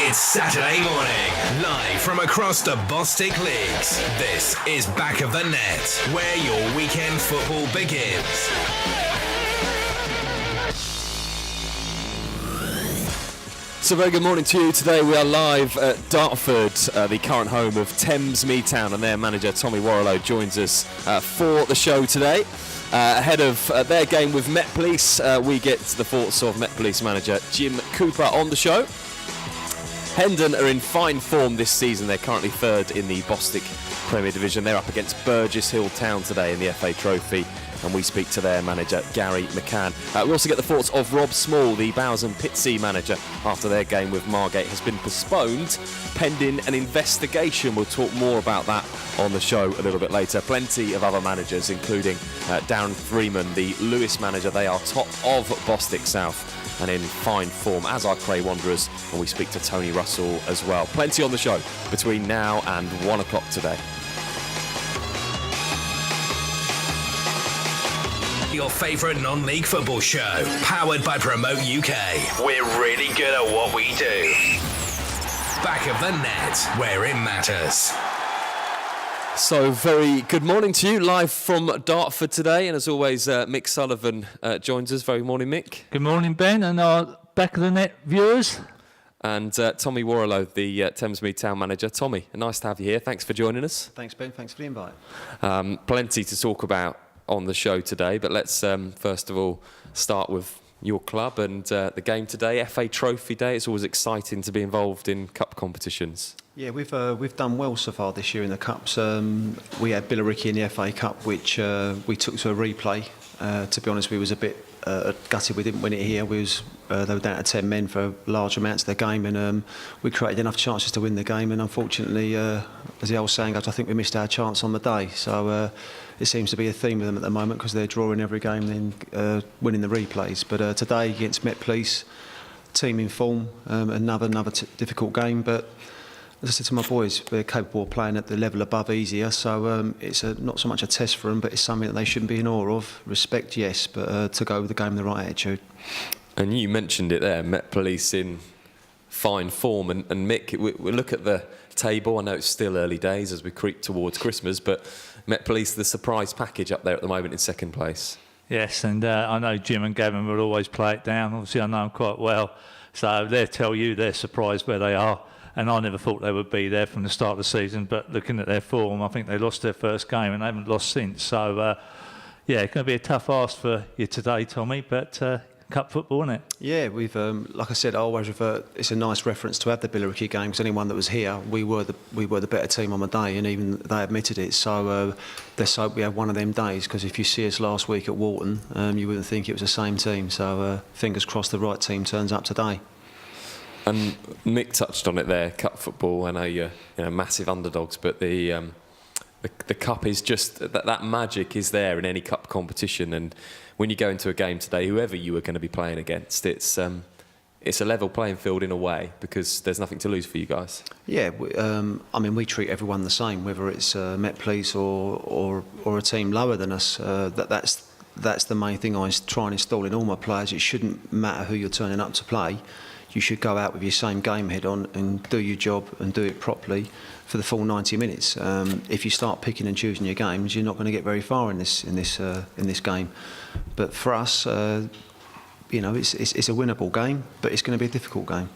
It's Saturday morning, live from across the Bostik Leagues. This is Back of the Net, where your weekend football begins. So very good morning to you. Today we are live at Dartford, the current home of Thamesmead Town, and their manager Tommy Warrilow joins us for the show today. Ahead of their game with Met Police, we get the thoughts of Met Police manager Jim Cooper on the show. Hendon are in fine form this season. They're currently third in the Bostik Premier Division. They're up against Burgess Hill Town today in the FA Trophy, and we speak to their manager Gary McCann. We also get the thoughts of Rob Small, the Bowes and Pitsea manager, after their game with Margate has been postponed pending an investigation. We'll talk more about that on the show a little bit later. Plenty of other managers, including Darren Freeman, the Lewis manager. They are top of Bostik South and in fine form, as are Cray Wanderers, and we speak to Tony Russell as well. Plenty on the show between now and 1 o'clock today. Your favourite non-league football show, powered by Promote UK. We're really good at what we do. Back of the Net, where it matters. So very good morning to you, live from Dartford today, and as always Mick Sullivan joins us. Very morning, Mick. Good morning, Ben, and our Back of the Net viewers. And Tommy Warrilow, the Thamesmead Town manager. Tommy, nice to have you here. Thanks for joining us. Thanks, Ben. Thanks for the invite. Plenty to talk about on the show today, but let's first of all start with your club and the game today, FA Trophy Day. It's always exciting to be involved in cup competitions. Yeah, we've done well so far this year in the cups. We had Billericay in the FA Cup, which we took to a replay. To be honest, we was a bit gutted we didn't win it here. They were down to 10 men for large amounts of the game, and we created enough chances to win the game, and unfortunately, as the old saying goes, I think we missed our chance on the day. So it seems to be a theme with them at the moment, because they're drawing every game, then winning the replays. But today against Met Police, team in form, another difficult game, but as I said to my boys, they're capable of playing at the level above easier, so it's not so much a test for them, but it's something that they shouldn't be in awe of. Respect, yes, but to go with the game with the right attitude. And you mentioned it there, Met Police in fine form, and Mick, we look at the table. I know it's still early days as we creep towards Christmas, but Met Police, the surprise package up there at the moment in second place. Yes, and I know Jim and Gavin will always play it down. Obviously, I know them quite well, so they'll tell you they're surprised where they are. And I never thought they would be there from the start of the season, but looking at their form, I think they lost their first game and they haven't lost since. So, yeah, it's going to be a tough ask for you today, Tommy, but cup football, isn't it? Yeah, we've, like I said, I always refer, it's a nice reference to have the Billericay game, because anyone that was here, we were the better team on the day, and even they admitted it. So let's hope we have one of them days, because if you see us last week at Walton, you wouldn't think it was the same team. So fingers crossed the right team turns up today. And Mick touched on it there, cup football. I know you're massive underdogs, but the cup is just that magic is there in any cup competition. And when you go into a game today, whoever you are going to be playing against, it's a level playing field in a way, because there's nothing to lose for you guys. Yeah, I mean, we treat everyone the same, whether it's Met Police or a team lower than us. That's the main thing I try and install in all my players. It shouldn't matter who you're turning up to play. You should go out with your same game head on and do your job and do it properly for the full 90 minutes. If you start picking and choosing your games, you're not going to get very far in this game. But for us, it's a winnable game, but it's going to be a difficult game.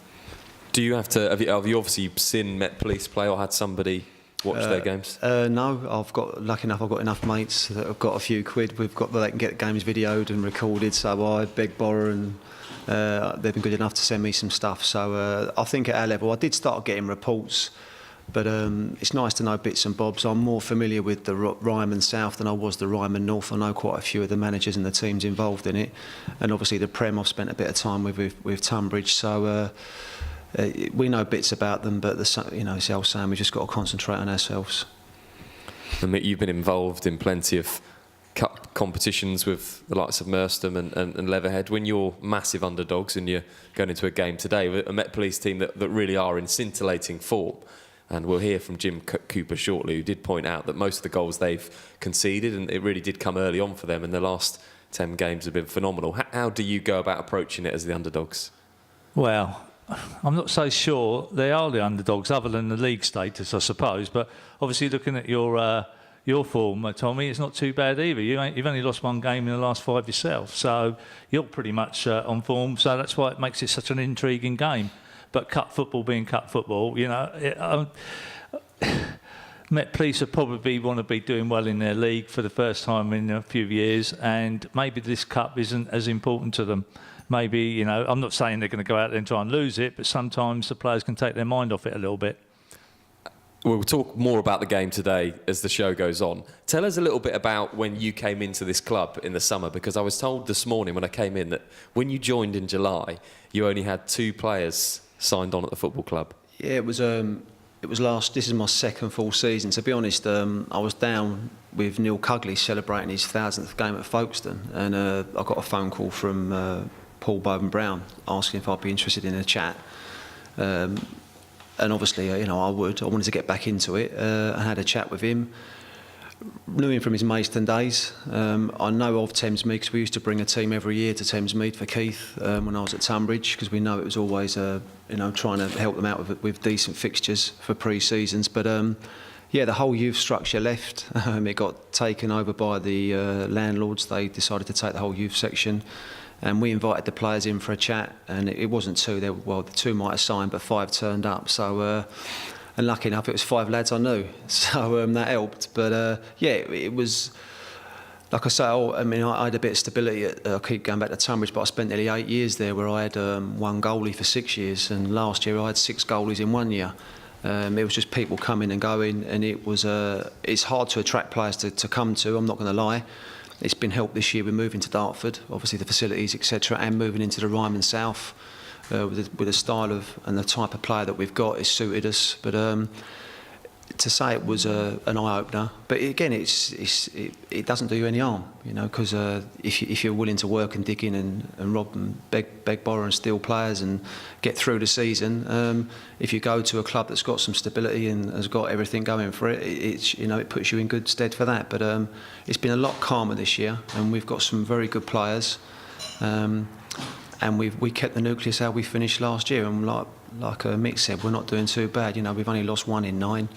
Do you have you obviously seen Met Police play or had somebody watch their games? No, I've got enough mates that have got a few quid. They can get games videoed and recorded, so I beg, borrow, and they've been good enough to send me some stuff. So I think at our level, I did start getting reports, but it's nice to know bits and bobs. I'm more familiar with the Ryman South than I was the Ryman North. I know quite a few of the managers and the teams involved in it, and obviously the Prem I've spent a bit of time with Tunbridge. So we know bits about them, but it's the old saying, we've just got to concentrate on ourselves. And Mick, you've been involved in plenty of cup competitions with the likes of Merstham and Leatherhead. When you're massive underdogs and you're going into a game today, a Met Police team that really are in scintillating form, and we'll hear from Jim Cooper shortly, who did point out that most of the goals they've conceded, and it really did come early on for them, and the last 10 games have been phenomenal. How do you go about approaching it as the underdogs? Well, I'm not so sure they are the underdogs, other than the league status, I suppose. But obviously, looking at your form, Tommy, it's not too bad either. You've only lost one game in the last 5 yourself, so you're pretty much on form. So that's why it makes it such an intriguing game. But cup football being cup football, Met Police will probably want to be doing well in their league for the first time in a few years, and maybe this cup isn't as important to them. Maybe, I'm not saying they're going to go out there and try and lose it, but sometimes the players can take their mind off it a little bit. We'll talk more about the game today as the show goes on. Tell us a little bit about when you came into this club in the summer, because I was told this morning when I came in that when you joined in July, you only had 2 players signed on at the football club. Yeah, it was this is my second full season. To be honest, I was down with Neil Cugley celebrating his 1000th game at Folkestone, and I got a phone call from Paul Bowden-Brown asking if I'd be interested in a chat. And obviously, I would. I wanted to get back into it. I had a chat with him. Knew him from his Maidstone days. I know of Thamesmead because we used to bring a team every year to Thamesmead for Keith when I was at Tunbridge, because we know it was always, trying to help them out with decent fixtures for pre-seasons. But the whole youth structure left. It got taken over by the landlords. They decided to take the whole youth section. And we invited the players in for a chat, and it wasn't 2. The 2 might have signed, but 5 turned up. So, and lucky enough, it was 5 lads I knew, so that helped. But it was, like I say, I had a bit of stability. I keep going back to Tunbridge, but I spent nearly 8 years there, where I had 1 goalie for 6 years, and last year I had 6 goalies in 1 year. It was just people coming and going, and it's hard to attract players to come to. I'm not going to lie. It's been helped this year with moving to Dartford, obviously the facilities, etc., and moving into the Ryman South with the style of and the type of player that we've got. It's suited us. But to say it was an eye-opener, but again, it doesn't do you any harm, because if you're willing to work and dig in and rob and beg, borrow and steal players and get through the season, if you go to a club that's got some stability and has got everything going for it, it puts you in good stead for that. But it's been a lot calmer this year, and we've got some very good players, and we kept the nucleus how we finished last year. And like Mick said, we're not doing too bad. We've only lost 1 in 9.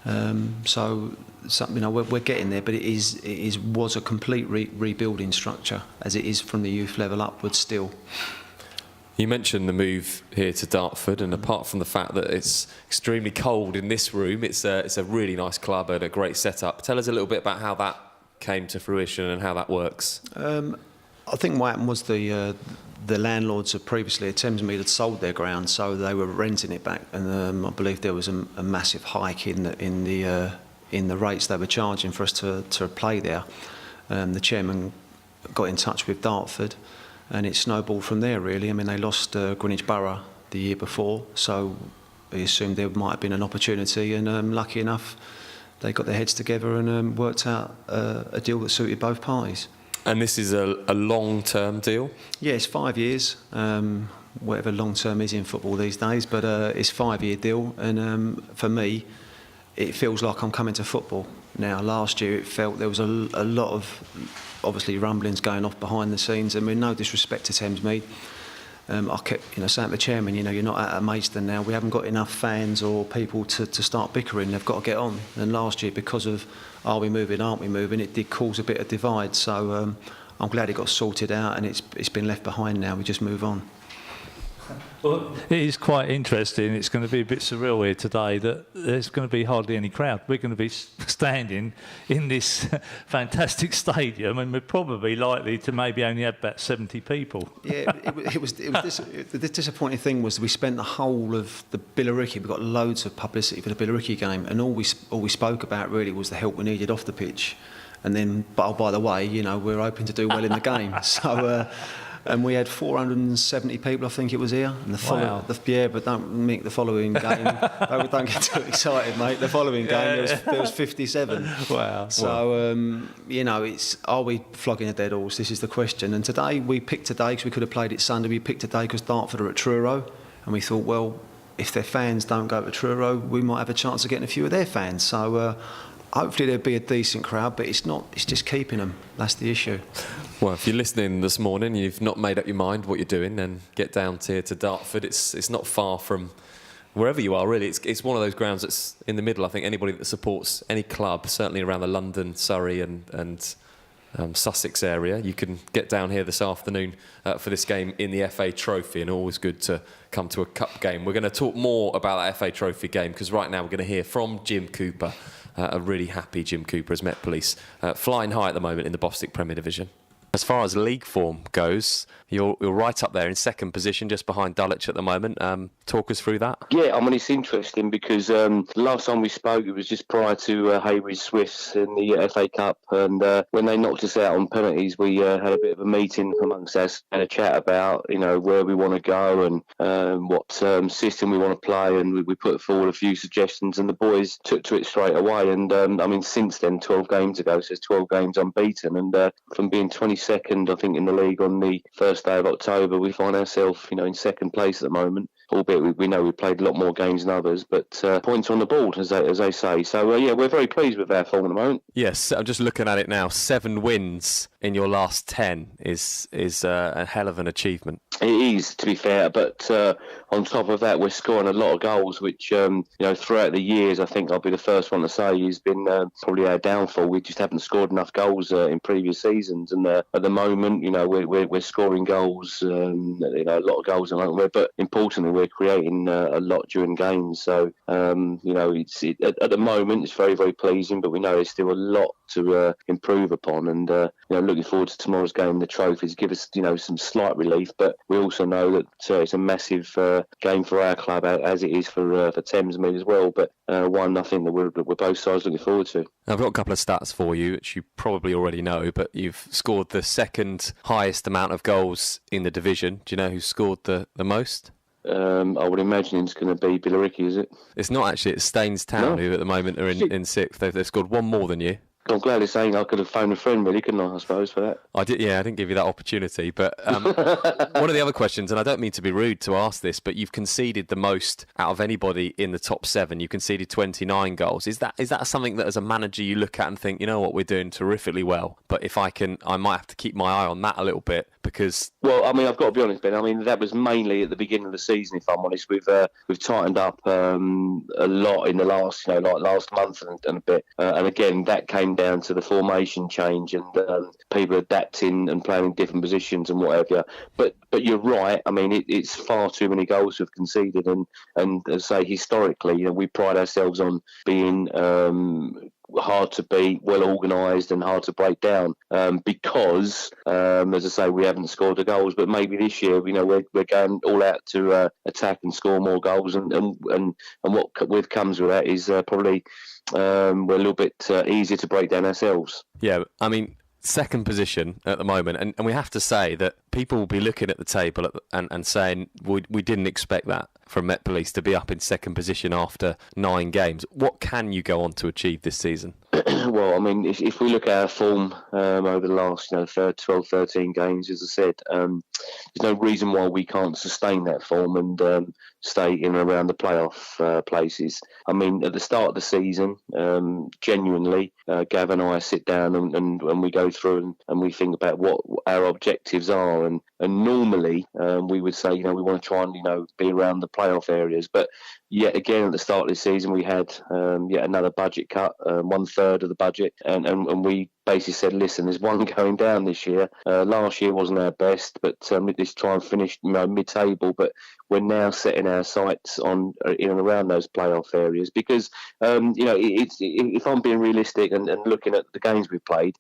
We're getting there, but it was a complete rebuilding structure, as it is from the youth level upwards still. You mentioned the move here to Dartford, and apart from the fact that it's extremely cold in this room, it's a really nice club and a great setup. Tell us a little bit about how that came to fruition and how that works. I think what happened was the landlords had previously at Thamesmead had sold their ground, so they were renting it back, and I believe there was a massive hike in the rates they were charging for us to play there. The chairman got in touch with Dartford, and it snowballed from there really. They lost Greenwich Borough the year before, so we assumed there might have been an opportunity, and lucky enough they got their heads together and worked out a deal that suited both parties. And this is a long-term deal? Yeah, it's 5 years, whatever long-term is in football these days, but it's a 5-year deal, and for me, it feels like I'm coming to football now. Last year, it felt there was a lot of, obviously, rumblings going off behind the scenes, and with no disrespect to Thamesmead, I kept saying to the chairman, you're not at a Maidstone now, we haven't got enough fans or people to start bickering, they've got to get on. And last year, because of are we moving, aren't we moving, it did cause a bit of divide. So I'm glad it got sorted out, and it's been left behind now. We just move on. Well, it is quite interesting. It's going to be a bit surreal here today that there's going to be hardly any crowd. We're going to be standing in this fantastic stadium, and we're probably likely to maybe only have about 70 people. Yeah, the disappointing thing was we spent the whole of the Billericay. We got loads of publicity for the Billericay game, and all we spoke about really was the help we needed off the pitch. And then, oh, by the way, we're hoping to do well in the game. So. And we had 470 people, I think it was here. And Wow. But don't make the following game. Don't get too excited, mate. The following game, there was 57. Wow. So, it's, are we flogging a dead horse? This is the question. And today, we picked today, because we could have played it Sunday, we picked today because Dartford are at Truro. And we thought, well, if their fans don't go to Truro, we might have a chance of getting a few of their fans. So, Hopefully there'll be a decent crowd, but it's not. It's just keeping them. That's the issue. Well, if you're listening this morning, you've not made up your mind what you're doing, then get down here to Dartford. It's not far from wherever you are, really. It's one of those grounds that's in the middle. I think anybody that supports any club, certainly around the London, Surrey and Sussex area, you can get down here this afternoon for this game in the FA Trophy, and always good to come to a cup game. We're going to talk more about that FA Trophy game, because right now we're going to hear from Jim Cooper. A really happy Jim Cooper as Met Police, flying high at the moment in the Bostik Premier Division. As far as league form goes, you're right up there in second position, just behind Dulwich at the moment. Talk us through that. Yeah, I mean, it's interesting because the last time we spoke, it was just prior to Hayward Swifts in the FA Cup. And when they knocked us out on penalties, we had a bit of a meeting amongst us, had a chat about, where we want to go and what system we want to play. And we put forward a few suggestions, and the boys took to it straight away. And I mean, since then, 12 games ago, so it's 12 games unbeaten. And from being 22nd, I think, in the league on the first day of October, we find ourselves, in second place at the moment. Albeit we know we played a lot more games than others, but points on the board, as they say. So, yeah, we're very pleased with our form at the moment. Yes, I'm just looking at it now. 7 wins in your last 10 is a hell of an achievement. It is, to be fair, but on top of that, we're scoring a lot of goals, which, throughout the years, I think I'll be the first one to say, has been probably our downfall. We just haven't scored enough goals in previous seasons, and at the moment, we're scoring goals, a lot of goals, but importantly, we're creating a lot during games. So, at the moment, it's very, very pleasing, but we know there's still a lot to improve upon, and looking forward to tomorrow's game. The trophies give us some slight relief, but we also know that it's a massive game for our club, as it is for Thamesmead as well. But one, I think that we're both sides looking forward to. I've got a couple of stats for you, which you probably already know, but you've scored the second highest amount of goals in the division. Do you know who scored the most? I would imagine it's going to be Billericay, is it? It's not actually. It's Staines Town, who at the moment are in sixth. They've scored one more than you. I'm glad you're saying I could have phoned a friend, really, couldn't I suppose, for that? I didn't give you that opportunity. But one of the other questions, and I don't mean to be rude to ask this, but you've conceded the most out of anybody in the top 7. You conceded 29 goals. Is that something that as a manager you look at and think, you know what, we're doing terrifically well, but if I might have to keep my eye on that a little bit, because... Well, I mean, I've got to be honest, Ben. I mean, that was mainly at the beginning of the season, if I'm honest. We've tightened up a lot in the last, last month and a bit. And again, that came down to the formation change and people adapting and playing in different positions and whatever. But you're right. I mean, it's far too many goals we've conceded, and as I say, historically, we pride ourselves on being hard to beat, well organised and hard to break down because, as I say, we haven't scored the goals. But maybe this year, we're going all out to attack and score more goals, and what comes with that is probably we're a little bit easier to break down ourselves. Yeah, I mean, second position at the moment, and we have to say that people will be looking at the table and saying we didn't expect that from Met Police to be up in second position after 9 games. What can you go on to achieve this season? Well, I mean, if we look at our form over the last 12, 13 games, as I said, there's no reason why we can't sustain that form and stay in and around the playoff places. I mean, at the start of the season, genuinely, Gav and I sit down and we go through and we think about what our objectives are. And normally we would say, we want to try and, be around the playoff areas. But yet again, at the start of the season, we had yet another budget cut, 1/3 of the budget. And we basically said, listen, there's one going down this year. Last year wasn't our best, but let's try and finish mid-table. But we're now setting our sights on in and around those playoff areas because, if I'm being realistic and looking at the games we've played,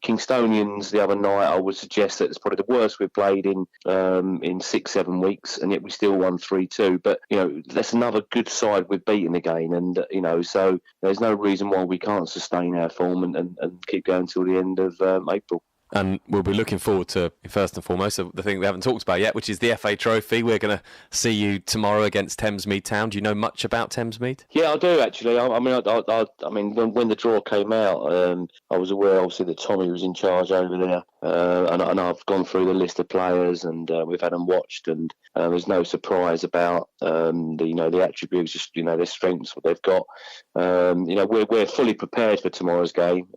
Kingstonians the other night, I would suggest that it's probably the worst we've played in 6-7 weeks, and yet we still won 3-2. But, that's another good side we've beaten again. And, so there's no reason why we can't sustain our form and keep going until the end of April. And we'll be looking forward to, first and foremost, the thing we haven't talked about yet, which is the FA Trophy. We're going to see you tomorrow against Thamesmead Town. Do you know much about Thamesmead? Yeah, I do actually. I mean, when the draw came out, I was aware, obviously, that Tommy was in charge over there, and I've gone through the list of players, and we've had them watched, and there's no surprise about the attributes, just their strengths, what they've got. We're fully prepared for tomorrow's game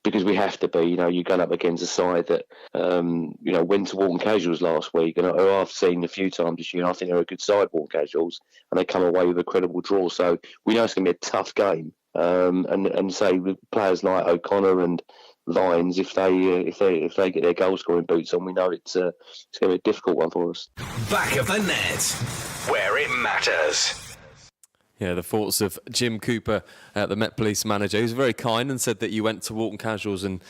because we have to be. You're going up against a side that went to Walton Casuals last week, and I've seen a few times this year. And I think they're a good side, Walton Casuals, and they come away with a credible draw. So we know it's going to be a tough game. And say with players like O'Connor and Vines, if they get their goal scoring boots on, we know it's going to be a difficult one for us. Back of the net, where it matters. Yeah, the thoughts of Jim Cooper, the Met Police manager, who's very kind and said that you went to Walton Casuals and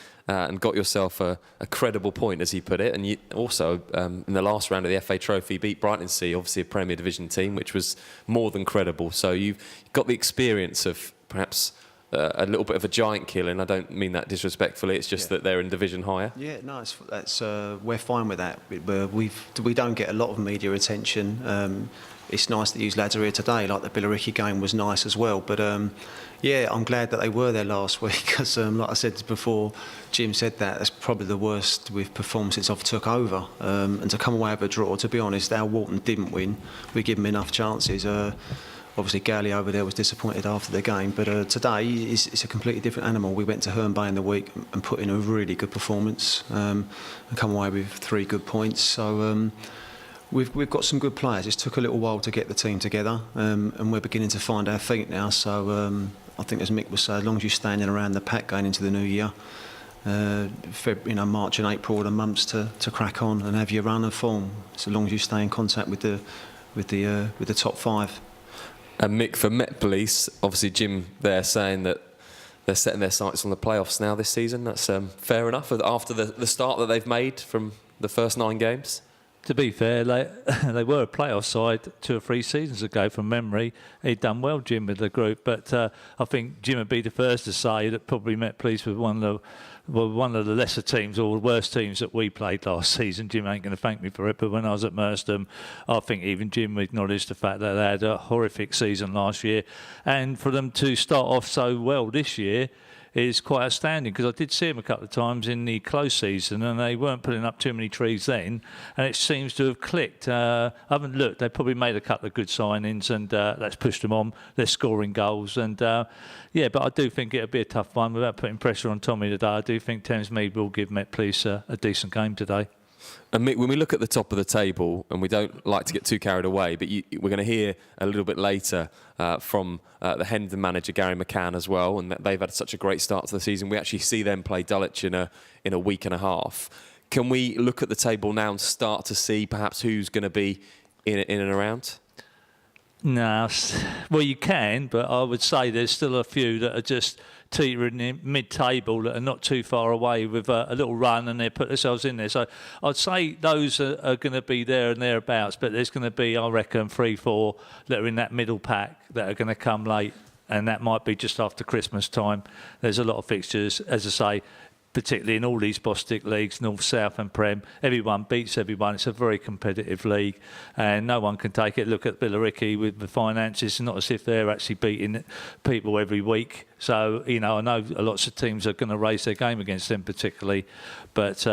got yourself a credible point, as he put it. And you also, in the last round of the FA Trophy, beat Brighton-Sea, obviously a Premier Division team, which was more than credible. So you've got the experience of perhaps a little bit of a giant kill, and I don't mean that disrespectfully. It's just that they're in division higher. Yeah, no, we're fine with that. We don't get a lot of media attention. It's nice that these lads are here today. Like the Billericay game was nice as well. But yeah, I'm glad that they were there last week because, like I said before, Jim said that's probably the worst we've performed since I've took over. And to come away with a draw, to be honest, our Walton didn't win. We gave them enough chances. Obviously, Galley over there was disappointed after the game, but today it's a completely different animal. We went to Herne Bay in the week and put in a really good performance and come away with 3 good points. So we've got some good players. It's took a little while to get the team together, and we're beginning to find our feet now. So I think, as Mick was saying, as long as you're standing around the pack going into the new year, March and April are the months to crack on and have your run of form. So long as you stay in contact with the top 5. And Mick, for Met Police, obviously Jim there saying that they're setting their sights on the playoffs now this season. That's fair enough after the start that they've made from the first 9 games. To be fair, they were a playoff side 2 or 3 seasons ago from memory. He'd done well, Jim, with the group. But I think Jim would be the first to say that probably Met Police were one of the lesser teams or the worst teams that we played last season. Jim ain't going to thank me for it, but when I was at Merstham, I think even Jim acknowledged the fact that they had a horrific season last year. And for them to start off so well this year is quite outstanding, because I did see them a couple of times in the close season and they weren't putting up too many trees then, and it seems to have clicked. I haven't looked. They probably made a couple of good signings and that's pushed them on. They're scoring goals and but I do think it'll be a tough one. Without putting pressure on Tommy today, I do think Thamesmead will give Met Police a decent game today. And Mick, when we look at the top of the table, and we don't like to get too carried away, but we're going to hear a little bit later from the Hendon manager, Gary McCann, as well, and they've had such a great start to the season. We actually see them play Dulwich in a week and a half. Can we look at the table now and start to see perhaps who's going to be in and around? No, well, you can, but I would say there's still a few that are just teetering in mid-table that are not too far away with a little run, and they put themselves in there. So I'd say those are going to be there and thereabouts, but there's going to be, I reckon, 3-4 that are in that middle pack that are going to come late, and that might be just after Christmas time. There's a lot of fixtures, as I say, particularly in all these Bostik leagues, North, South and Prem. Everyone beats everyone. It's a very competitive league and no one can take it. Look at Billericay with the finances. It's not as if they're actually beating people every week. So, I know lots of teams are going to raise their game against them particularly, but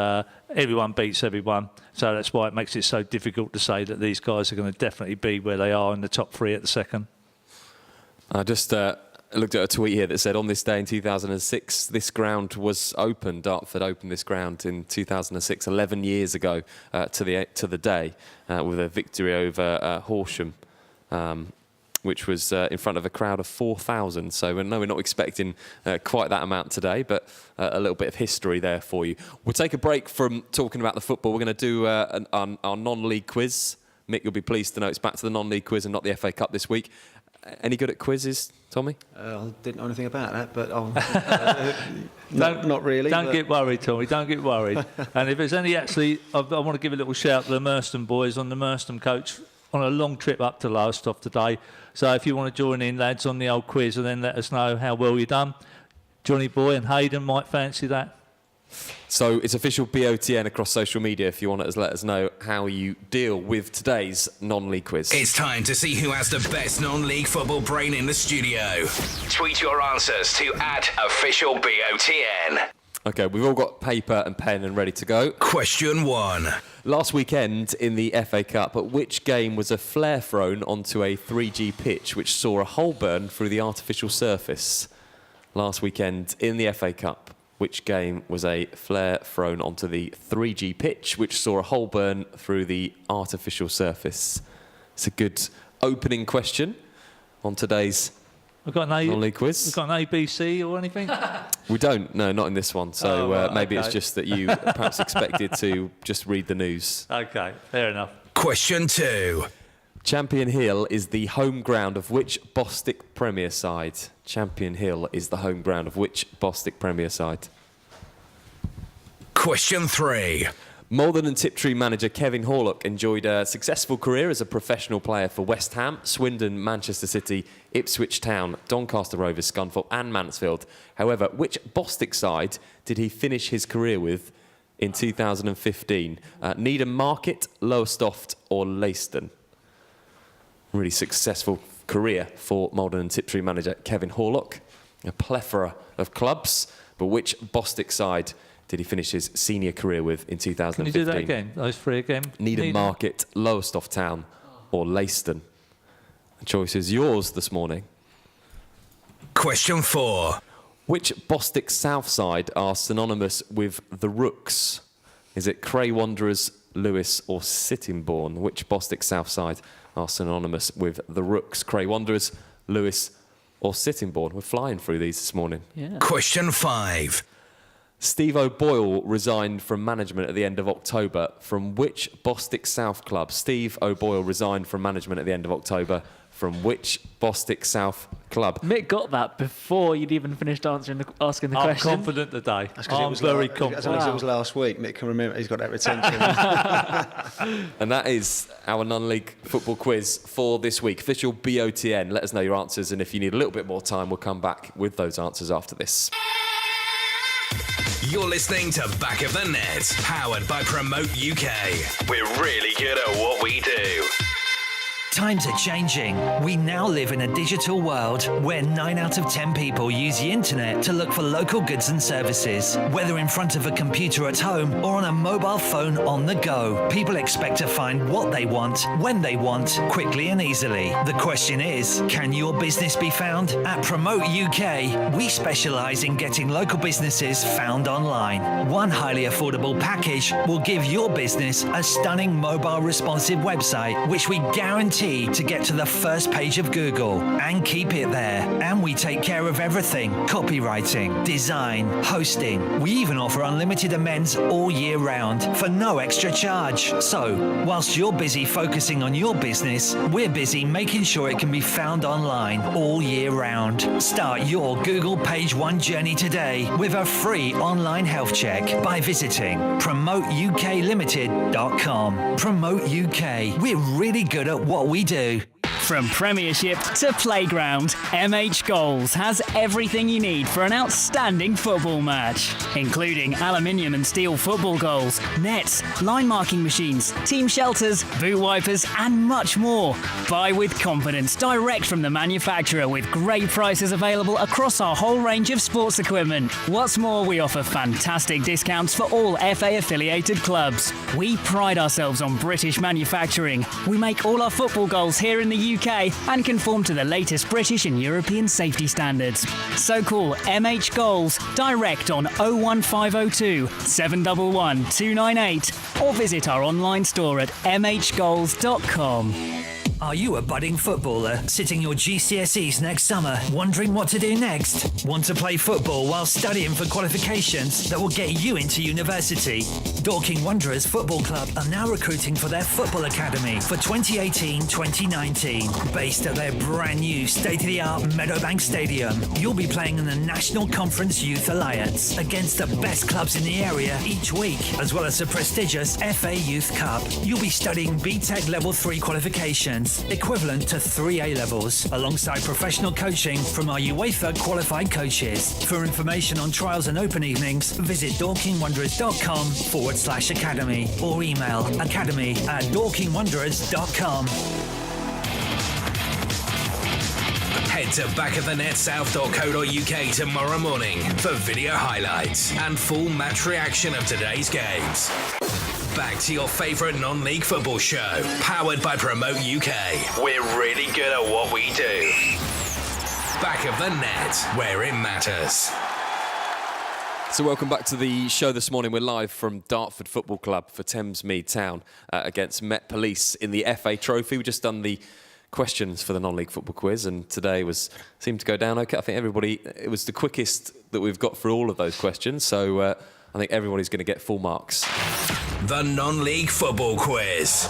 everyone beats everyone. So that's why it makes it so difficult to say that these guys are going to definitely be where they are in the top 3 at the second. I just looked at a tweet here that said, on this day in 2006, this ground was open. Dartford opened this ground in 2006, 11 years ago to the day, with a victory over Horsham, which was in front of a crowd of 4,000. So no, we're not expecting quite that amount today, but a little bit of history there for you. We'll take a break from talking about the football. We're going to do our non-league quiz. Mick, you'll be pleased to know it's back to the non-league quiz and not the FA Cup this week. Any good at quizzes, Tommy? I didn't know anything about that, but not really. Don't get worried, Tommy. Don't get worried. And if there's any, actually, I want to give a little shout to the Merstham boys on the Merstham coach on a long trip up to Lowestoft today. So if you want to join in, lads, on the old quiz and then let us know how well you've done, Johnny Boy and Hayden might fancy that. So it's official BOTN across social media if you want to let us know how you deal with today's non-league quiz. It's time to see who has the best non-league football brain in the studio. Tweet your answers to @officialBOTN. Okay, we've all got paper and pen and ready to go. Question 1. Last weekend in the FA Cup, at which game was a flare thrown onto a 3G pitch which saw a hole burn through the artificial surface? Last weekend in the FA Cup, which game was a flare thrown onto the 3G pitch which saw a hole burn through the artificial surface? It's a good opening question on today's non-league quiz. We've got an ABC or anything? We don't, no, not in this one. So maybe it's just that you perhaps expected to just read the news. Okay, fair enough. Question 2. Champion Hill is the home ground of which Bostik Premier side? Champion Hill is the home ground of which Bostik Premier side? Question 3. Malden and Tiptree manager Kevin Horlock enjoyed a successful career as a professional player for West Ham, Swindon, Manchester City, Ipswich Town, Doncaster Rovers, Scunthorpe and Mansfield. However, which Bostik side did he finish his career with in 2015? Needham Market, Lowestoft or Leiston? Really successful career for Malden and Tiptree manager Kevin Horlock. A plethora of clubs, but which Bostik side did he finish his senior career with in 2015? Can you do that again? Those three again? Needham Market, Lowestoft Town or Leiston? The choice is yours this morning. Question 4. Which Bostik South side are synonymous with the Rooks? Is it Cray Wanderers, Lewis or Sittingbourne? Which Bostik South side are synonymous with the Rooks? Cray Wanderers, Lewis or Sittingbourne? We're flying through these this morning. Yeah. Question 5. Steve O'Boyle resigned from management at the end of October. From which Bostik South club? Steve O'Boyle resigned from management at the end of October. From which Bostik South club? Mick got that before you'd even finished asking the question. I'm confident today. I'm very confident. It was last week. Mick can remember. He's got that retention. And that is our non-league football quiz for this week. Official BOTN. Let us know your answers, and if you need a little bit more time, we'll come back with those answers after this. You're listening to Back of the Net, powered by Promote UK. We're really good at what we do. Times are changing. We now live in a digital world where 9 out of 10 people use the internet to look for local goods and services. Whether in front of a computer at home or on a mobile phone on the go, people expect to find what they want, when they want, quickly and easily. The question is, can your business be found? At Promote UK, we specialise in getting local businesses found online. One highly affordable package will give your business a stunning mobile responsive website, which we guarantee to get to the first page of Google and keep it there. And we take care of everything: copywriting, design, hosting. We even offer unlimited amends all year round for no extra charge. So, whilst you're busy focusing on your business, we're busy making sure it can be found online all year round. Start your Google Page One journey today with a free online health check by visiting promoteUKLimited.com. Promote UK. We're really good at what we do. From Premiership to Playground, MH Goals has everything you need for an outstanding football match, including aluminium and steel football goals, nets, line marking machines, team shelters, boot wipers, and much more. Buy with confidence direct from the manufacturer with great prices available across our whole range of sports equipment. What's more, we offer fantastic discounts for all FA affiliated clubs. We pride ourselves on British manufacturing. We make all our football goals here in the UK and conform to the latest British and European safety standards. So call MH Goals direct on 01502 711 298 or visit our online store at mhgoals.com. Are you a budding footballer sitting your GCSEs next summer, wondering what to do next? Want to play football while studying for qualifications that will get you into university? Dorking Wanderers Football Club are now recruiting for their football academy for 2018-2019. Based at their brand new state-of-the-art Meadowbank Stadium, you'll be playing in the National Conference Youth Alliance against the best clubs in the area each week, as well as the prestigious FA Youth Cup. You'll be studying BTEC Level 3 qualifications, equivalent to 3 A-levels, alongside professional coaching from our UEFA qualified coaches. For information on trials and open evenings, visit dorkingwanderers.com/academy or email academy@dorkingwanderers.com. Head to backofthenetsouth.co.uk tomorrow morning for video highlights and full match reaction of today's games. Back to your favourite non-league football show, powered by Promote UK. We're really good at what we do. Back of the net, where it matters. So welcome back to the show this morning. We're live from Dartford Football Club for Thamesmead Town against Met Police in the FA Trophy. We've just done the questions for the non-league football quiz, and today seemed to go down okay. I think it was the quickest that we've got for all of those questions, so I think everybody's going to get full marks. The non-league football quiz.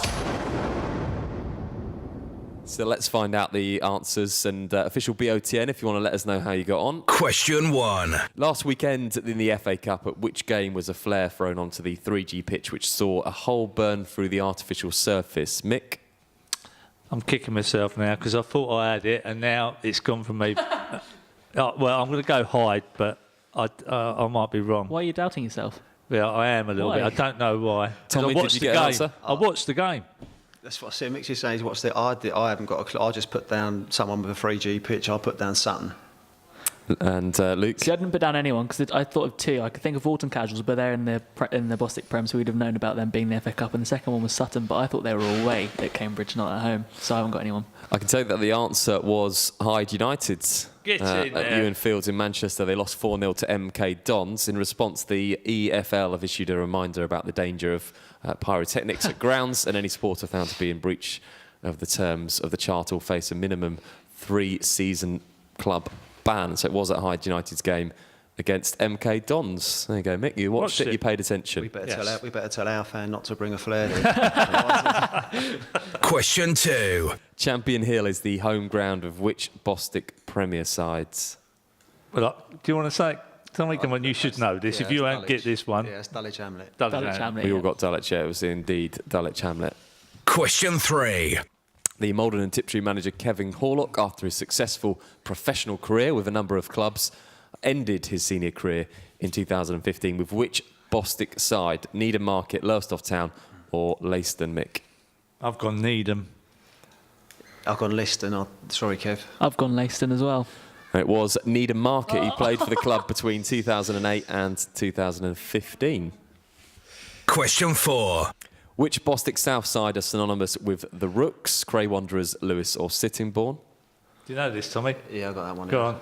So let's find out the answers and official BOTN if you want to let us know how you got on. Question 1. Last weekend in the FA Cup, at which game was a flare thrown onto the 3G pitch which saw a hole burn through the artificial surface? Mick? I'm kicking myself now because I thought I had it and now it's gone from me. Well, I'm going to go Hyde, but I might be wrong. Why are you doubting yourself? Yeah, I am a little bit. I don't know why. Tommy, I watched did you get an answer? I watched the game. That's what I see. Mix is saying, what's the? I haven't got a clue. I just put down someone with a 3G pitch. I'll put down Sutton. And Luke? See, I didn't put down anyone because I thought of 2. I could think of Alton Casuals, but they're in the Bostik Prem, so we'd have known about them being the FA Cup. And the second one was Sutton, but I thought they were away at Cambridge, not at home. So I haven't got anyone. I can tell you that the answer was Hyde United. Get in there. At Ewan Fields in Manchester. They lost 4-0 to MK Dons. In response, the EFL have issued a reminder about the danger of pyrotechnics at grounds, and any supporter found to be in breach of the terms of the charter will face a minimum 3-season club ban. So it was at Hyde United's game against MK Dons. There you go, Mick. You watched it, you paid attention. We better tell our fan not to bring a flare. Question 2. Champion Hill is the home ground of which Bostik Premier sides? Well, do you want to say? Tell me, come on, you should know this. If you won't get this one. Yeah, it's Dulwich Hamlet. Dulwich Hamlet. We all got Dulwich, yeah. It was indeed Dulwich Hamlet. Question 3. The Maldon and Tiptree manager Kevin Horlock, after his successful professional career with a number of clubs, ended his senior career in 2015 with which Bostik side? Needham Market, Lowestoft Town or Leiston, Mick? I've gone Needham. I've gone Leiston. Sorry, Kev. I've gone Leiston as well. It was Needham Market. He played for the club between 2008 and 2015. Question 4. Which Bostik South side are synonymous with the Rooks, Cray Wanderers, Lewis or Sittingbourne? Do you know this, Tommy? Yeah, I got that one. Go on.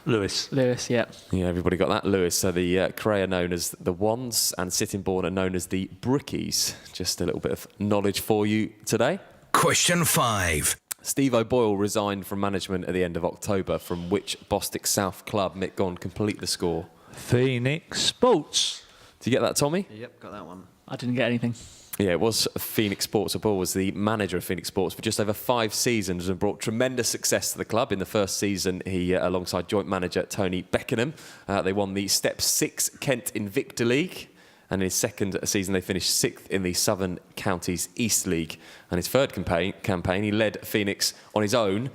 Lewis, yeah. Yeah, everybody got that. Lewis. So the Cray are known as the Wands and Sittingbourne are known as the Brickies. Just a little bit of knowledge for you today. Question 5. Steve O'Boyle resigned from management at the end of October. From which Bostik South club? Mick, go on, complete the score. Phoenix Sports. Did you get that, Tommy? Yep, got that one. I didn't get anything. Yeah, it was Phoenix Sports. O'Boyle was the manager of Phoenix Sports for just over 5 seasons and brought tremendous success to the club. In the first season, he, alongside joint manager Tony Beckenham, they won the Step 6 Kent Invicta League. And in his second season, they finished 6th in the Southern Counties East League. And his third campaign, he led Phoenix on his own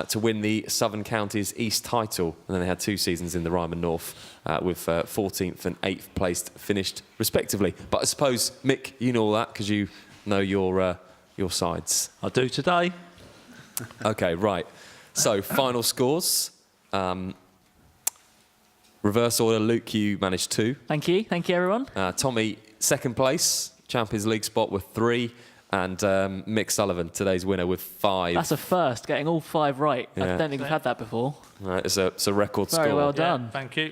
to win the Southern Counties East title. And then they had 2 seasons in the Ryman North with 14th and 8th placed finished respectively. But I suppose, Mick, you know all that because you know your sides. I do today. OK, right. So, final scores. Reverse order, Luke, you managed 2. Thank you, everyone. Tommy, second place, Champions League spot with 3. And Mick Sullivan, today's winner, with 5. That's a first, getting all 5 right. Yeah. I don't think we've had that before. It's a record score. Very well done. Yeah, thank you.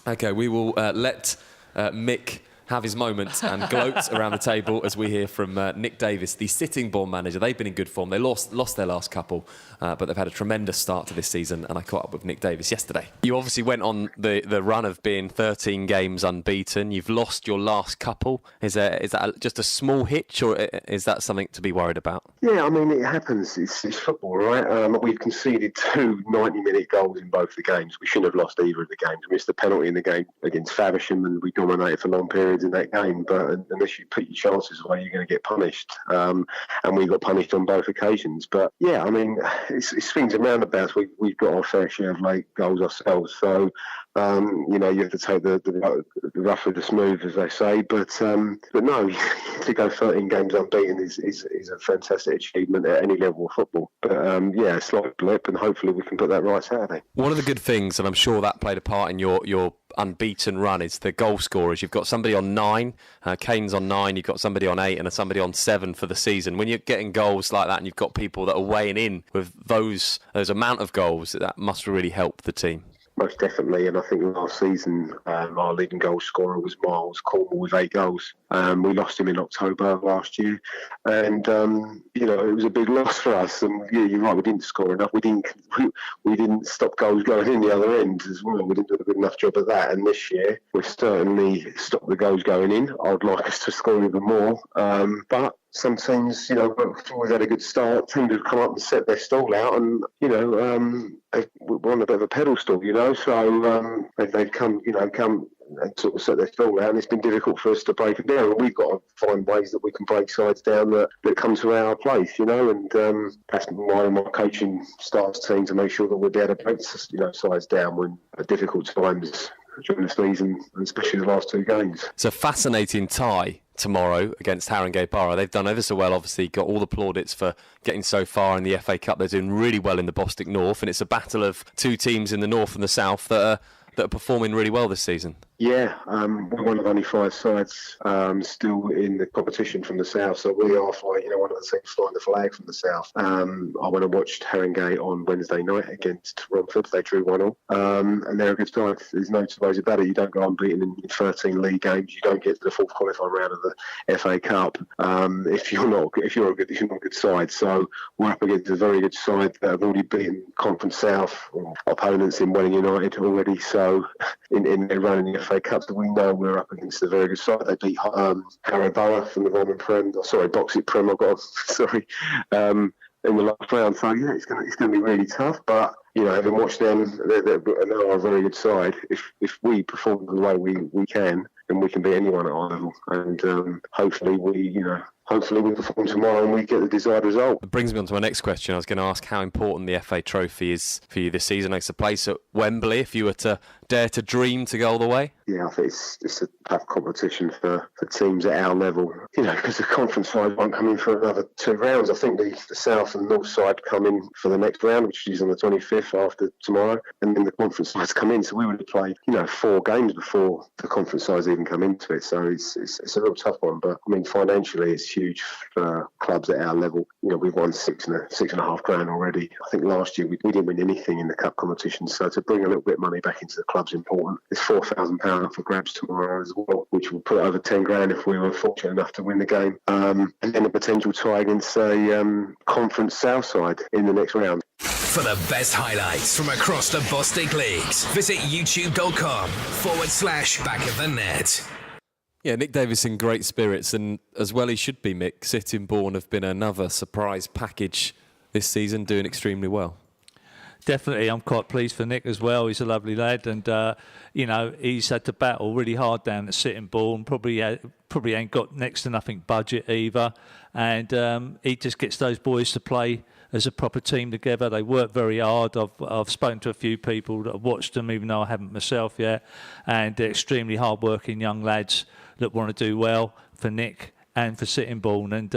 OK, we will let Mick have his moment and gloat around the table as we hear from Nick Davis, the Sittingbourne manager. They've been in good form. They lost their last couple, but they've had a tremendous start to this season, and I caught up with Nick Davis yesterday. You obviously went on the run of being 13 games unbeaten. You've lost your last couple. Is that just a small hitch, or is that something to be worried about? Yeah, I mean, it happens. It's football, right? We've conceded 2 90-minute goals in both the games. We shouldn't have lost either of the games. We missed the penalty in the game against Faversham, and we dominated for long periods in that game. But unless you put your chances away, you're going to get punished. And we got punished on both occasions. But yeah, I mean, it's swings and roundabouts. We've got our fair share of late goals ourselves. So you have to take the rough with the smooth, as they say. But no, to go 13 games unbeaten is a fantastic achievement at any level of football. But yeah, a slight blip, and hopefully we can put that right Saturday. One of the good things, and I'm sure that played a part in your unbeaten run, is the goal scorers. You've got somebody on 9, Kane's on 9, you've got somebody on 8 and somebody on 7 for the season. When you're getting goals like that and you've got people that are weighing in with those amount of goals, that must really help the team. Most definitely, and I think last season our leading goal scorer was Miles Cornwall with 8 goals. We lost him in October last year, and it was a big loss for us. And yeah, you're right, we didn't score enough. We didn't stop goals going in the other end as well. We didn't do a good enough job of that. And this year we've certainly stopped the goals going in. I'd like us to score even more, but some teams, we've always had a good start. Teams have come up and set their stall out, and we're on a bit of a pedestal, So they've come and sort of set their stall out, and it's been difficult for us to break it down. And we've got to find ways that we can break sides down that come to our place, And that's why my coaching staff's team to make sure that we'll be able to break, sides down when at difficult times during the season, and especially the last 2 games. It's a fascinating tie tomorrow against Haringey Borough. They've done ever so well, obviously, got all the plaudits for getting so far in the FA Cup. They're doing really well in the Bostik North, and it's a battle of 2 teams in the North and the South that are performing really well this season. Yeah, we're one of only 5 sides still in the competition from the South, so we are one of the teams flying the flag from the South. I went and watched Haringey on Wednesday night against Romford. They drew 1-1, and they're a good side. There's no two ways about it. You don't go unbeaten in 13 league games. You don't get to the 4th qualifying round of the FA Cup if you're not a good side. So we're up against a very good side that have already beaten Conference South opponents in Welling United already. So in their run in the FA Cup, so we know we're up against a very good side. They beat Harrow Borough from the Roman Prem, Boxit Prem, in the last round. So yeah, it's going to be really tough. But having watched them, they are a very good side. If we perform the way we can, then we can beat anyone at our level. And hopefully we perform tomorrow and we get the desired result. It brings me on to my next question. I was going to ask how important the FA Trophy is for you this season. It's a place at Wembley, if you were to dare to dream to go all the way. Yeah, I think it's a tough competition for teams at our level. Because the conference side won't come in for another 2 rounds. I think the South and North side come in for the next round, which is on the 25th after tomorrow, and then the conference sides come in. So we would have played, 4 games before the conference sides even come into it. So it's a real tough one. But I mean, financially, it's huge for clubs at our level. We've won £6.5 grand already. I think last year we didn't win anything in the cup competition. So to bring a little bit of money back into the club's important. There's £4,000 up for grabs tomorrow as well, which will put over 10 grand if we were fortunate enough to win the game. And then a potential tie against a Conference South side in the next round. For the best highlights from across the Bostik Leagues, visit youtube.com/back of the net. Yeah, Nick Davis in great spirits, and as well he should be, Mick. Sittingbourne have been another surprise package this season, doing extremely well. Definitely, I'm quite pleased for Nick as well. He's a lovely lad, and he's had to battle really hard down at Sittingbourne. Probably ain't got next to nothing budget either, and he just gets those boys to play as a proper team together. They work very hard. I've spoken to a few people that have watched them, even though I haven't myself yet, and they're extremely hard-working young lads that want to do well for Nick and for Sittingbourne. And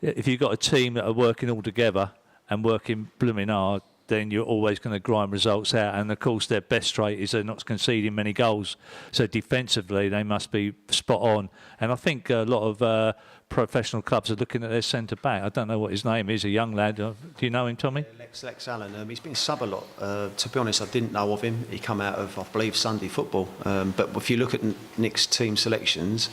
if you've got a team that are working all together and working blooming hard, then you're always going to grind results out. And of course, their best trait is they're not conceding many goals. So defensively, they must be spot on. And I think a lot of professional clubs are looking at their centre back. I don't know what his name is, a young lad. Do you know him, Tommy? Lex Allen. He's been sub a lot. To be honest, I didn't know of him. He come out of, I believe, Sunday football. But if you look at Nick's team selections,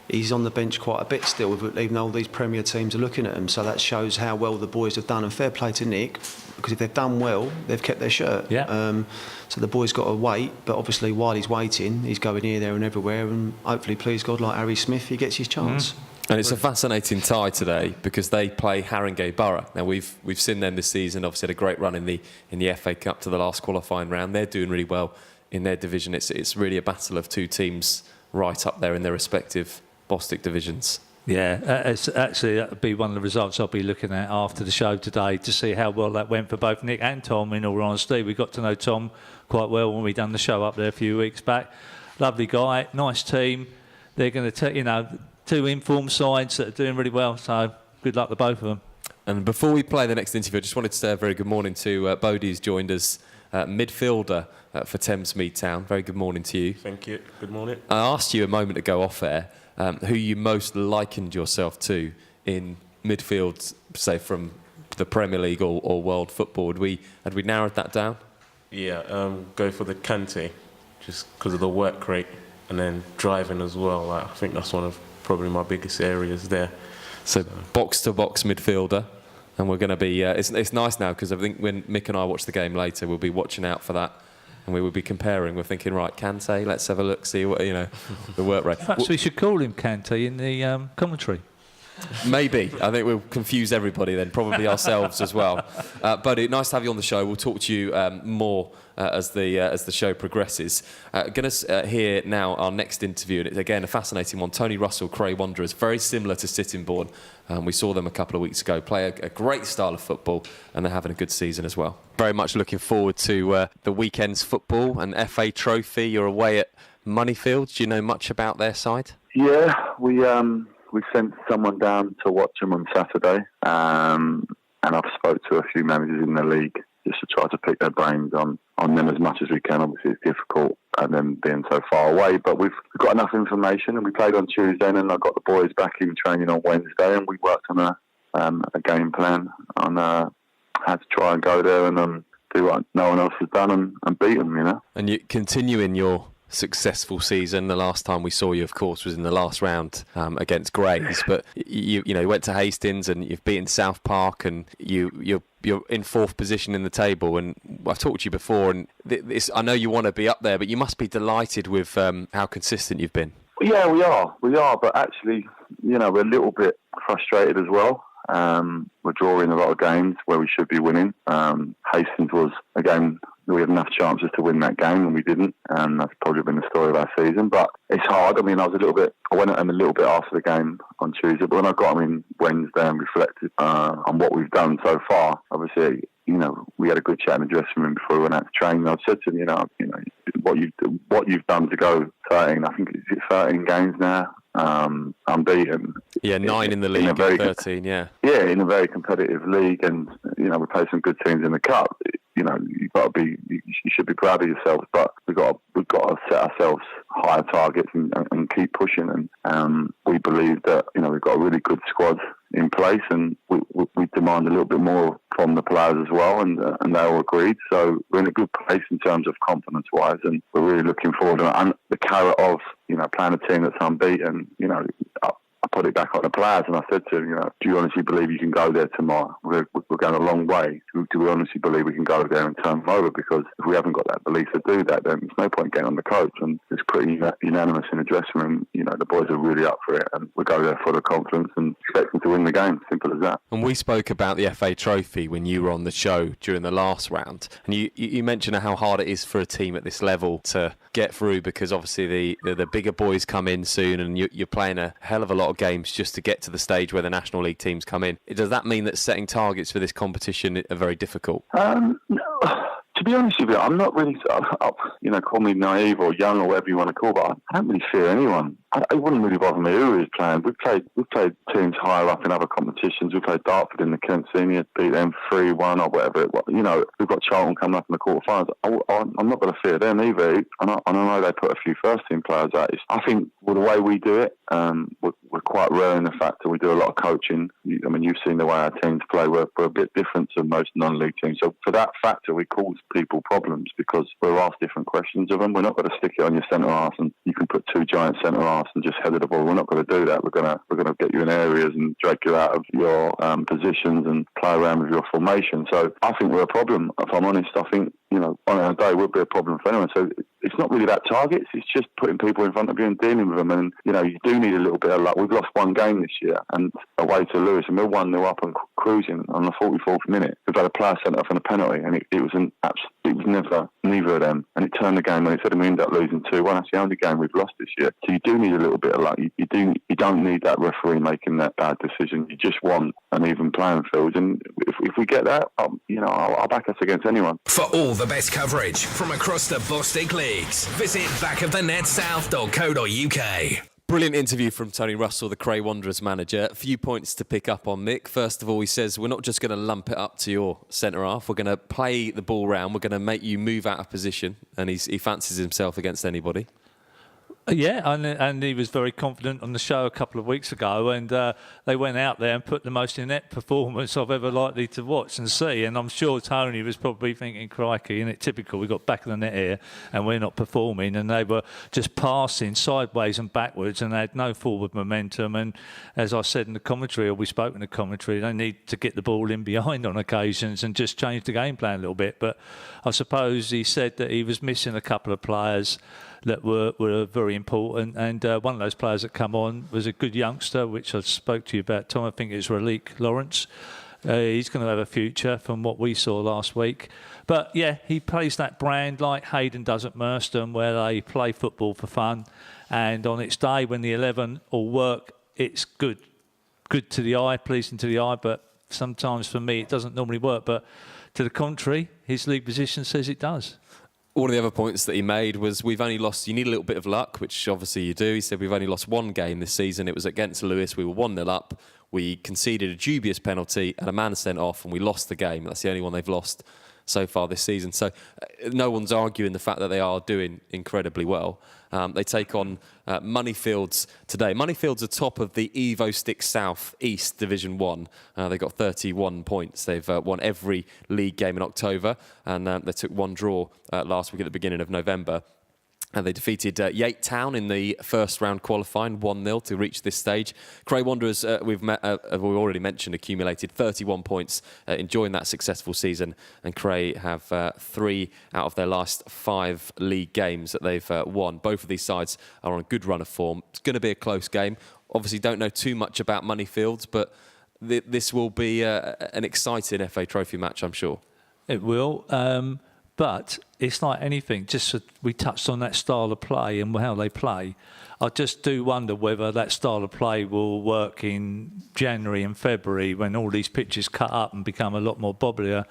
he's on the bench quite a bit still, even though all these Premier teams are looking at him. So that shows how well the boys have done. And fair play to Nick, because if they've done well, they've kept their shirt. Yeah. So the boy's got to wait, but obviously while he's waiting, he's going here, there and everywhere. And hopefully, please God, like Harry Smith, he gets his chance. And it's a fascinating tie today because they play Haringey Borough. Now we've seen them this season. Obviously, had a great run in the FA Cup to the last qualifying round. They're doing really well in their division. It's really a battle of two teams right up there in their respective Bostik divisions. Yeah, it's actually that'll be one of the results I'll be looking at after the show today to see how well that went for both Nick and Tom. In all honesty, we got to know Tom quite well when we done the show up there a few weeks back. Lovely guy, nice team. They're going to two informed sides that are doing really well, so good luck to both of them. And before we play the next interview, I just wanted to say a very good morning to Bodie, who's joined us, midfielder for Thamesmead Town. Very good morning to you. Thank you. Good morning. I asked you a moment ago off air who you most likened yourself to in midfield, say from the Premier League or world football. Had we narrowed that down? Yeah, go for the Kante, just because of the work rate, and then driving as well. I think that's one of probably my biggest areas there. So box-to-box midfielder, and we're going to be... it's nice now, because I think when Mick and I watch the game later, we'll be watching out for that, and we will be comparing. We're thinking, right, Kante, let's have a look, see what, the work rate. Perhaps we should call him Kante in the commentary. Maybe. I think we'll confuse everybody then, probably ourselves as well. Buddy, nice to have you on the show. We'll talk to you more as the show progresses. Going to hear now our next interview, and it's again a fascinating one. Tony Russell, Cray Wanderers, very similar to Sittingbourne. We saw them a couple of weeks ago play a great style of football, and they're having a good season as well. Very much looking forward to the weekend's football and FA Trophy. You're away at Moneyfield. Do you know much about their side? Yeah, we sent someone down to watch them on Saturday, and I've spoke to a few managers in the league just to try to pick their brains on them as much as we can. Obviously, it's difficult and them being so far away, but we've got enough information, and we played on Tuesday, and then I got the boys back in training on Wednesday, and we worked on a game plan on how to try and go there and do what no one else has done and beat them, And you continuing your successful season. The last time we saw you, of course, was in the last round against Grays. But you went to Hastings and you've beaten South Park, and you're in fourth position in the table. And I've talked to you before, and I know you want to be up there, but you must be delighted with how consistent you've been. Yeah, we are. But actually, we're a little bit frustrated as well. We're drawing a lot of games where we should be winning. Hastings was a game we had enough chances to win that game and we didn't, and that's probably been the story of our season. But it's hard. I mean, I went at them a little bit after the game on Tuesday, but when I got them in Wednesday and reflected on what we've done so far, obviously, we had a good chat in the dressing room before we went out to train. I said to them, what you've done to go 13, I think it's 13 games now. Unbeaten. Yeah, 9 in the league, 13, yeah. Yeah, in a very competitive league, and we play some good teams in the cup. You should be proud of yourselves, but we've got to set ourselves higher targets and keep pushing. And we believe that we've got a really good squad in place, and we demand a little bit more from the players as well, and they all agreed. So we're in a good place in terms of confidence-wise, and we're really looking forward to it. And the carrot of playing a team that's unbeaten, I put it back on the players, and I said to them, do you honestly believe you can go there tomorrow? We're going a long way. Do we honestly believe we can go there and turn them over? Because if we haven't got that belief to do that, then there's no point getting on the coach. And it's pretty unanimous in the dressing room. The boys are really up for it, and we go there full of confidence and expecting to win the game. Simple as that. And we spoke about the FA Trophy when you were on the show during the last round, and you mentioned how hard it is for a team at this level to get through, because obviously the bigger boys come in soon, and you're playing a hell of a lot of games just to get to the stage where the National League teams come in. Does that mean that setting targets for this competition are very difficult? No. To be honest with you, I'm not really, call me naive or young or whatever you want to call, but I don't really fear anyone. It wouldn't really bother me who is playing. We've played teams higher up in other competitions. We played Dartford in the Kent Senior, beat them 3-1 or whatever it was. You know, we've got Charlton coming up in the quarterfinals. I'm not going to fear them either. I know they put a few first-team players out. I think with the way we do it, we're quite rare in the fact that we do a lot of coaching. I mean, you've seen the way our teams play. We're a bit different to most non-league teams. So for that factor, we cause people problems because we're asked different questions of them. We're not going to stick it on your centre-half and you can put two giant centre-halves and just header the ball. We're not going to do that. We're going to get you in areas and drag you out of your positions and play around with your formation. So I think we're a problem. If I'm honest, I think, you know, on our day would be a problem for anyone. So it's not really about targets. It's just putting people in front of you and dealing with them. And, you know, you do need a little bit of luck. We've lost one game this year and away to Lewis, and we're 1-0 up and cruising on the 44th minute. We've had a player sent off on a penalty, and it was never neither of them. And it turned the game, and instead we ended up losing 2-1. That's the only game we've lost this year. So you do need a little bit of luck. You don't need that referee making that bad decision. You just want an even playing field. And if we get that, I'll back us against anyone. For all the best coverage from across the Bostik Leagues, visit backofthenetsouth.co.uk. Brilliant interview from Tony Russell, the Cray Wanderers manager. A few points to pick up on, Mick. First of all, he says, we're not just going to lump it up to your centre-half. We're going to play the ball round. We're going to make you move out of position. And he fancies himself against anybody. Yeah, and he was very confident on the show a couple of weeks ago, and they went out there and put the most inept performance I've ever likely to watch and see. And I'm sure Tony was probably thinking, crikey, isn't it typical? We got back of the net here and we're not performing. And they were just passing sideways and backwards and they had no forward momentum. And as I said in the commentary, or we spoke in the commentary, they need to get the ball in behind on occasions and just change the game plan a little bit. But I suppose he said that he was missing a couple of players that were very important, and one of those players that come on was a good youngster, which I spoke to you about, Tom. I think it's Raleek Lawrence. He's going to have a future from what we saw last week. But yeah, he plays that brand like Hayden does at Merston, where they play football for fun, and on its day when the 11 all work, it's good to the eye, pleasing to the eye, but sometimes for me it doesn't normally work. But to the contrary, his league position says it does. One of the other points that he made was you need a little bit of luck, which obviously you do. He said we've only lost one game this season. It was against Lewis. We were 1-0 up. We conceded a dubious penalty and a man sent off, and we lost the game. That's the only one they've lost so far this season. So no one's arguing the fact that they are doing incredibly well. They take on Moneyfields today. Moneyfields are top of the Evo Stick South East Division 1. They've got 31 points. They've won every league game in October, and they took one draw last week at the beginning of November. And they defeated Yate Town in the first round qualifying 1-0 to reach this stage. Cray Wanderers, we've already mentioned, accumulated 31 points, enjoying that successful season. And Cray have 3 out of their last 5 league games that they've won. Both of these sides are on a good run of form. It's going to be a close game. Obviously, don't know too much about Moneyfields, but this will be an exciting FA Trophy match, I'm sure. It will. But it's like anything, we touched on that style of play and how they play. I just do wonder whether that style of play will work in January and February when all these pitches cut up and become a lot more bobblier.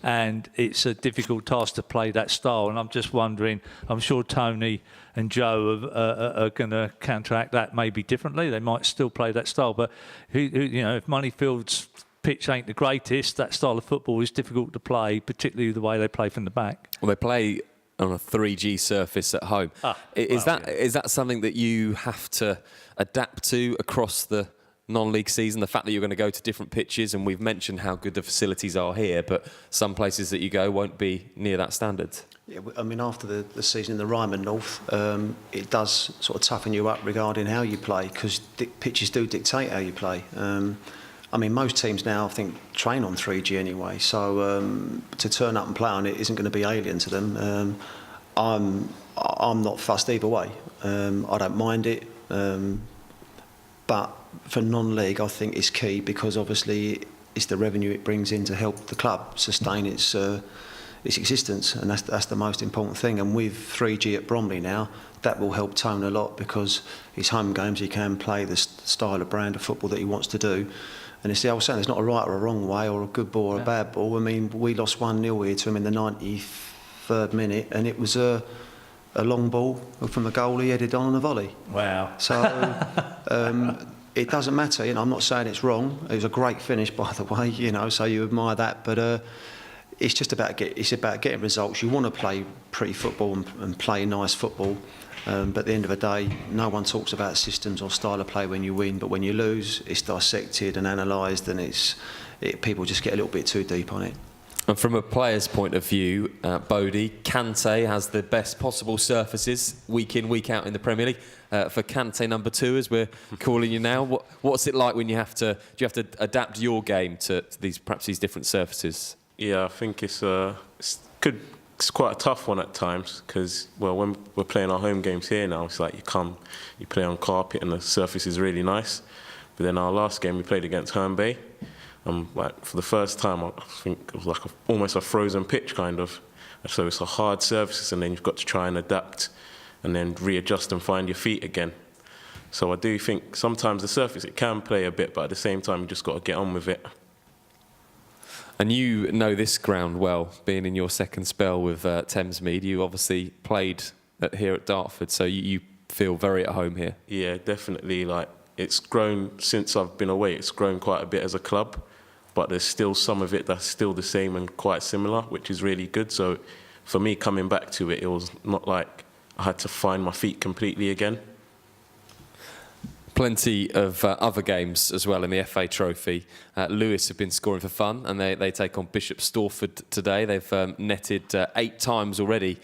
And it's a difficult task to play that style. And I'm just wondering, I'm sure Tony and Joe are going to counteract that maybe differently. They might still play that style. But, if Moneyfield's pitch ain't the greatest, that style of football is difficult to play, particularly the way they play from the back. Well, they play on a 3G surface at home. Is that something that you have to adapt to across the non-league season? The fact that you're going to go to different pitches, and we've mentioned how good the facilities are here, but some places that you go won't be near that standard. Yeah, I mean, after the season in the Ryman North, it does sort of toughen you up regarding how you play, because pitches do dictate how you play. I mean, most teams now, I think, train on 3G anyway, so to turn up and play on it isn't going to be alien to them. I'm not fussed either way. I don't mind it, but for non-league, I think it's key, because obviously it's the revenue it brings in to help the club sustain its existence, and that's the most important thing. And with 3G at Bromley now, that will help Tone a lot, because his home games he can play the style of brand of football that he wants to do. And you see, I was saying there's not a right or a wrong way or a good ball or a bad ball. I mean, we lost 1-0 here to him in the 93rd minute, and it was a long ball from the goalie headed on a volley. Wow. So it doesn't matter. I'm not saying it's wrong. It was a great finish, by the way. So you admire that, but it's just about getting results. You want to play pretty football and play nice football. But at the end of the day, no one talks about systems or style of play when you win, but when you lose, it's dissected and analysed, and people just get a little bit too deep on it. And from a player's point of view, Bodie, Kante has the best possible surfaces week in, week out in the Premier League. For Kante number 2, as we're calling you now, what's it like when do you have to adapt your game to these different surfaces? Yeah, I think it's quite a tough one at times because, when we're playing our home games here now, it's like you play on carpet and the surface is really nice. But then our last game we played against Herne Bay, for the first time, I think it was like almost a frozen pitch kind of. So it's a hard surface, and then you've got to try and adapt and then readjust and find your feet again. So I do think sometimes the surface, it can play a bit, but at the same time, you just got to get on with it. And you know this ground well, being in your second spell with Thamesmead. You obviously played here at Dartford, so you feel very at home here. Yeah, definitely. It's grown since I've been away. It's grown quite a bit as a club, but there's still some of it that's still the same and quite similar, which is really good. So for me, coming back to it, it was not like I had to find my feet completely again. Plenty of other games as well in the FA Trophy. Lewis have been scoring for fun, and they take on Bishop Stortford today. They've netted 8 times already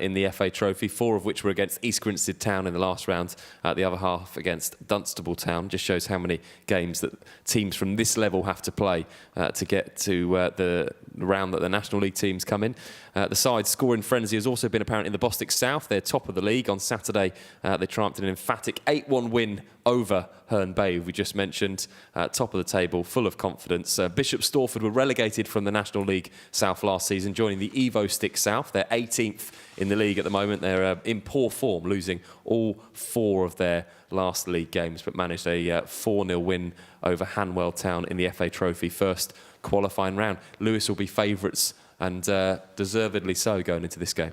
in the FA Trophy, 4 of which were against East Grinstead Town in the last round, the other half against Dunstable Town. Just shows how many games that teams from this level have to play to get to the round that the National League teams come in. The side's scoring frenzy has also been apparent in the Bostik South. They're top of the league. On Saturday, they triumphed in an emphatic 8-1 win over Herne Bay, we just mentioned, top of the table, full of confidence. Bishop Stortford were relegated from the National League South last season, joining the Evo Stick South. They're 18th in the league at the moment. They're in poor form, losing all 4 of their last league games, but managed a 4-0 win over Hanwell Town in the FA Trophy first qualifying round. Lewis will be favourites, and deservedly so, going into this game.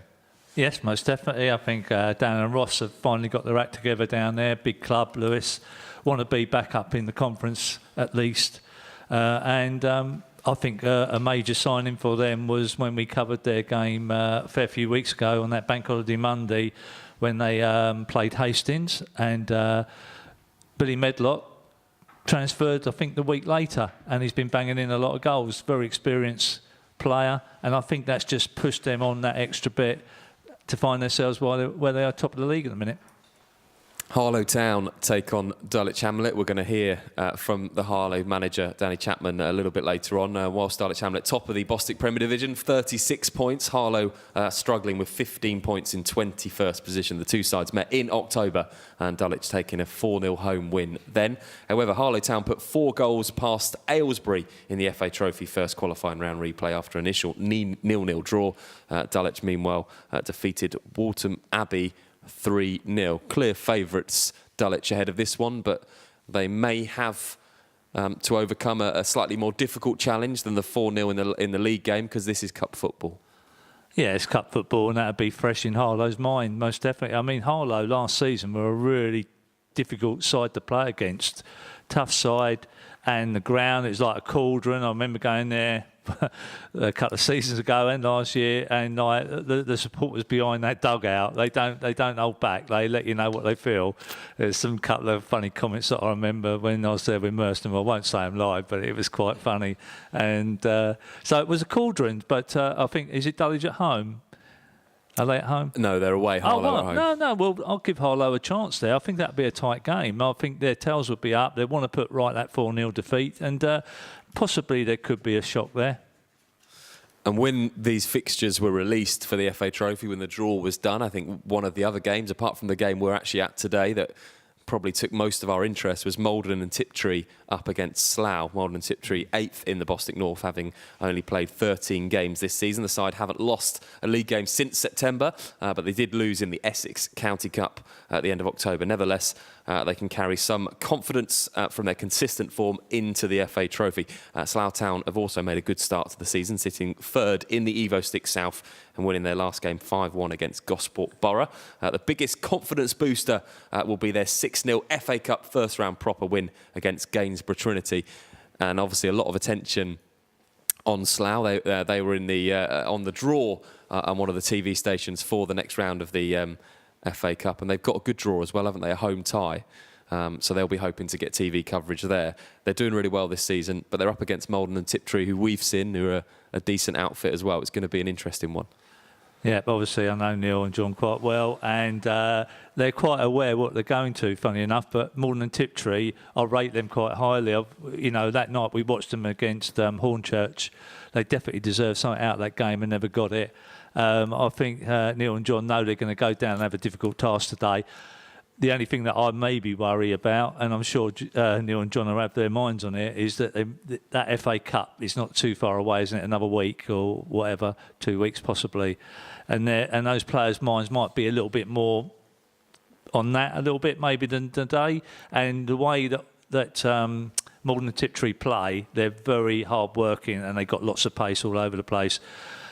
Yes, most definitely. I think Dan and Ross have finally got their act together down there. Big club, Lewis. Want to be back up in the conference at least. And I think a major signing for them was when we covered their game a fair few weeks ago on that Bank Holiday Monday when they played Hastings. And Billy Medlock transferred, I think, the week later. And he's been banging in a lot of goals. Very experienced player. And I think that's just pushed them on that extra bit to find themselves where they are top of the league at the minute. Harlow Town take on Dulwich Hamlet. We're going to hear from the Harlow manager, Danny Chapman, a little bit later on. Whilst Dulwich Hamlet top of the Bostik Premier Division, 36 points. Harlow struggling with 15 points in 21st position. The two sides met in October, and Dulwich taking a 4-0 home win then. However, Harlow Town put 4 goals past Aylesbury in the FA Trophy first qualifying round replay after an initial 0-0 draw. Dulwich, meanwhile, defeated Waltham Abbey 3-0. Clear favourites, Dulwich, ahead of this one, but they may have to overcome a slightly more difficult challenge than the 4-0 in the league game, because this is cup football. Yeah, it's cup football, and that'd be fresh in Harlow's mind, most definitely. I mean, Harlow last season were a really difficult side to play against. Tough side, and the ground is like a cauldron. I remember going there a couple of seasons ago and last year, and the supporters behind that dugout, they don't hold back. They let you know what they feel. There's some couple of funny comments that I remember when I was there with Merston. I won't say them live, but it was quite funny. And so it was a cauldron. But I think, is it Dulwich at home? Are they at home? No, they're away. Harlow at home. No. Well, I'll give Harlow a chance there. I think that'd be a tight game. I think their tails would be up. They want to put right that 4-0 defeat, and possibly there could be a shock there. And when these fixtures were released for the FA Trophy, when the draw was done, I think one of the other games, apart from the game we're actually at today, that probably took most of our interest was Maldon and Tiptree up against Slough. Maldon and Tiptree 8th in the Bostik North, having only played 13 games this season. The side haven't lost a league game since September, but they did lose in the Essex County Cup at the end of October. Nevertheless, they can carry some confidence from their consistent form into the FA Trophy. Slough Town have also made a good start to the season, sitting third in the Evo Stick South and winning their last game 5-1 against Gosport Borough. The biggest confidence booster will be their 6-0 FA Cup first round proper win against Gainsborough Trinity. And obviously a lot of attention on Slough. They were in the on the draw on one of the TV stations for the next round of the FA Cup, and they've got a good draw as well, haven't they? A home tie. So they'll be hoping to get TV coverage there. They're doing really well this season, but they're up against Maldon and Tiptree, who we've seen, who are a decent outfit as well. It's going to be an interesting one. Yeah, obviously I know Neil and John quite well, and they're quite aware what they're going to, funny enough, but Maldon and Tiptree, I rate them quite highly. That night we watched them against Hornchurch. They definitely deserved something out of that game and never got it. I think Neil and John know they're going to go down and have a difficult task today. The only thing that I maybe worry about, and I'm sure Neil and John will have their minds on it, is that that FA Cup is not too far away, isn't it? Another week or whatever, 2 weeks possibly. And those players' minds might be a little bit more on that, a little bit maybe than today. And the way that Maldon and Tiptree play, they're very hard working and they've got lots of pace all over the place.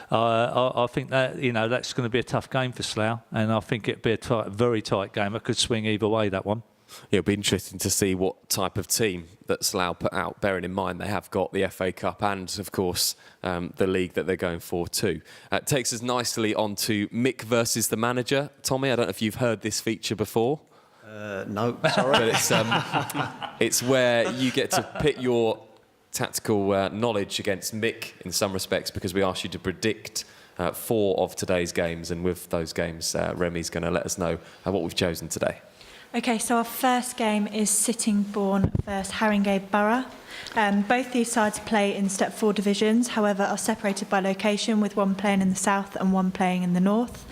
I think that that's going to be a tough game for Slough, and I think it'll be a very tight game. It could swing either way, that one. It'll be interesting to see what type of team that Slough put out, bearing in mind they have got the FA Cup and, of course, the league that they're going for too. It takes us nicely on to Mick versus the manager. Tommy, I don't know if you've heard this feature before. No, sorry. But it's where you get to pit your tactical knowledge against Mick in some respects, because we asked you to predict 4 of today's games, and with those games Remy's going to let us know what we've chosen today. Okay, so our first game is Sittingbourne versus Haringey Borough. Both these sides play in Step 4 divisions, however are separated by location, with one playing in the south and one playing in the north.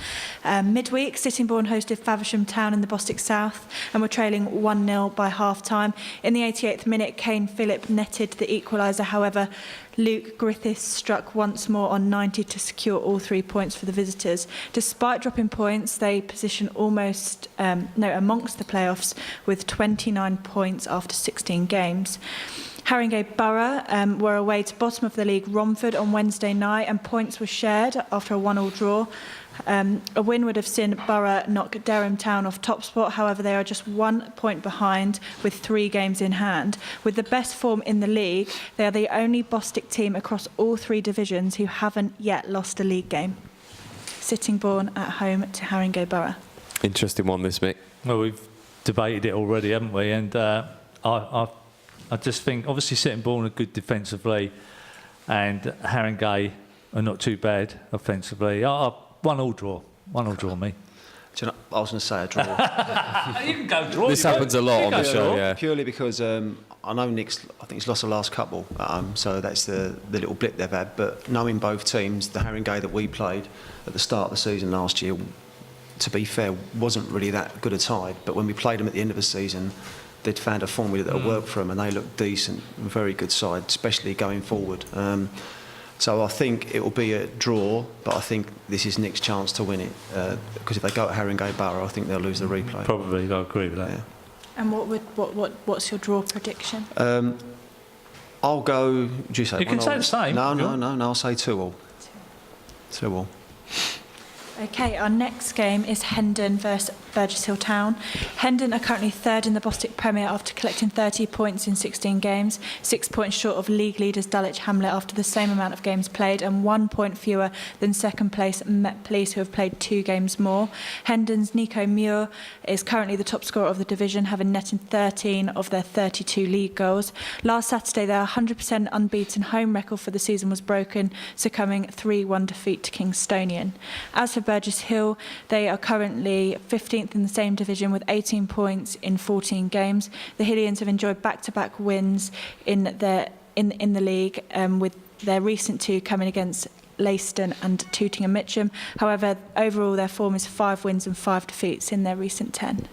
Midweek, Sittingbourne hosted Faversham Town in the Bostik South and were trailing 1-0 by half-time. In the 88th minute, Kane Phillip netted the equaliser, however Luke Griffiths struck once more on 90 to secure all 3 points for the visitors. Despite dropping points, they position amongst the playoffs with 29 points after 16 games. Haringey Borough were away to bottom of the league Romford on Wednesday night, and points were shared after a 1-1 draw. A win would have seen Borough knock Dereham Town off top spot. However, they are just 1 point behind with 3 games in hand. With the best form in the league, they are the only Bostik team across all 3 divisions who haven't yet lost a league game. Sittingbourne at home to Haringey Borough. Interesting one, this, Mick. Well, we've debated it already, haven't we? And I just think, obviously, Sittingbourne are good defensively, and Haringey are not too bad offensively. 1-1 draw. 1-1 draw, me. Do you know, I was going to say a draw. You can go draw. This happens a lot on the show, yeah. Purely because I know Nick's, I think he's lost the last couple, so that's the little blip they've had. But knowing both teams, the Haringey that we played at the start of the season last year, to be fair, wasn't really that good a side. But when we played them at the end of the season, they'd found a formula that would work for them, and they looked decent, very good side, especially going forward. So I think it will be a draw, but I think this is Nick's chance to win it, because if they go at Haringey Borough, I think they'll lose the replay. Probably, I agree with that. Yeah. And what's your draw prediction? I'll go. Do you say you can say the same? No. I'll say 2-2. 2-2. Okay, our next game is Hendon versus Burgess Hill Town. Hendon are currently third in the Bostik Premier after collecting 30 points in 16 games, 6 points short of league leaders Dulwich Hamlet after the same amount of games played, and 1 point fewer than second place Met Police, who have played 2 games more. Hendon's Nico Muir is currently the top scorer of the division, having netted 13 of their 32 league goals. Last Saturday, their 100% unbeaten home record for the season was broken, succumbing 3-1 defeat to Kingstonian. As for Burgess Hill, they are currently 15th in the same division with 18 points in 14 games. The Hillians have enjoyed back-to-back wins in the league, with their recent 2 coming against Leiston and Tooting and Mitcham. However, overall their form is 5 wins and 5 defeats in their recent 10.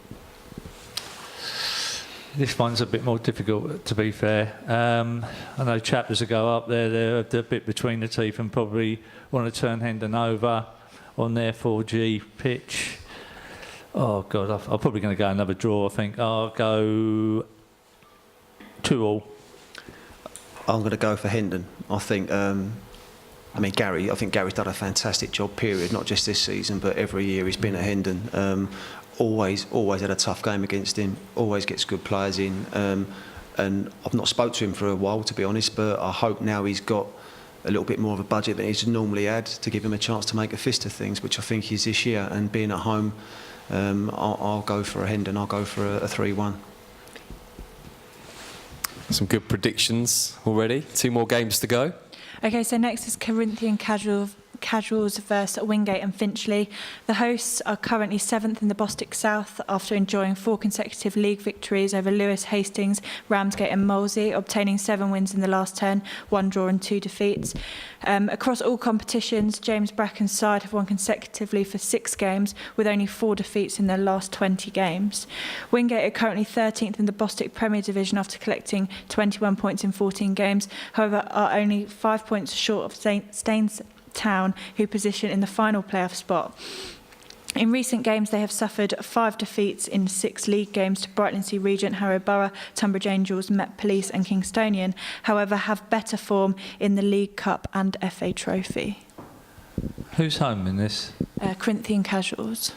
This one's a bit more difficult, to be fair. I know chapters will go up there, they're a bit between the teeth and probably want to turn Hendon over on their 4G pitch. Oh, God, I'm probably going to go another draw, I think. I'll go 2-2. I'm going to go for Hendon. I think, Gary, I think Gary's done a fantastic job, period, not just this season, but every year he's been at Hendon. Always had a tough game against him, always gets good players in. And I've not spoke to him for a while, to be honest, but I hope now he's got a little bit more of a budget than he's normally had to give him a chance to make a fist of things, which I think is this year. And being at home, I'll go for a Hendon, I'll go for a 3-1. Some good predictions already. 2 more games to go. Okay, so next is Corinthian Casuals versus Wingate and Finchley. The hosts are currently 7th in the Bostik South after enjoying 4 consecutive league victories over Lewis, Hastings, Ramsgate and Molesey, obtaining 7 wins in the last 10, 1 draw and 2 defeats. Across all competitions, James Bracken's side have won consecutively for 6 games, with only 4 defeats in their last 20 games. Wingate are currently 13th in the Bostik Premier Division after collecting 21 points in 14 games, however are only 5 points short of Staines Town, who position in the final playoff spot. In recent games, they have suffered 5 defeats in 6 league games to Brightlingsea Regent, Harrow Borough, Tunbridge Angels, Met Police and Kingstonian, however have better form in the League Cup and FA Trophy. Who's home in this? Corinthian Casuals.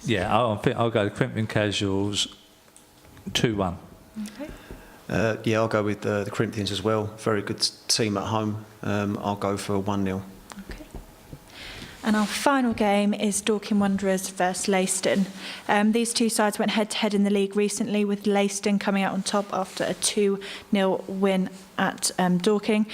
Yeah, I think I'll go Corinthian Casuals 2-1. Okay. Yeah, I'll go with the Corinthians as well. Very good team at home. I'll go for 1-0. Okay. And our final game is Dorking Wanderers versus Leiston. These 2 sides went head-to-head in the league recently, with Leiston coming out on top after a 2-0 win at Dorking.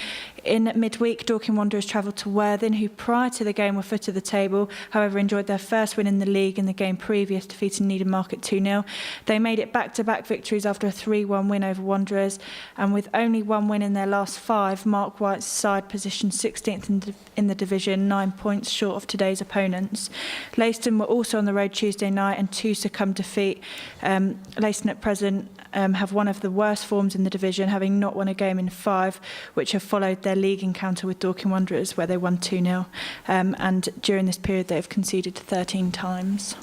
In midweek, Dorking Wanderers travelled to Worthing, who prior to the game were foot of the table, however enjoyed their first win in the league in the game previous, defeating Needham Market 2-0. They made it back-to-back victories after a 3-1 win over Wanderers, and with only 1 win in their last 5, Mark White's side positioned 16th in the division, 9 points short of today's opponents. Leiston were also on the road Tuesday night and 2 succumbed defeat. Leiston at present have one of the worst forms in the division, having not won a game in 5, which have followed their league encounter with Dorking Wanderers, where they won 2-0. And during this period, they have conceded 13 times.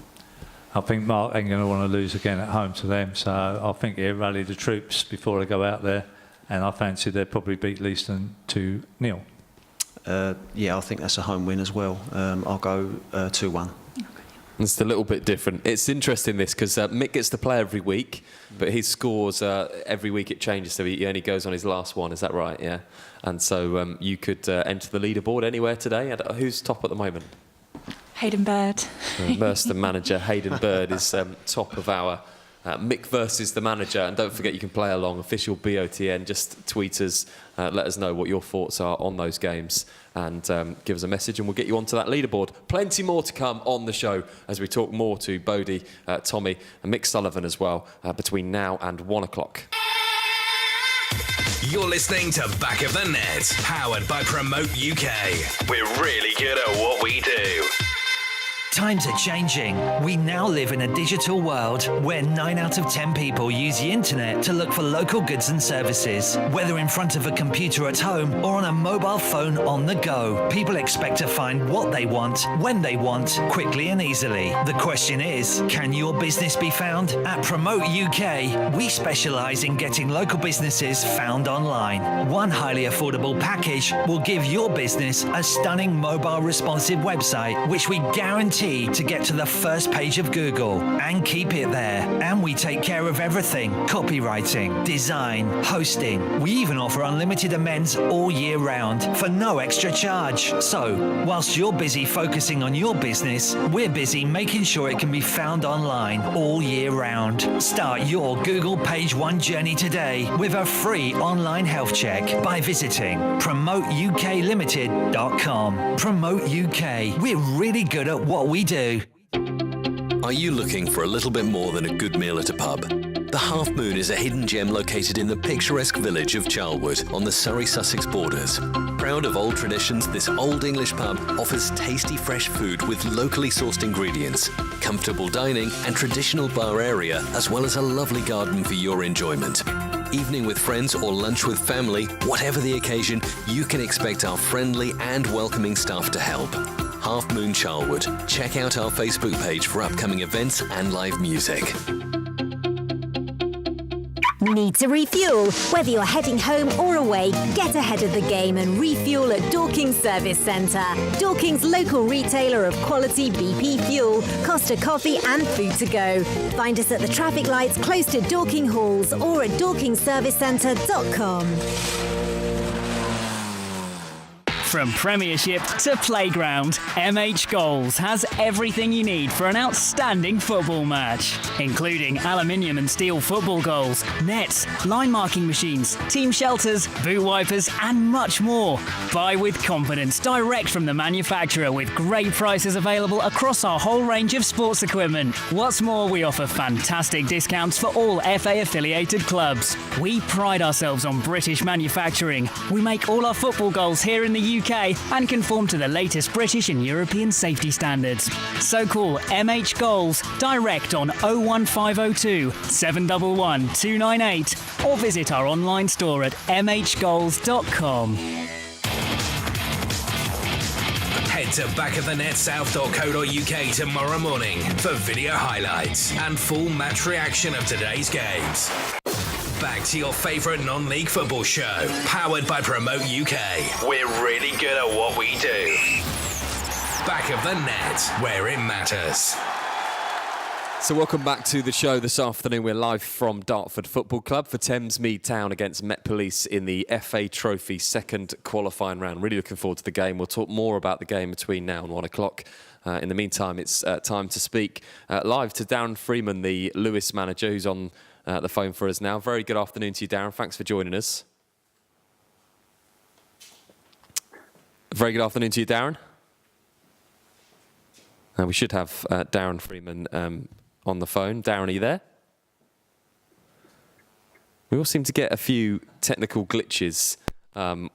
I think Mark ain't going to want to lose again at home to them, so I think he'll rally the troops before they go out there, and I fancy they'll probably beat Leiston 2-0. Yeah, I think that's a home win as well. I'll go 2-1. It's a little bit different. It's interesting this because Mick gets to play every week, but his scores every week it changes, so he only goes on his last one. Is that right? Yeah. And so you could enter the leaderboard anywhere today. Who's top at the moment? Hayden Bird. Mercer manager Hayden Bird is top of our Mick versus the manager. And don't forget you can play along. Official BOTN. Just tweet us. Let us know what your thoughts are on those games and give us a message and we'll get you onto that leaderboard. Plenty more to come on the show as we talk more to Bodie, Tommy and Mick Sullivan as well between now and 1 o'clock. You're listening to Back of the Net, powered by Promote UK. We're really good at what we do. Times are changing. We now live in a digital world where 9 out of 10 people use the internet to look for local goods and services. Whether in front of a computer at home or on a mobile phone on the go, people expect to find what they want, when they want, quickly and easily. The question is, can your business be found? At Promote UK, we specialise in getting local businesses found online. One highly affordable package will give your business a stunning mobile responsive website, which we guarantee to get to the first page of Google and keep it there. And we take care of everything: copywriting, design, hosting. We even offer unlimited amends all year round for no extra charge. So, whilst you're busy focusing on your business, we're busy making sure it can be found online all year round. Start your Google Page One journey today with a free online health check by visiting promoteUKLimited.com. Promote UK. We're really good at what we do. Are you looking for a little bit more than a good meal at a pub? The Half Moon is a hidden gem located in the picturesque village of Charlwood on the Surrey-Sussex borders. Proud of old traditions, this old English pub offers tasty fresh food with locally sourced ingredients, comfortable dining and traditional bar area, as well as a lovely garden for your enjoyment. Evening with friends or lunch with family, whatever the occasion, you can expect our friendly and welcoming staff to help. Half Moon Charlwood. Check out our Facebook page for upcoming events and live music. Need to refuel? Whether you're heading home or away, get ahead of the game and refuel at Dorking's Service Centre. Dorking's local retailer of quality BP fuel, Costa coffee and food to go. Find us at the traffic lights close to Dorking Halls or at dorkingservicecentre.com. From Premiership to Playground, MH Goals has everything you need for an outstanding football match, including aluminium and steel football goals, nets, line marking machines, team shelters, boot wipers and much more. Buy with confidence direct from the manufacturer with great prices available across our whole range of sports equipment. What's more, we offer fantastic discounts for all FA affiliated clubs. We pride ourselves on British manufacturing. We make all our football goals here in the UK and conform to the latest British and European safety standards. So call MH Goals direct on 01502 711 298 or visit our online store at mhgoals.com. Head to backofthenetsouth.co.uk tomorrow morning for video highlights and full match reaction of today's games. Back to your favourite non-league football show, powered by Promote UK. We're really good at what we do. Back of the net, where it matters. So welcome back to the show this afternoon. We're live from Dartford Football Club for Thamesmead Town against Met Police in the FA Trophy second qualifying round. Really looking forward to the game. We'll talk more about the game between now and 1 o'clock. In the meantime, it's time to speak live to Darren Freeman, the Lewis manager, who's on the phone for us now. Very good afternoon to you, Darren. Thanks for joining us. Very good afternoon to you, Darren. We should have Darren Freeman on the phone. Darren, are you there? We all seem to get a few technical glitches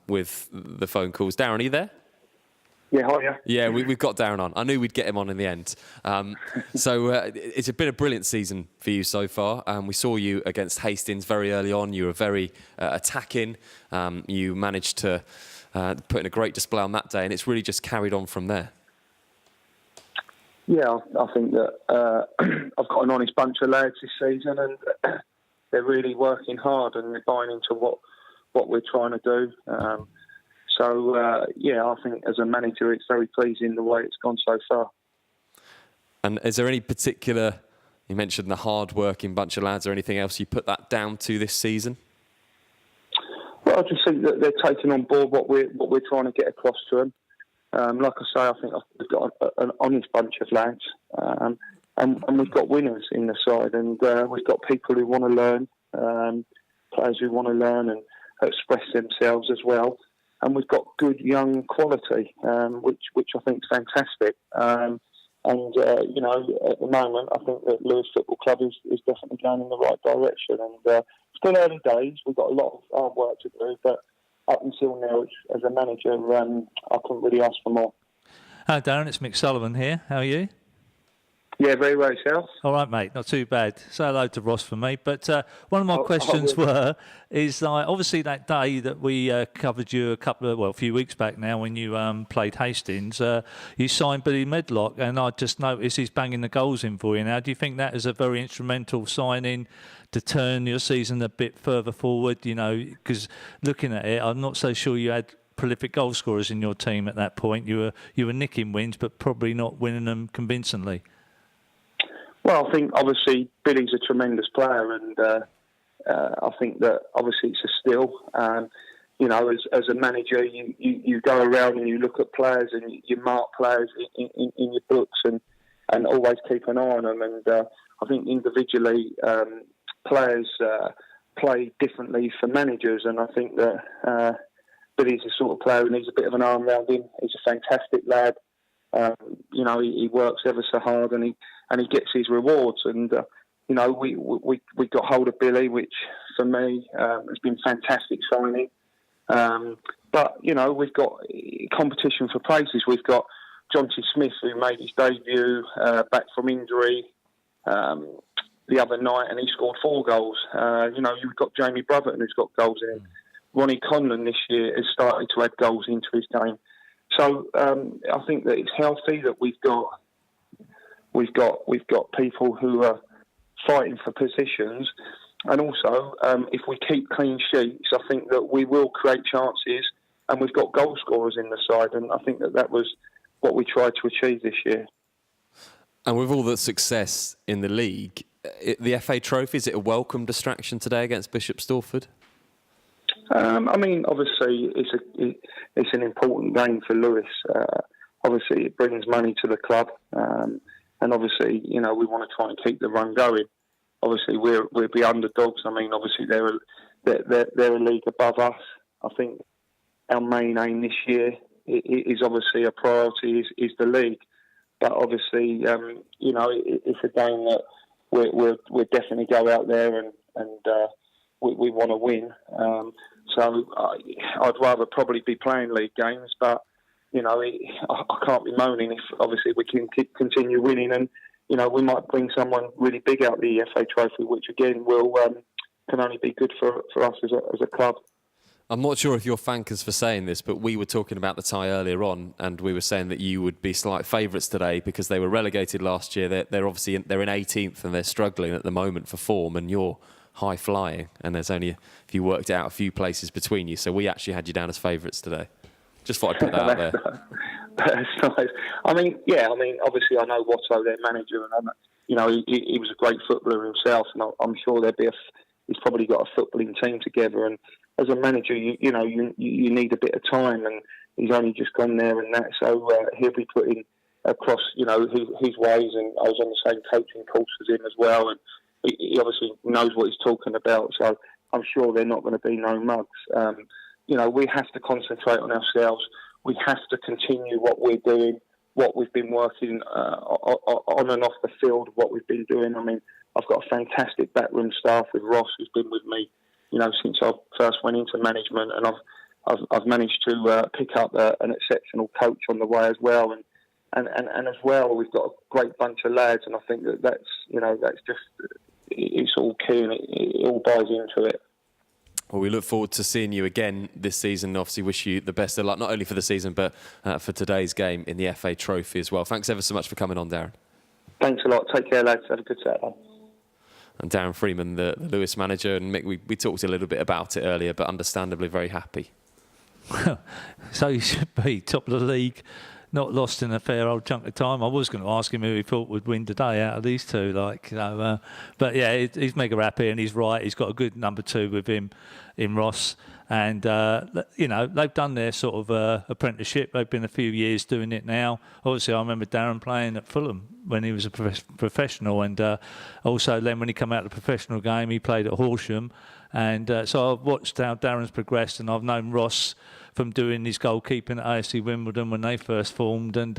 with the phone calls. Darren, are you there? Yeah, hiya. Yeah, we've got Darren on. I knew we'd get him on in the end. So it's been a brilliant season for you so far. We saw you against Hastings very early on. You were very attacking. You managed to put in a great display on that day, and it's really just carried on from there. Yeah, I think that I've got an honest bunch of lads this season, and they're really working hard and they're buying into what we're trying to do. So, I think as a manager, it's very pleasing the way it's gone so far. And is there any particular, you mentioned the hard-working bunch of lads, or anything else you put that down to this season? Well, I just think that they're taking on board what we're trying to get across to them. Like I say, I think we've got an honest bunch of lads, and we've got winners in the side, and we've got people who want to learn, players who want to learn and express themselves as well. And we've got good young quality, which I think is fantastic. At the moment, I think that Lewis Football Club is definitely going in the right direction. And still early days, we've got a lot of hard work to do, but up until now, as a manager, I couldn't really ask for more. Hi, Darren. It's Mick Sullivan here. How are you? Yeah, very well, yourself. All right, mate. Not too bad. Say hello to Ross for me. But one of my questions is obviously that day that we covered you a few weeks back now when you played Hastings, you signed Billy Medlock, and I just noticed he's banging the goals in for you now. Do you think that is a very instrumental signing to turn your season a bit further forward? You know, because looking at it, I'm not so sure you had prolific goal scorers in your team at that point. You were nicking wins, but probably not winning them convincingly. Well, I think obviously Billy's a tremendous player, and I think that obviously it's a skill. As a manager, you go around and you look at players and you mark players in your books and always keep an eye on them. And I think individually players play differently for managers, and I think that Billy's the sort of player who needs a bit of an arm around him. He's a fantastic lad. He works ever so hard, and he gets his rewards. And you know, we got hold of Billy, which for me has been fantastic signing. But, you know, we've got competition for places. We've got Jonty Smith, who made his debut back from injury the other night, and he scored 4 goals. You know, you've got Jamie Brotherton, who's got goals in him. Ronnie Conlon this year has started to add goals into his game. So I think that it's healthy that we've got people who are fighting for positions. And also, if we keep clean sheets, I think that we will create chances, and we've got goal scorers in the side, and I think that was what we tried to achieve this year. And with all the success in the league, the FA Trophy, is it a welcome distraction today against Bishop Stortford? I mean, obviously, it's an important game for Lewis. Obviously, it brings money to the club, and obviously, you know, we want to try and keep the run going. Obviously, we'll be underdogs. I mean, obviously, they're a league above us. I think our main aim this year is obviously a priority is the league. But obviously, you know, it's a game that we'll definitely go out there and we want to win. So I'd rather probably be playing league games, but you know, I can't be moaning if obviously we can continue winning, and you know, we might bring someone really big out the FA Trophy, which again will can only be good for us as a club. I'm not sure if you're thankers for saying this, but we were talking about the tie earlier on, and we were saying that you would be slight favourites today because they were relegated last year. They're obviously they're in 18th and they're struggling at the moment for form, and you're high flying, and there's only, if you worked it out, a few places between you. So we actually had you down as favourites today. Just thought I'd put that out there. That's nice. I mean, yeah. I mean, obviously, I know Watto, their manager, and you know, he was a great footballer himself, and I'm sure he's probably got a footballing team together. And as a manager, you know, you need a bit of time, and he's only just gone there and that, so he'll be putting across, you know, his ways. And I was on the same coaching course as him as well, and he obviously knows what he's talking about. So I'm sure they're not going to be no mugs. You know, we have to concentrate on ourselves. We have to continue what we're doing, what we've been working on and off the field, what we've been doing. I mean, I've got a fantastic backroom staff with Ross, who's been with me, you know, since I first went into management, and I've managed to pick up an exceptional coach on the way as well, and as well, we've got a great bunch of lads, and I think that's just, it's all key, and it all buys into it. Well, we look forward to seeing you again this season. Obviously, wish you the best of luck, not only for the season, but for today's game in the FA Trophy as well. Thanks ever so much for coming on, Darren. Thanks a lot. Take care, lads. Have a good Saturday. And Darren Freeman, the Lewis manager, and Mick, we talked a little bit about it earlier, but understandably very happy. So you should be top of the league, not lost in a fair old chunk of time. I was going to ask him who he thought would win today out of these two, like, you know, but yeah, he's mega happy, and he's right. He's got a good number 2 with him in Ross, and you know, they've done their sort of apprenticeship. They've been a few years doing it now. Obviously, I remember Darren playing at Fulham when he was a professional, and also then when he came out of the professional game, he played at Horsham, and so I've watched how Darren's progressed, and I've known Ross from doing his goalkeeping at AFC Wimbledon when they first formed, and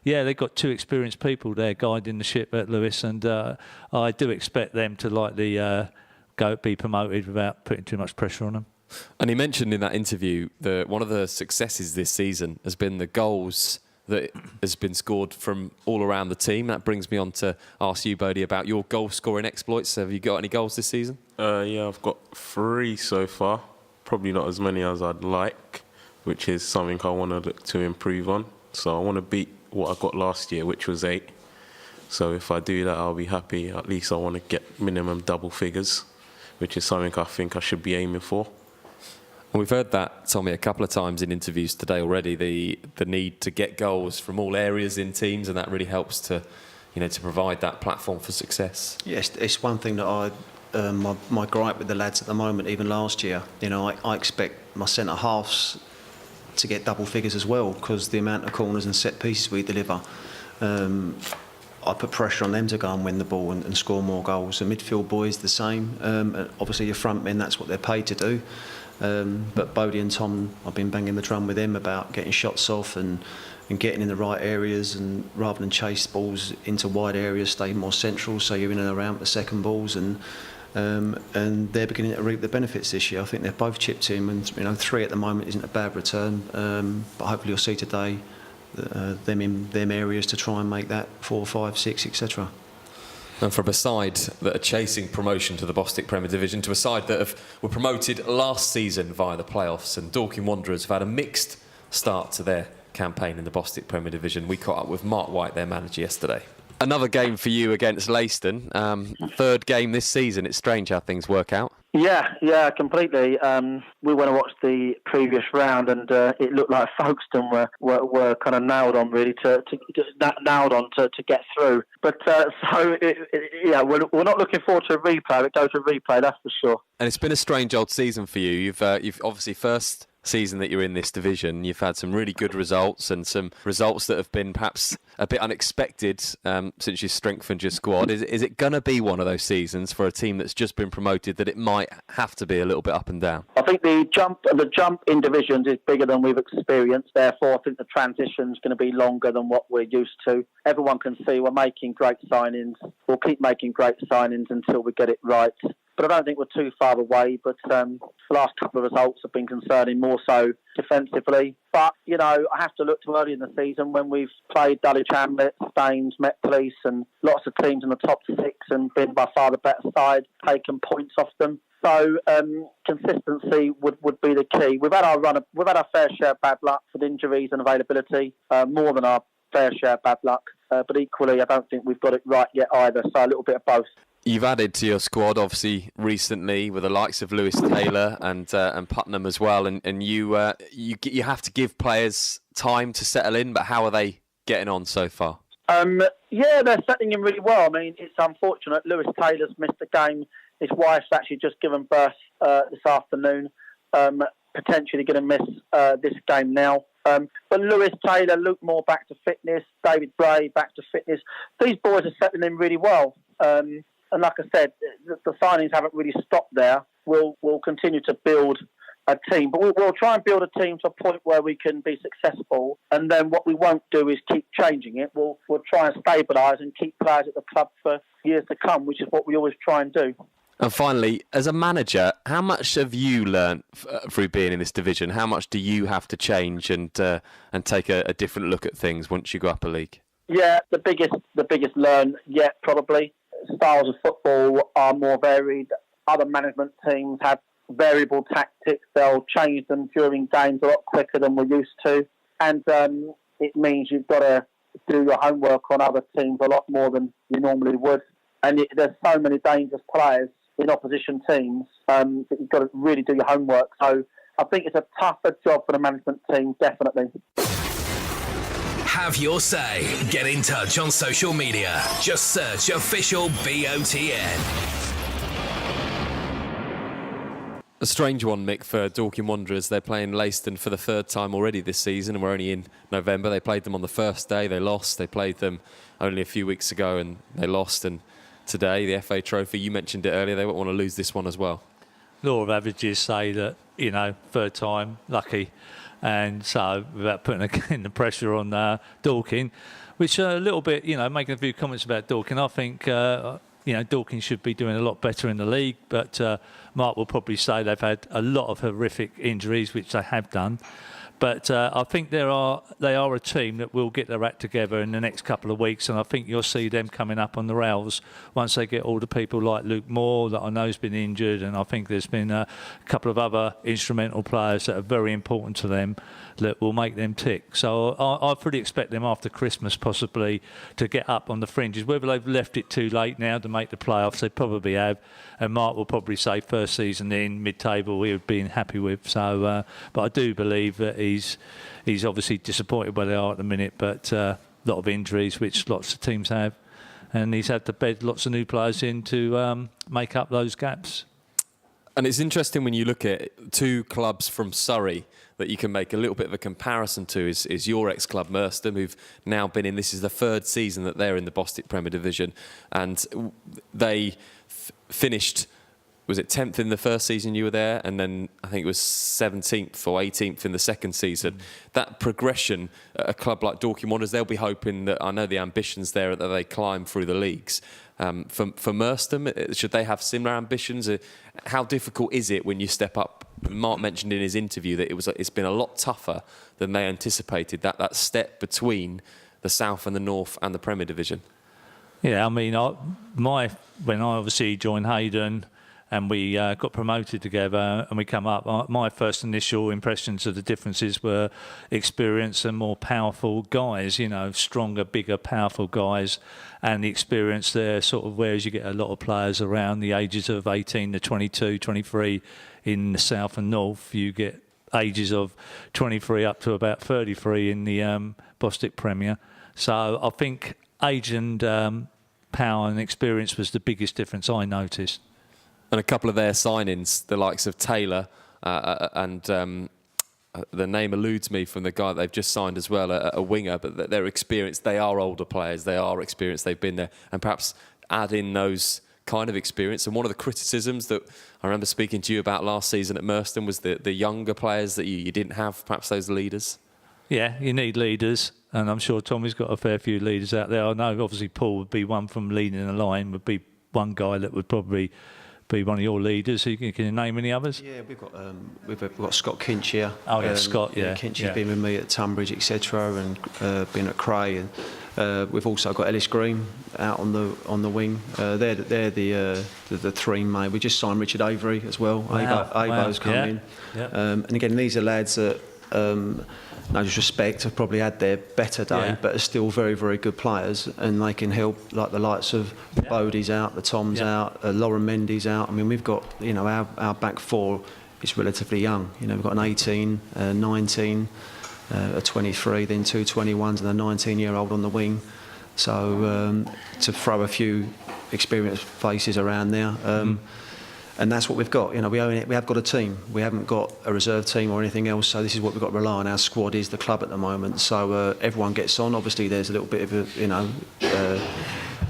yeah, they've got 2 experienced people there guiding the ship at Lewis, and I do expect them to likely be promoted without putting too much pressure on them. And he mentioned in that interview that one of the successes this season has been the goals that has been scored from all around the team. That brings me on to ask you, Bodie, about your goal-scoring exploits. Have you got any goals this season? Yeah, I've got 3 so far. Probably not as many as I'd like, which is something I want to look to improve on. So I want to beat what I got last year, which was 8. So if I do that, I'll be happy. At least I want to get minimum double figures, which is something I think I should be aiming for. And we've heard that, Tommy, a couple of times in interviews today already, the need to get goals from all areas in teams, and that really helps to, you know, to provide that platform for success. Yes, it's one thing that my gripe with the lads at the moment, even last year, you know, I expect my centre halves to get double figures as well, because the amount of corners and set pieces we deliver. I put pressure on them to go and win the ball and score more goals. The midfield boys the same. Obviously your front men, that's what they're paid to do. But Bodie and Tom, I've been banging the drum with them about getting shots off and, and getting in the right areas, and rather than chase balls into wide areas, stay more central, so you're in and around the second balls, and they're beginning to reap the benefits this year. I think they've both chipped in, and 3 at the moment isn't a bad return, but hopefully you'll see today them in them areas to try and make that 4, 5, 6, etc. And from a side that are chasing promotion to the Bostik Premier Division to a side that were promoted last season via the playoffs, and Dorking Wanderers have had a mixed start to their campaign in the Bostik Premier Division. We caught up with Mark White, their manager, yesterday. Another game for you against Leiston. 3rd game this season. It's strange how things work out. Yeah, completely. We went and watched the previous round, and it looked like Folkestone were kind of nailed on really to get through. But we're not looking forward to a replay. But go to a replay, that's for sure. And it's been a strange old season for you. You've obviously first season that you're in this division, you've had some really good results and some results that have been perhaps a bit unexpected since you strengthened your squad. Is it going to be one of those seasons for a team that's just been promoted that it might have to be a little bit up and down? I think the jump in divisions is bigger than we've experienced. Therefore, I think the transition's going to be longer than what we're used to. Everyone can see we're making great signings. We'll keep making great signings until we get it right. But I don't think we're too far away. But the last couple of results have been concerning, more so defensively. But, I have to look to early in the season when we've played Dulwich Hamlet, Staines, Met Police and lots of teams in the top 6 and been by far the better side, taken points off them. So consistency would be the key. We've had our fair share of bad luck with injuries and availability, more than our fair share of bad luck. But equally, I don't think we've got it right yet either. So a little bit of both. You've added to your squad, obviously, recently with the likes of Lewis Taylor and Putnam as well, and you have to give players time to settle in. But how are they getting on so far? They're settling in really well. I mean, it's unfortunate. Lewis Taylor's missed a game. His wife's actually just given birth this afternoon. Potentially going to miss this game now. But Lewis Taylor, Luke Moore back to fitness, David Bray back to fitness. These boys are settling in really well. And like I said, the signings haven't really stopped there. We'll continue to build a team, but we'll try and build a team to a point where we can be successful. And then what we won't do is keep changing it. We'll try and stabilise and keep players at the club for years to come, which is what we always try and do. And finally, as a manager, how much have you learnt through being in this division? How much do you have to change and take a different look at things once you go up a league? Yeah, the biggest learn yet probably. Styles of football are more varied. Other management teams have variable tactics. They'll change them during games a lot quicker than we're used to. And it means you've got to do your homework on other teams a lot more than you normally would. And there's so many dangerous players in opposition teams that you've got to really do your homework. So I think it's a tougher job for the management team, definitely. Have your say. Get in touch on social media. Just search official BOTN. A strange one, Mick, for Dorking Wanderers. They're playing Leiston for the 3rd time already this season, and we're only in November. They played them on the first day. They lost. They played them only a few weeks ago, and they lost. And today, the FA Trophy, you mentioned it earlier, they won't want to lose this one as well. Law of averages say that, 3rd time, lucky. And so, without putting again the pressure on Dorking, which a little bit, making a few comments about Dorking, I think, Dorking should be doing a lot better in the league. But Mark will probably say they've had a lot of horrific injuries, which they have done. But I think they are a team that will get their act together in the next couple of weeks, and I think you'll see them coming up on the rails once they get all the people like Luke Moore that I know has been injured, and I think there's been a couple of other instrumental players that are very important to them that will make them tick. So I fully expect them after Christmas possibly to get up on the fringes. Whether they've left it too late now to make the playoffs, they probably have. And Mark will probably say first season in, mid-table, he would be happy with. So, but I do believe that he's obviously disappointed where they are at the minute, but a lot of injuries, which lots of teams have. And he's had to bed lots of new players in to make up those gaps. And it's interesting when you look at 2 clubs from Surrey that you can make a little bit of a comparison to is your ex-club Merstham, who've now been in, this is the 3rd season that they're in the Bostik Premier Division, and they finished was it 10th in the first season you were there, and then I think it was 17th or 18th in the second season. That progression at a club like Dorking Wanderers, they'll be hoping that, I know the ambitions there, that they climb through the leagues. For Merstham, should they have similar ambitions? How difficult is it when you step up? Mark mentioned in his interview that it's been a lot tougher than they anticipated, that step between the South and the North and the Premier Division. Yeah, I mean, when I obviously joined Hayden and we got promoted together and we come up, my first initial impressions of the differences were experienced and more powerful guys, stronger, bigger, powerful guys. And the experience there sort of, whereas you get a lot of players around the ages of 18 to 22, 23 in the South and North, you get ages of 23 up to about 33 in the Bostik Premier. So I think age and power and experience was the biggest difference I noticed. And a couple of their signings, the likes of Taylor and the name eludes me from the guy they've just signed as well, a winger, but they're experienced. They are older players. They are experienced. They've been there. And perhaps add in those kind of experience. And one of the criticisms that I remember speaking to you about last season at Merstham was the younger players that you didn't have, perhaps those leaders. Yeah, you need leaders, and I'm sure Tommy's got a fair few leaders out there. I know obviously Paul would be one from leading the line, would be one guy that would probably be one of your leaders. Can you name any others? Yeah, we've got Scott Kinch here. Oh yeah, Scott. Yeah, Kinch has been with me at Tunbridge, etc., and been at Cray, and we've also got Ellis Green out on the wing. They're the three main. We just signed Richard Avery as well. Wow. Avo's come in. Yep. And again, these are lads that, no disrespect, have probably had their better day, but are still very, very good players, and they can help, like the likes of Bodie's out, the Tom's out, Lauren Mendy's out. I mean, we've got, our back four is relatively young. We've got an 18, 19, a 23, then two 21s and a 19-year-old on the wing. So to throw a few experienced faces around there. And that's what we've got. We own it. We have got a team. We haven't got a reserve team or anything else. So this is what we've got to rely on. Our squad is the club at the moment. So everyone gets on. Obviously, there's a little bit of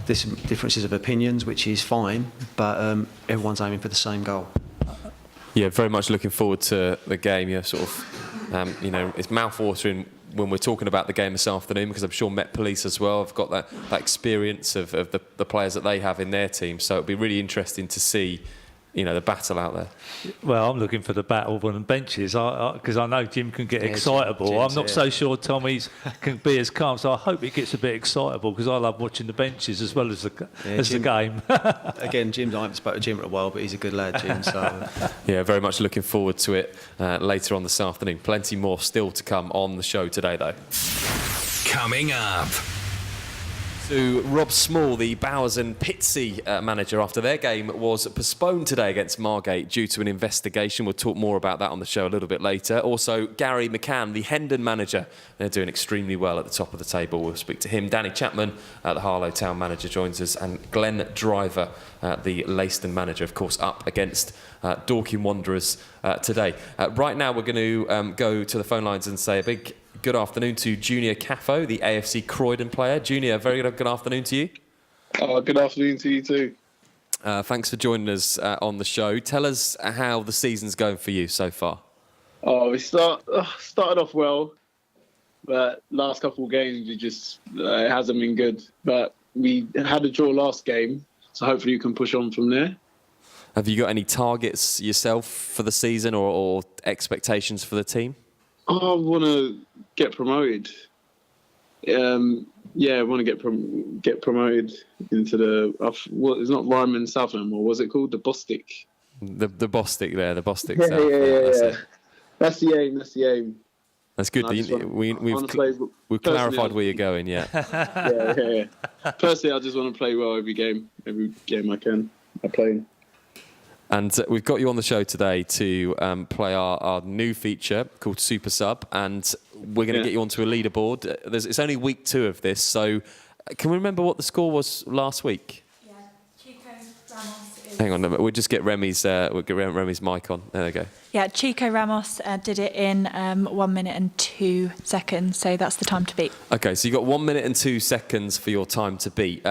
differences of opinions, which is fine. But everyone's aiming for the same goal. Yeah, very much looking forward to the game. It's mouth-watering when we're talking about the game this afternoon, because I'm sure Met Police as well have got that experience of the players that they have in their team. So it'll be really interesting to see the battle out there. Well, I'm looking for the battle on the benches because I know Jim can get excitable. I'm not so sure Tommy's can be as calm, so I hope it gets a bit excitable because I love watching the benches as well as the game. Again, Jim, I haven't spoken to Jim for a while, but he's a good lad, Jim. So yeah, very much looking forward to it later on this afternoon. Plenty more still to come on the show today, though. Coming up. To Rob Small, the Bowers and Pitsea manager, after their game was postponed today against Margate due to an investigation. We'll talk more about that on the show a little bit later. Also, Gary McCann, the Hendon manager. They're doing extremely well at the top of the table. We'll speak to him. Danny Chapman, the Harlow Town manager, joins us. And Glenn Driver, the Leiston manager, of course, up against Dorking Wanderers today. Right now, we're going to go to the phone lines and say a big good afternoon to Junior Caffo, the AFC Croydon player. Junior, very good afternoon to you. Good afternoon to you too. Thanks for joining us on the show. Tell us how the season's going for you so far. We started off well, but last couple of games it hasn't been good. But we had a draw last game, so hopefully you can push on from there. Have you got any targets yourself for the season or expectations for the team? I want to get promoted. I want to get promoted into the it's not Ryman South anymore. What's it called? The Bostik. The Bostik there, the Bostik Yeah, South. yeah. That's the aim. That's good. We've clarified where you're going. Yeah. yeah. Personally, I just want to play well every game I can. I play. And we've got you on the show today to play our new feature called Super Sub, and we're going to get you onto a leaderboard. It's only week 2 of this, so can we remember what the score was last week? Yeah, Chico Ramos. Hang on, we'll just get Remy's mic on. There we go. Yeah, Chico Ramos did it in 1 minute and 2 seconds, so that's the time to beat. Okay, so you've got 1 minute and 2 seconds for your time to beat.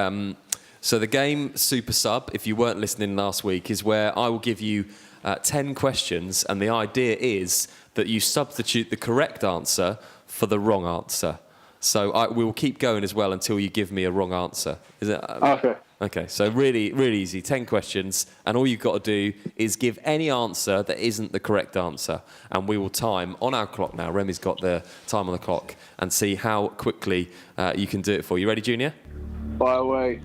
So the game Super Sub, if you weren't listening last week, is where I will give you 10 questions, and the idea is that you substitute the correct answer for the wrong answer. So we will keep going as well until you give me a wrong answer. Is it? Okay. Okay, so really, really easy. 10 questions, and all you've got to do is give any answer that isn't the correct answer. And we will time on our clock now. Remy's got the time on the clock, and see how quickly you can do it for. You ready, Junior? By the way.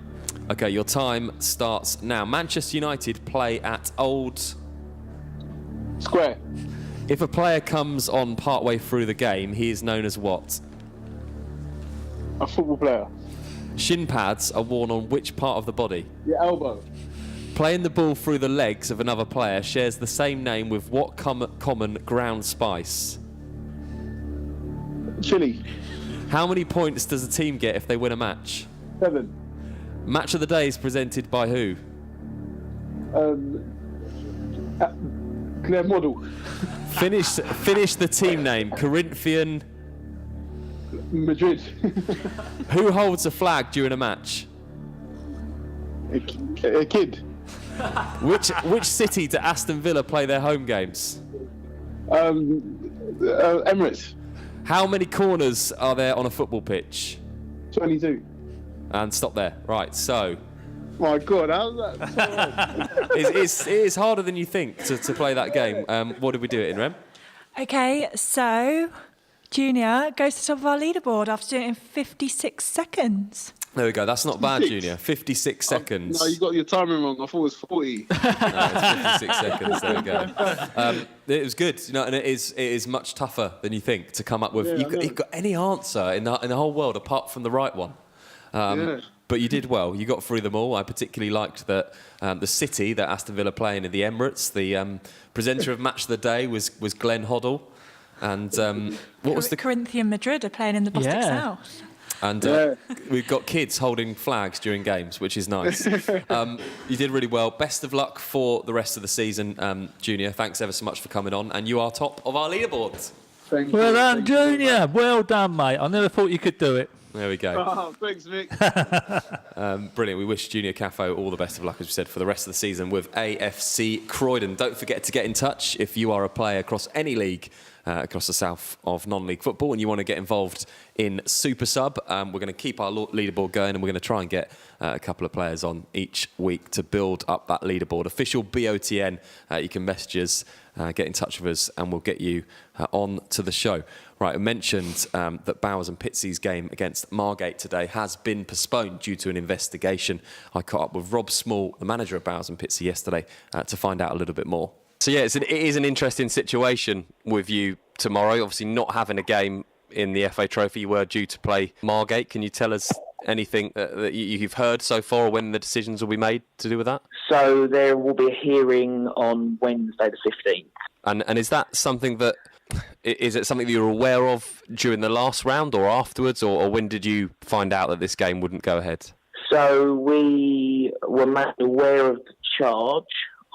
Okay, your time starts now. Manchester United play at Old Square. If a player comes on partway through the game, he is known as what? A football player. Shin pads are worn on which part of the body? Your elbow. Playing the ball through the legs of another player shares the same name with what common ground spice? Chili. How many points does a team get if they win a match? 7. Match of the day is presented by who? Claire Model. Finish the team name. Corinthian. Madrid. Who holds a flag during a match? A kid. Which city do Aston Villa play their home games? Emirates. How many corners are there on a football pitch? 22. And stop there. Right, so... My God, how's that so hard? it is harder than you think to play that game. What did we do it in, Rem? Okay, so Junior goes to the top of our leaderboard after doing it in 56 seconds. There we go. That's not bad, Junior. 56 seconds. No, you got your timing wrong. I thought it was 40. No, it's 56 seconds. There we go. It was good, and it is much tougher than you think to come up with. Yeah, you've got any answer in the whole world apart from the right one. But you did well. You got through them all. I particularly liked that the city that Aston Villa playing in the Emirates. The presenter of Match of the Day was Glenn Hoddle, and what was the Corinthian Madrid are playing in the Bostic South. And we've got kids holding flags during games, which is nice. You did really well. Best of luck for the rest of the season, Junior. Thanks ever so much for coming on, and you are top of our leaderboard. Thank well you. done, Junior. Well done, mate. I never thought you could do it. There we go. Oh, thanks, Vic. Brilliant. We wish Junior Caffo all the best of luck, as we said, for the rest of the season with AFC Croydon. Don't forget to get in touch if you are a player across any league across the south of non-league football and you want to get involved in Super Sub. We're going to keep our leaderboard going, and we're going to try and get a couple of players on each week to build up that leaderboard. Official BOTN. You can message us, get in touch with us, and we'll get you on to the show. Right, I mentioned that Bowers and Pittsey's game against Margate today has been postponed due to an investigation. I caught up with Rob Small, the manager of Bowers and Pittsey, yesterday to find out a little bit more. So yeah, it is an interesting situation with you tomorrow. Obviously not having a game in the FA Trophy. You were due to play Margate. Can you tell us anything that you've heard so far, or when the decisions will be made to do with that? So there will be a hearing on Wednesday the 15th. And is that something that... Is it something that you're aware of during the last round or afterwards, or when did you find out that this game wouldn't go ahead? So we were made aware of the charge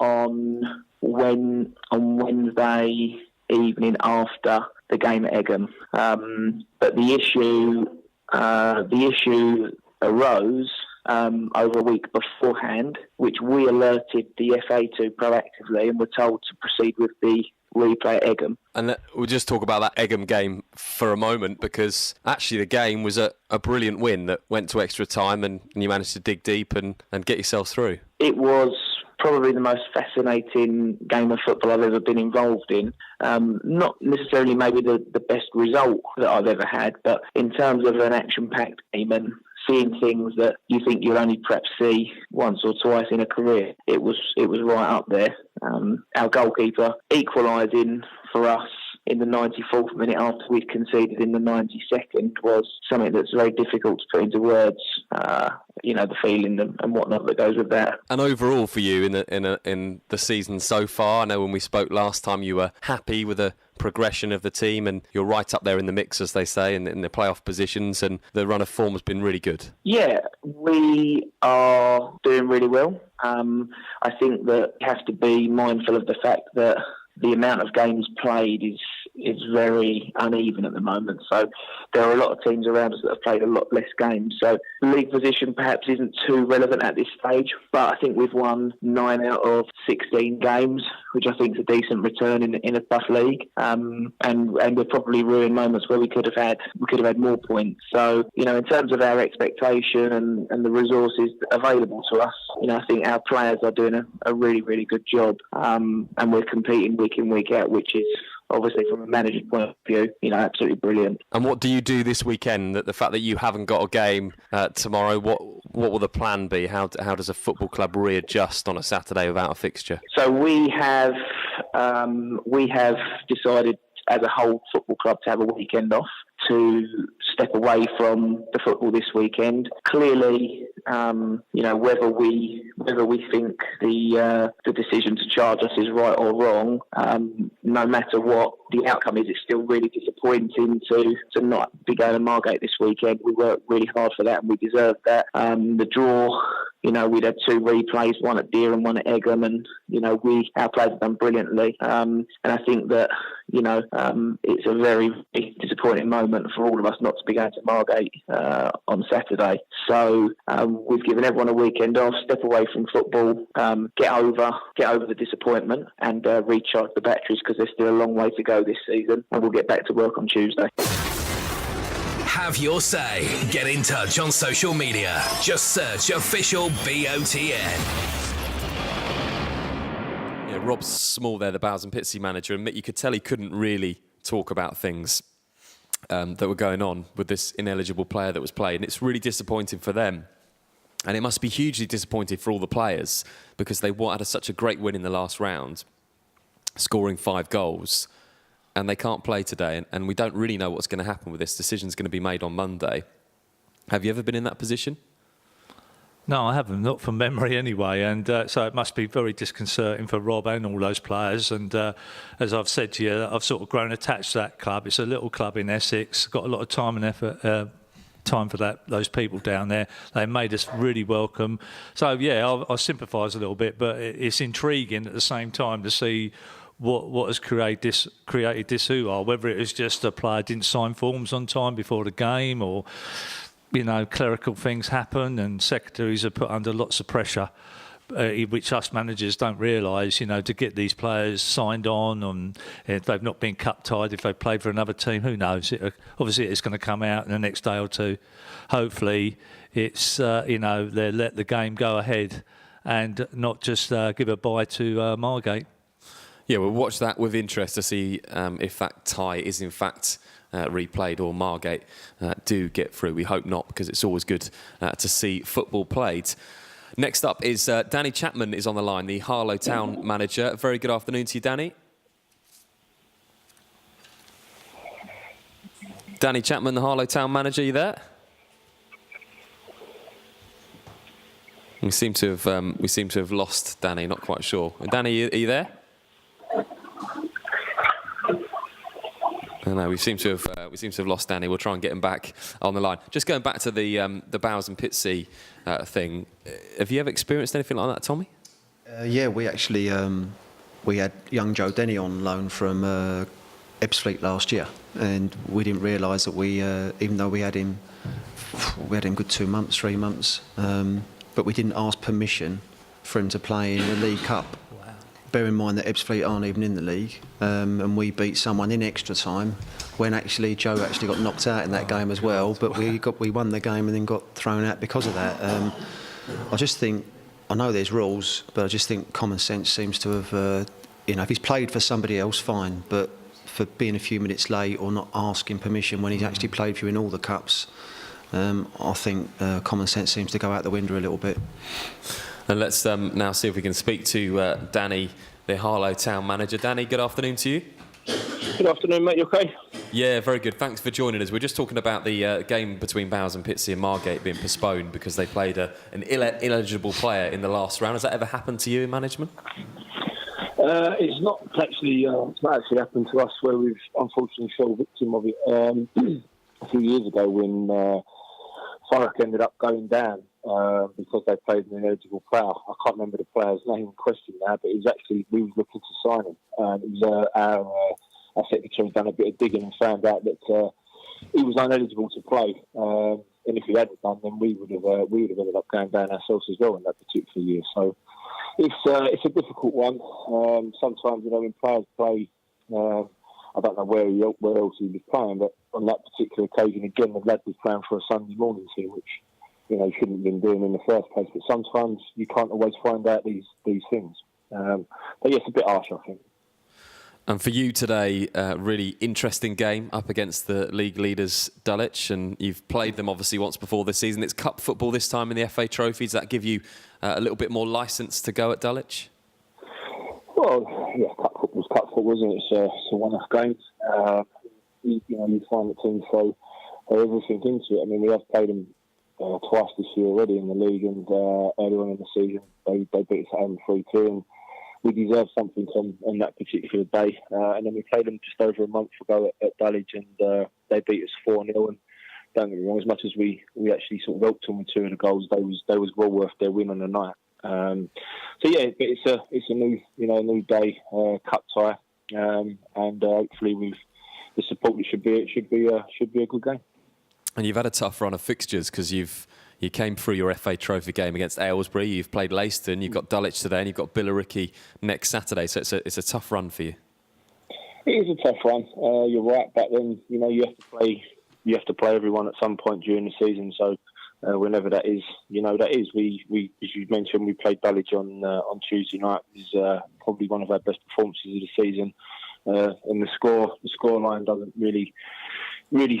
on Wednesday evening after the game at Egham. But the issue arose over a week beforehand, which we alerted the FA to proactively and were told to proceed with the replay at Egham. And we'll just talk about that Egham game for a moment, because actually the game was a brilliant win that went to extra time, and you managed to dig deep and get yourselves through. It was probably the most fascinating game of football I've ever been involved in. Not necessarily maybe the best result that I've ever had, but in terms of an action-packed game and seeing things that you think you'll only perhaps see once or twice in a career, it was right up there. Our goalkeeper equalising for us in the 94th minute after we'd conceded in the 92nd was something that's very difficult to put into words. The feeling and whatnot that goes with that. And overall for you in the season so far, I know when we spoke last time you were happy with the progression of the team, and you're right up there in the mix, as they say, in the playoff positions, and the run of form has been really good. Yeah, we are doing really well. I think that you have to be mindful of the fact that the amount of games played very uneven at the moment. So there are a lot of teams around us that have played a lot less games. So league position perhaps isn't too relevant at this stage, but I think we've won 9 out of 16 games, which I think is a decent return in a tough league. And we've probably ruined moments where we could have had more points. So, you know, in terms of our expectation and the resources available to us, you know, I think our players are doing a really, really good job. And we're competing week in, week out, which is obviously from a manager's point of view, you know, absolutely brilliant. And what do you do this weekend? The fact that you haven't got a game tomorrow, what will the plan be? How does a football club readjust on a Saturday without a fixture? So we have decided as a whole football club to have a weekend off, to step away from the football this weekend. Clearly, you know, whether we think the decision to charge us is right or wrong, no matter what the outcome is, it's still really disappointing to not be going to Margate this weekend. We worked really hard for that and we deserved that. The draw, you know, we'd had 2 replays, one at Deer and one at Egham, and, you know, our players have done brilliantly. And I think that, you know, it's a very disappointing moment for all of us not to be going to Margate on Saturday. So we've given everyone a weekend off, step away from football, get over the disappointment and recharge the batteries, because there's still a long way to go this season, and we'll get back to work on Tuesday. Have your say. Get in touch on social media. Just search official BOTN. Yeah, Rob Small there, the Bowes and Pitsea manager, and you could tell he couldn't really talk about things that were going on with this ineligible player that was played, and it's really disappointing for them. And it must be hugely disappointing for all the players, because they had such a great win in the last round, scoring 5 goals, and they can't play today, and we don't really know what's going to happen with this. Decision's going to be made on Monday. Have you ever been in that position? No, I haven't, not from memory anyway, and so it must be very disconcerting for Rob and all those players. And as I've said to you, I've sort of grown attached to that club. It's a little club in Essex, got a lot of time and effort, time for those people down there. They made us really welcome. So yeah, I sympathise a little bit, but it's intriguing at the same time to see what has created this hoo-ha, whether it was just a player didn't sign forms on time before the game, or, you know, clerical things happen and secretaries are put under lots of pressure, which us managers don't realise, you know, to get these players signed on, and if they've not been cup-tied, if they've played for another team, who knows? Obviously it's going to come out in the next day or two. Hopefully it's, you know, they let the game go ahead and not just give a bye to Margate. Yeah, we'll watch that with interest to see if that tie is in fact replayed or Margate do get through. We hope not, because it's always good to see football played. Next up is Danny Chapman is on the line, the Harlow Town manager. Very good afternoon to you, Danny. Danny Chapman, the Harlow Town manager, you there? We seem to have lost Danny. Not quite sure. Danny, are you there? No, we seem to have lost Danny. We'll try and get him back on the line. Just going back to the Bowes and Pitsea thing. Have you ever experienced anything like that, Tommy? Yeah, we actually we had young Joe Denny on loan from Ebbsfleet last year, and we didn't realise that we, even though we had him good 2 months, 3 months, but we didn't ask permission for him to play in the League Cup. Bear in mind that Ebbsfleet aren't even in the league, and we beat someone in extra time when actually Joe actually got knocked out in that game as well. But we won the game and then got thrown out because of that. I just think, I know there's rules, but I just think common sense seems to have, you know, if he's played for somebody else, fine, but for being a few minutes late or not asking permission when he's actually played for you in all the cups, I think common sense seems to go out the window a little bit. And let's now see if we can speak to Danny, the Harlow Town manager. Danny, good afternoon to you. Good afternoon, mate. You okay? Yeah, very good. Thanks for joining us. We're just talking about the game between Bowes and Pitsea and Margate being postponed because they played an ineligible player in the last round. Has that ever happened to you in management? It's not actually happened to us, where we've unfortunately fell victim of it a few years ago when Thurrock ended up going down. Because they played an ineligible player. I can't remember the player's name in question now, but we was looking to sign him. It was our secretary done a bit of digging and found out that he was ineligible to play. And if he hadn't done, then we would have ended up going down ourselves as well in that particular year. So it's a difficult one. Sometimes, when players play, I don't know where else he was playing, but on that particular occasion, again, the lad was playing for a Sunday morning team, which he shouldn't have been doing in the first place. But sometimes you can't always find out these things. But yeah, it's a bit harsh, I think. And for you today, really interesting game up against the league leaders, Dulwich, and you've played them obviously once before this season. It's cup football this time in the FA Trophy. Does that give you a little bit more licence to go at Dulwich? Well, yeah, cup football's cup football, isn't it? It's a one-off game. You find the team throw everything into it. I mean, we have played them twice this year already in the league, and earlier on in the season they beat us at home 3-2, and we deserved something on that particular day. And then we played them just over a month ago at Dulwich, and they beat us 4-0. And don't get me wrong, as much as we actually sort of helped them with 2 of the goals, they was well worth their win on the night. So yeah, but it's a new day, cup tie, and hopefully with the support it should be a good game. And you've had a tough run of fixtures because you came through your FA Trophy game against Aylesbury, you've played Leiston, you've got Dulwich today, and you've got Billericay next Saturday. So it's a tough run for you. It is a tough run. You're right, but then you have to play everyone at some point during the season. So whenever that is, we as you mentioned, we played Dulwich on Tuesday night. It was probably one of our best performances of the season. And the score line doesn't really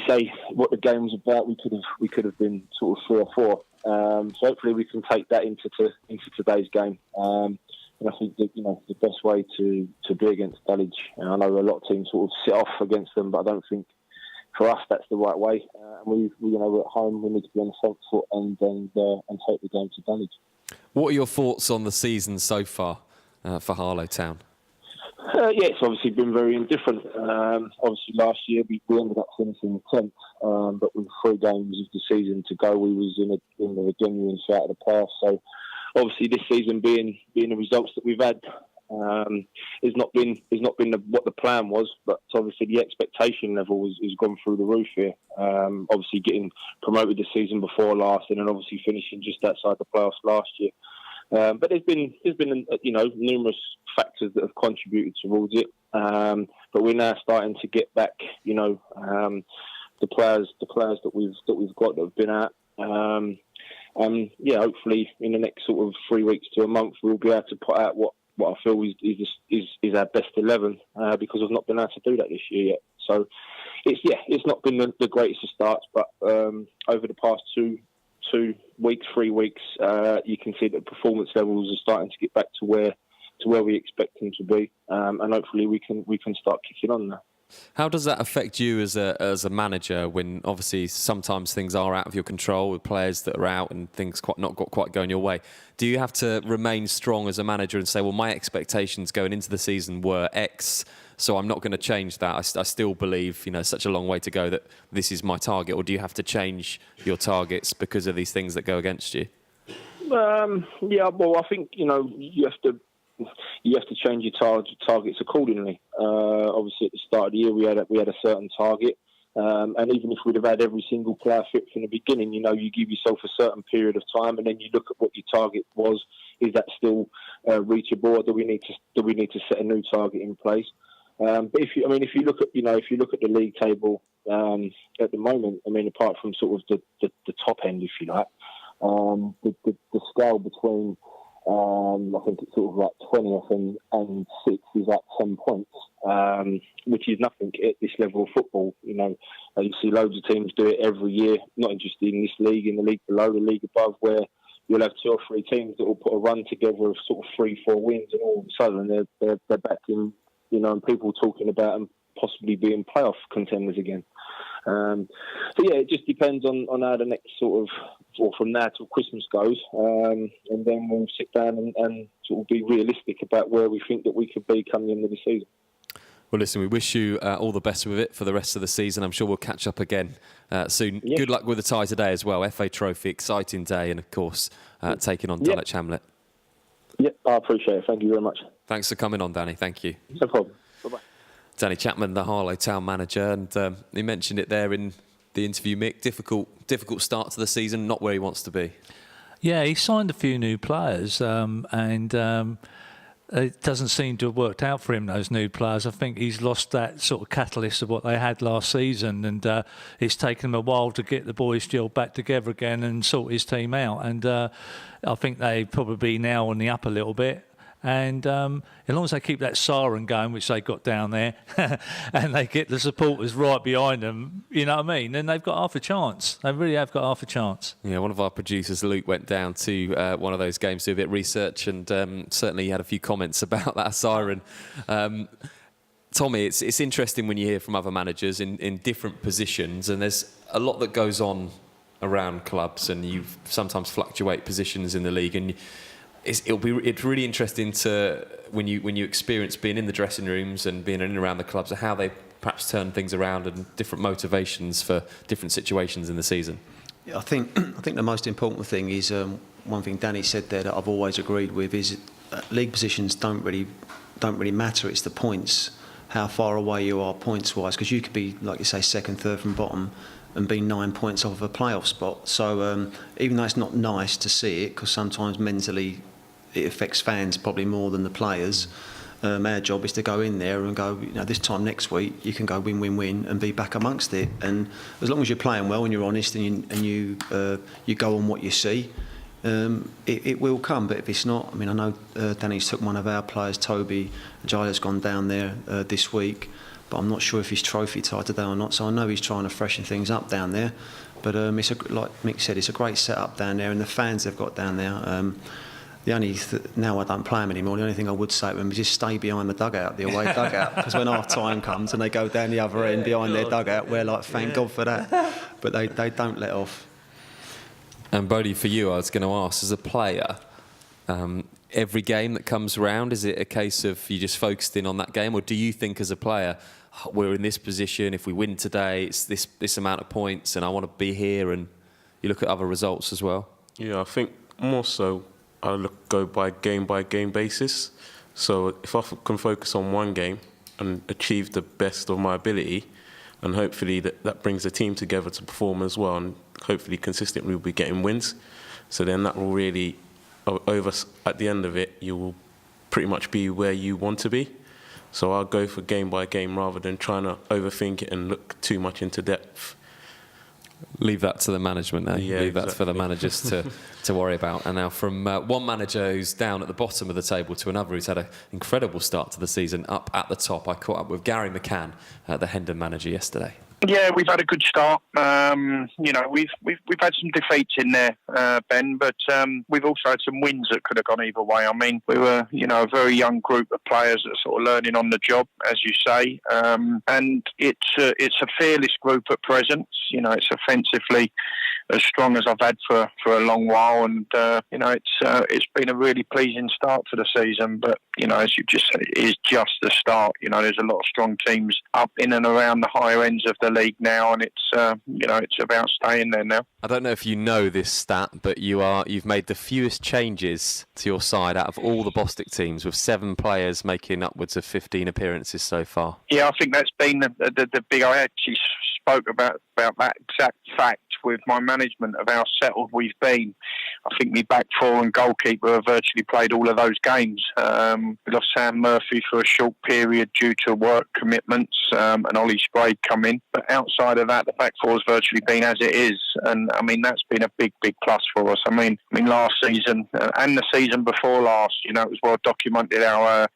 say what the game was about. We could have been sort of 3 or 4. So hopefully we can take that into today's game. And I think that, the best way to be against Dulwich. I know a lot of teams sort of sit off against them, but I don't think for us that's the right way. And we're at home. We need to be on the front foot and take the game to Dulwich. What are your thoughts on the season so far for Harlow Town? Yeah, it's obviously been very indifferent. Obviously, last year we ended up finishing 10th, but with 3 games of the season to go, we was in a genuine shout of the playoffs. So, obviously, this season being the results that we've had, has not been what the plan was. But obviously, the expectation level has gone through the roof here. Obviously, getting promoted the season before last, and then obviously finishing just outside the playoffs last year. But there's been numerous factors that have contributed towards it. But we're now starting to get back, the players that we've got that have been out. And yeah, hopefully in the next sort of 3 weeks to a month, we'll be able to put out what I feel is our best 11 because we've not been able to do that this year yet. So it's not been the greatest of starts, but over the past 3 weeks, you can see that performance levels are starting to get back to where we expect them to be, and hopefully we can start kicking on now. How does that affect you as a manager when obviously sometimes things are out of your control with players that are out and things not quite going your way? Do you have to remain strong as a manager and say, well, my expectations going into the season were X, so I'm not going to change that. I still believe, such a long way to go that this is my target, or do you have to change your targets because of these things that go against you? Yeah, well, I think you have to change your targets accordingly. Obviously, at the start of the year, we had a certain target, and even if we'd have had every single player fit from the beginning, you give yourself a certain period of time, and then you look at what your target was. Is that still reachable, or do we need to set a new target in place? But if you look at the league table at the moment, apart from sort of the top end, if you like, the scale between I think it's sort of like 20th and 6th is like 10 points, which is nothing at this level of football. You see loads of teams do it every year, not just in this league, in the league below, the league above, where you'll have 2 or 3 teams that will put a run together of sort of 3-4 wins, and all of a sudden they're back in, and people talking about them possibly being playoff contenders again. So yeah, it just depends on how the next sort of, or from now till Christmas goes, and then we'll sit down and sort of be realistic about where we think that we could be coming into the season. Well, listen, we wish you all the best with it for the rest of the season. I'm sure we'll catch up again soon. Yeah. Good luck with the tie today as well. FA Trophy, exciting day, and of course, taking on Dulwich Hamlet. Yeah, I appreciate it. Thank you very much. Thanks for coming on, Danny. Thank you. No problem. Bye-bye. Danny Chapman, the Harlow Town manager, and he mentioned it there in the interview, Mick. Difficult start to the season, not where he wants to be. Yeah, he signed a few new players, and it doesn't seem to have worked out for him, those new players. I think he's lost that sort of catalyst of what they had last season, and it's taken him a while to get the boys gelled back together again and sort his team out. And I think they probably now on the up a little bit. And as long as they keep that siren going, which they got down there, and they get the supporters right behind them, you know what I mean, then they've got half a chance. They really have got half a chance. Yeah, one of our producers, Luke, went down to one of those games to do a bit of research, and certainly he had a few comments about that siren. Tommy, it's interesting when you hear from other managers in different positions, and there's a lot that goes on around clubs, and you sometimes fluctuate positions in the league, and it's really interesting to when you experience being in the dressing rooms and being in and around the clubs, and how they perhaps turn things around and different motivations for different situations in the season. Yeah, I think the most important thing is one thing Danny said there that I've always agreed with is league positions don't really matter. It's the points, how far away you are points wise, because you could be, like you say, second, third from bottom and be 9 points off of a playoff spot. So even though it's not nice to see it, because sometimes mentally it affects fans probably more than the players, our job is to go in there and go, this time next week you can go win and be back amongst it. And as long as you're playing well and you're honest and you go on what you see, it will come. But if it's not, I know Danny's took one of our players, Toby Jaya's gone down there this week, but I'm not sure if he's trophy tied today or not. So I know he's trying to freshen things up down there. But it's like Mick said, it's a great setup down there, and the fans they've got down there. Now I don't play them anymore. The only thing I would say to them is just stay behind the dugout, the away dugout, because when half time comes and they go down the other end behind their dugout, we're like, thank God for that. But they don't let off. And Bodie, for you, I was going to ask, as a player, every game that comes around, is it a case of you just focused in on that game, or do you think as a player, we're in this position, if we win today, it's this amount of points, and I want to be here, and you look at other results as well? Yeah, I think more so I go by game basis. So if I can focus on one game and achieve the best of my ability, and hopefully that brings the team together to perform as well, and hopefully consistently we'll be getting wins. So then that will really, at the end of it, you will pretty much be where you want to be. So I'll go for game by game rather than trying to overthink it and look too much into depth. Leave that to the management now. Yeah, Leave that for the managers to worry about. And now from one manager who's down at the bottom of the table to another who's had an incredible start to the season up at the top. I caught up with Gary McCann, the Hendon manager, yesterday. Yeah, we've had a good start. We've had some defeats in there, Ben, but we've also had some wins that could have gone either way. I mean, we were, a very young group of players that are sort of learning on the job, as you say, and it's a fearless group at present. It's offensively as strong as I've had for a long while, and it's been a really pleasing start to the season. But as you just said, it is just the start. There's a lot of strong teams up in and around the higher ends of the league now, and it's about staying there now. I don't know if you know this stat, but you've made the fewest changes to your side out of all the Bostik teams, with 7 players making upwards of 15 appearances so far. Yeah, I think that's been the big. I actually spoke about that exact fact with my management of how settled we've been. I think my back four and goalkeeper have virtually played all of those games. We lost Sam Murphy for a short period due to work commitments, and Ollie Sprague come in. But outside of that, the back four has virtually been as it is, and that's been a big plus for us. I mean last season and the season before last, it was well documented how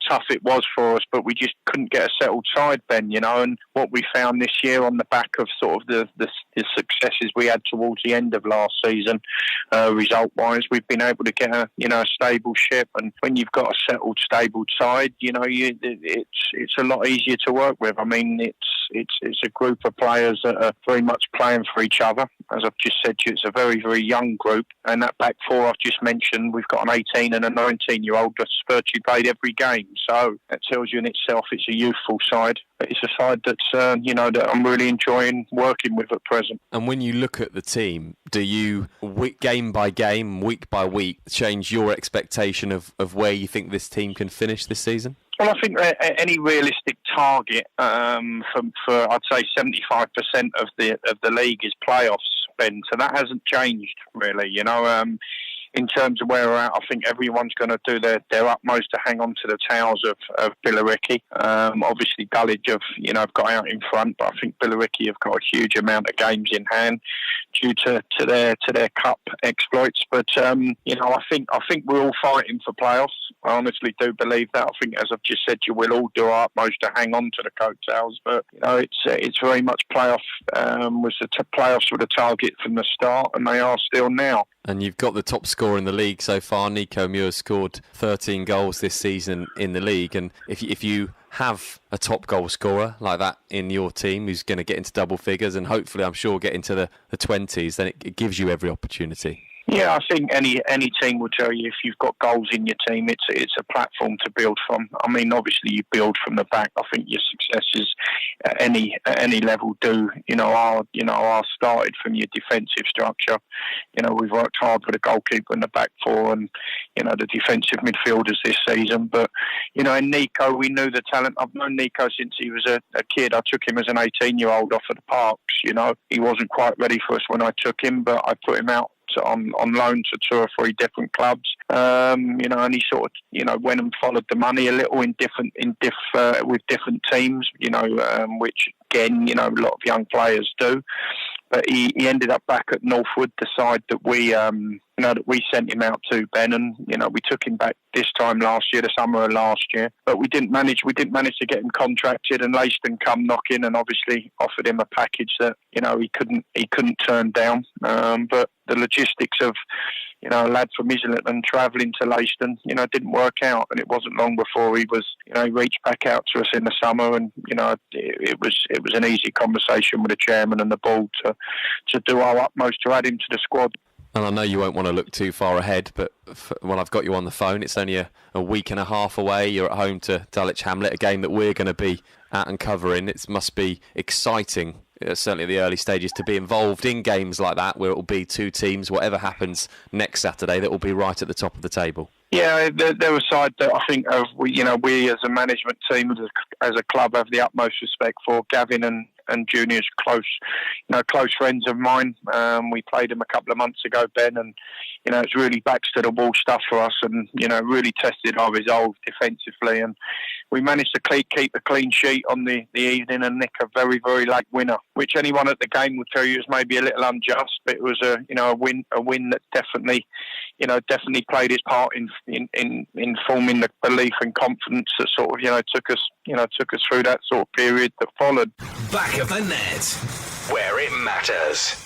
tough it was for us, but we just couldn't get a settled side, Ben. And what we found this year on the back of sort of the successes we had towards the end of last season, result-wise, we've been able to get a stable ship. And when you've got a settled, stable side, it's a lot easier to work with. I mean, it's a group of players that are very much playing for each other. As I've just said to you, it's a very, very young group. And that back four I've just mentioned, we've got an 18 and a 19-year-old that's virtually played every game. So that tells you in itself it's a youthful side. But it's a side that's, that I'm really enjoying working with at present. And when you look at the team, do you, game by game, week by week, change your expectation of where you think this team can finish this season? Well, I think any realistic target for I'd say 75% of the league is playoffs, Ben. So that hasn't changed really. In terms of where we're at, I think everyone's going to do their utmost to hang on to the tails of Billericay. Obviously, Dulwich have got out in front, but I think Billericay have got a huge amount of games in hand due to their cup exploits. But I think we're all fighting for playoffs. I honestly do believe that. I think, as I've just said, we'll all do our utmost to hang on to the coattails. But it's very much playoffs were the target from the start, and they are still now. And you've got the top scorer in the league so far. Nico Muir scored 13 goals this season in the league. And if you have a top goal scorer like that in your team who's going to get into double figures and hopefully, I'm sure, get into the 20s, then it gives you every opportunity. Yeah, I think any team will tell you if you've got goals in your team, it's a platform to build from. I mean, obviously you build from the back. I think your successes at any level are started from your defensive structure. We've worked hard with the goalkeeper and the back four, and the defensive midfielders this season. But in Nico, we knew the talent. I've known Nico since he was a kid. I took him as an 18-year-old off of the Parks. He wasn't quite ready for us when I took him, but I put him out on loan to 2 or 3 different clubs, and he sort of went and followed the money a little with different teams, which again a lot of young players do. But he ended up back at Northwood, the side that we sent him out to, Ben, and we took him back this time last year, the summer of last year. But we didn't manage to get him contracted, and Leiston come knocking and obviously offered him a package that he couldn't turn down. But the logistics of a lad from Islington travelling to Leiston, didn't work out, and it wasn't long before he was, he reached back out to us in the summer, and it was an easy conversation with the chairman and the board to do our utmost to add him to the squad. And I know you won't want to look too far ahead, but when I've got you on the phone, it's only a week and a half away. You're at home to Dulwich Hamlet, a game that we're going to be at and covering. It must be exciting, certainly at the early stages, to be involved in games like that, where it will be 2 teams, whatever happens next Saturday, that will be right at the top of the table. Yeah, they're a side that I think we as a management team, as a club, have the utmost respect for. Gavin and Junior's close friends of mine. We played them a couple of months ago, Ben, and it's really backs to the wall stuff for us, and really tested our resolve defensively, and we managed to keep a clean sheet on the evening and nick a very, very late winner, which anyone at the game would tell you is maybe a little unjust, but it was a win that definitely played its part in forming the belief and confidence that sort of took us through that sort of period that followed. Back of the net, where it matters.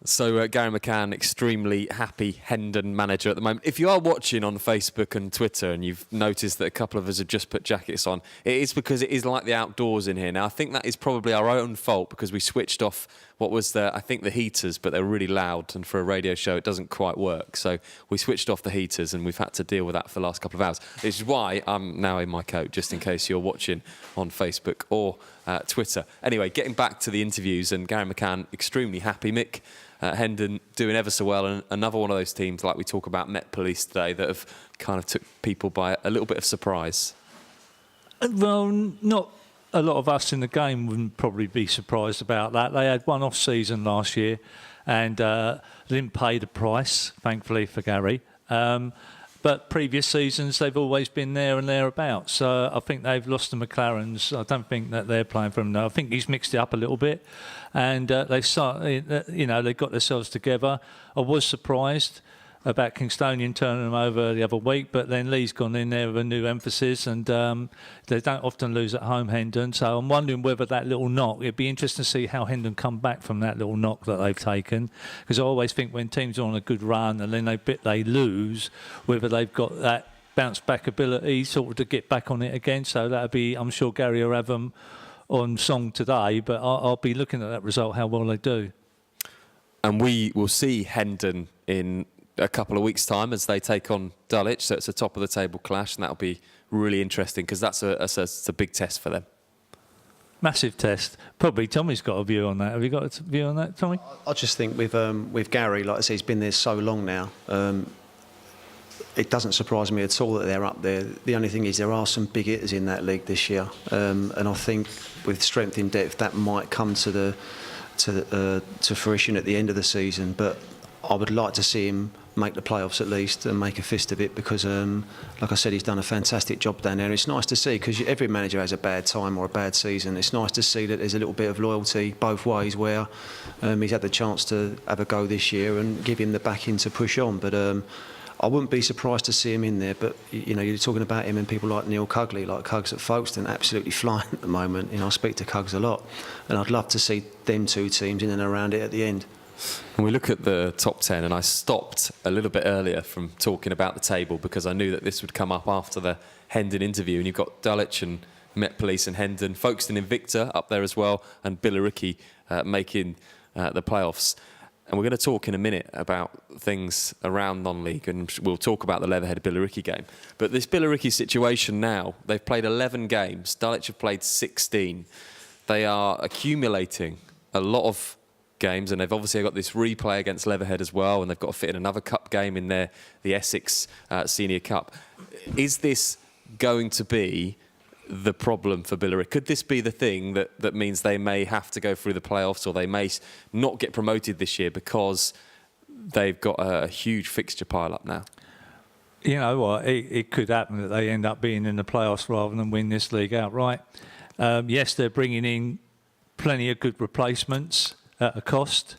So Gary McCann, extremely happy Hendon manager at the moment. If you are watching on Facebook and Twitter and you've noticed that a couple of us have just put jackets on, it is because it is like the outdoors in here. Now, I think that is probably our own fault because we switched off the heaters, but they're really loud, and for a radio show it doesn't quite work. So we switched off the heaters and we've had to deal with that for the last couple of hours. Which is why I'm now in my coat, just in case you're watching on Facebook or Twitter. Anyway, getting back to the interviews, and Gary McCann, extremely happy. Mick Hendon doing ever so well, and another one of those teams, like we talk about Met Police today, that have kind of took people by a little bit of surprise. Well, not a lot of us in the game wouldn't probably be surprised about that. They had one off season last year and didn't pay the price, thankfully for Gary. But previous seasons, they've always been there and thereabouts. So I think they've lost the McLarens. I don't think that they're playing for him now. I think he's mixed it up a little bit. And they got themselves together. I was surprised about Kingstonian turning them over the other week, but then Lee's gone in there with a new emphasis, and they don't often lose at home, Hendon. So I'm wondering whether that little knock, it'd be interesting to see how Hendon come back from that little knock that they've taken, because I always think when teams are on a good run and then they lose, whether they've got that bounce back ability sort of to get back on it again. So that'll be, I'm sure Gary will have them on song today, but I'll be looking at that result, how well they do. And we will see Hendon in a couple of weeks' time as they take on Dulwich, so it's a top of the table clash, and that'll be really interesting because that's a big test for them. Massive test. Probably Tommy's got a view on that. Have you got a view on that, Tommy? I just think with Gary, like I say, he's been there so long now. it doesn't surprise me at all that they're up there. The only thing is there are some big hitters in that league this year, and I think with strength in depth that might come to fruition at the end of the season. But I would like to see him make the playoffs at least and make a fist of it, because like I said, he's done a fantastic job down there. It's nice to see, because every manager has a bad time or a bad season. It's nice to see that there's a little bit of loyalty both ways, where he's had the chance to have a go this year and give him the backing to push on. But I wouldn't be surprised to see him in there. But you're talking about him and people like Neil Cugley, like Cugs at Folkestone, absolutely flying at the moment. I speak to Cugs a lot, and I'd love to see them two teams in and around it at the end. And we look at the top 10, and I stopped a little bit earlier from talking about the table because I knew that this would come up after the Hendon interview. And you've got Dulwich and Met Police and Hendon, Folkestone Invicta up there as well, and Billericay making the playoffs. And we're going to talk in a minute about things around non-league, and we'll talk about the Leatherhead-Billericay game. But this Billericay situation now, they've played 11 games. Dulwich have played 16. They are accumulating a lot of games, and they've obviously got this replay against Leatherhead as well, and they've got to fit in another cup game in the Essex Senior Cup. Is this going to be the problem for Billericay? Could this be the thing that means they may have to go through the playoffs, or they may not get promoted this year because they've got a huge fixture pile up now? You know what, it could happen that they end up being in the playoffs rather than win this league outright. Yes, they're bringing in plenty of good replacements at a cost,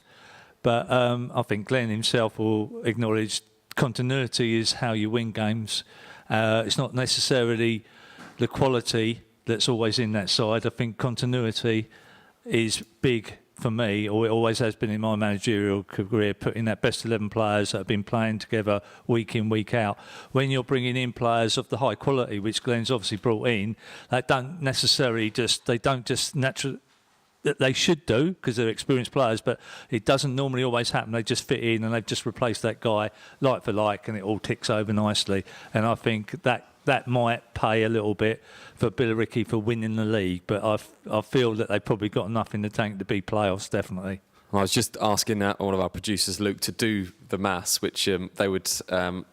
but I think Glenn himself will acknowledge continuity is how you win games. It's not necessarily the quality that's always in that side. I think continuity is big for me, or it always has been in my managerial career, putting that best 11 players that have been playing together week in, week out. When you're bringing in players of the high quality, which Glenn's obviously brought in, they don't just naturally, that they should do because they're experienced players, but it doesn't normally always happen. They just fit in and they've just replaced that guy like for like, and it all ticks over nicely. And I think that might pay a little bit for Billericay for winning the league, but I feel that they've probably got enough in the tank to be playoffs, definitely. I was just asking one of our producers, Luke, to do the maths, which they would,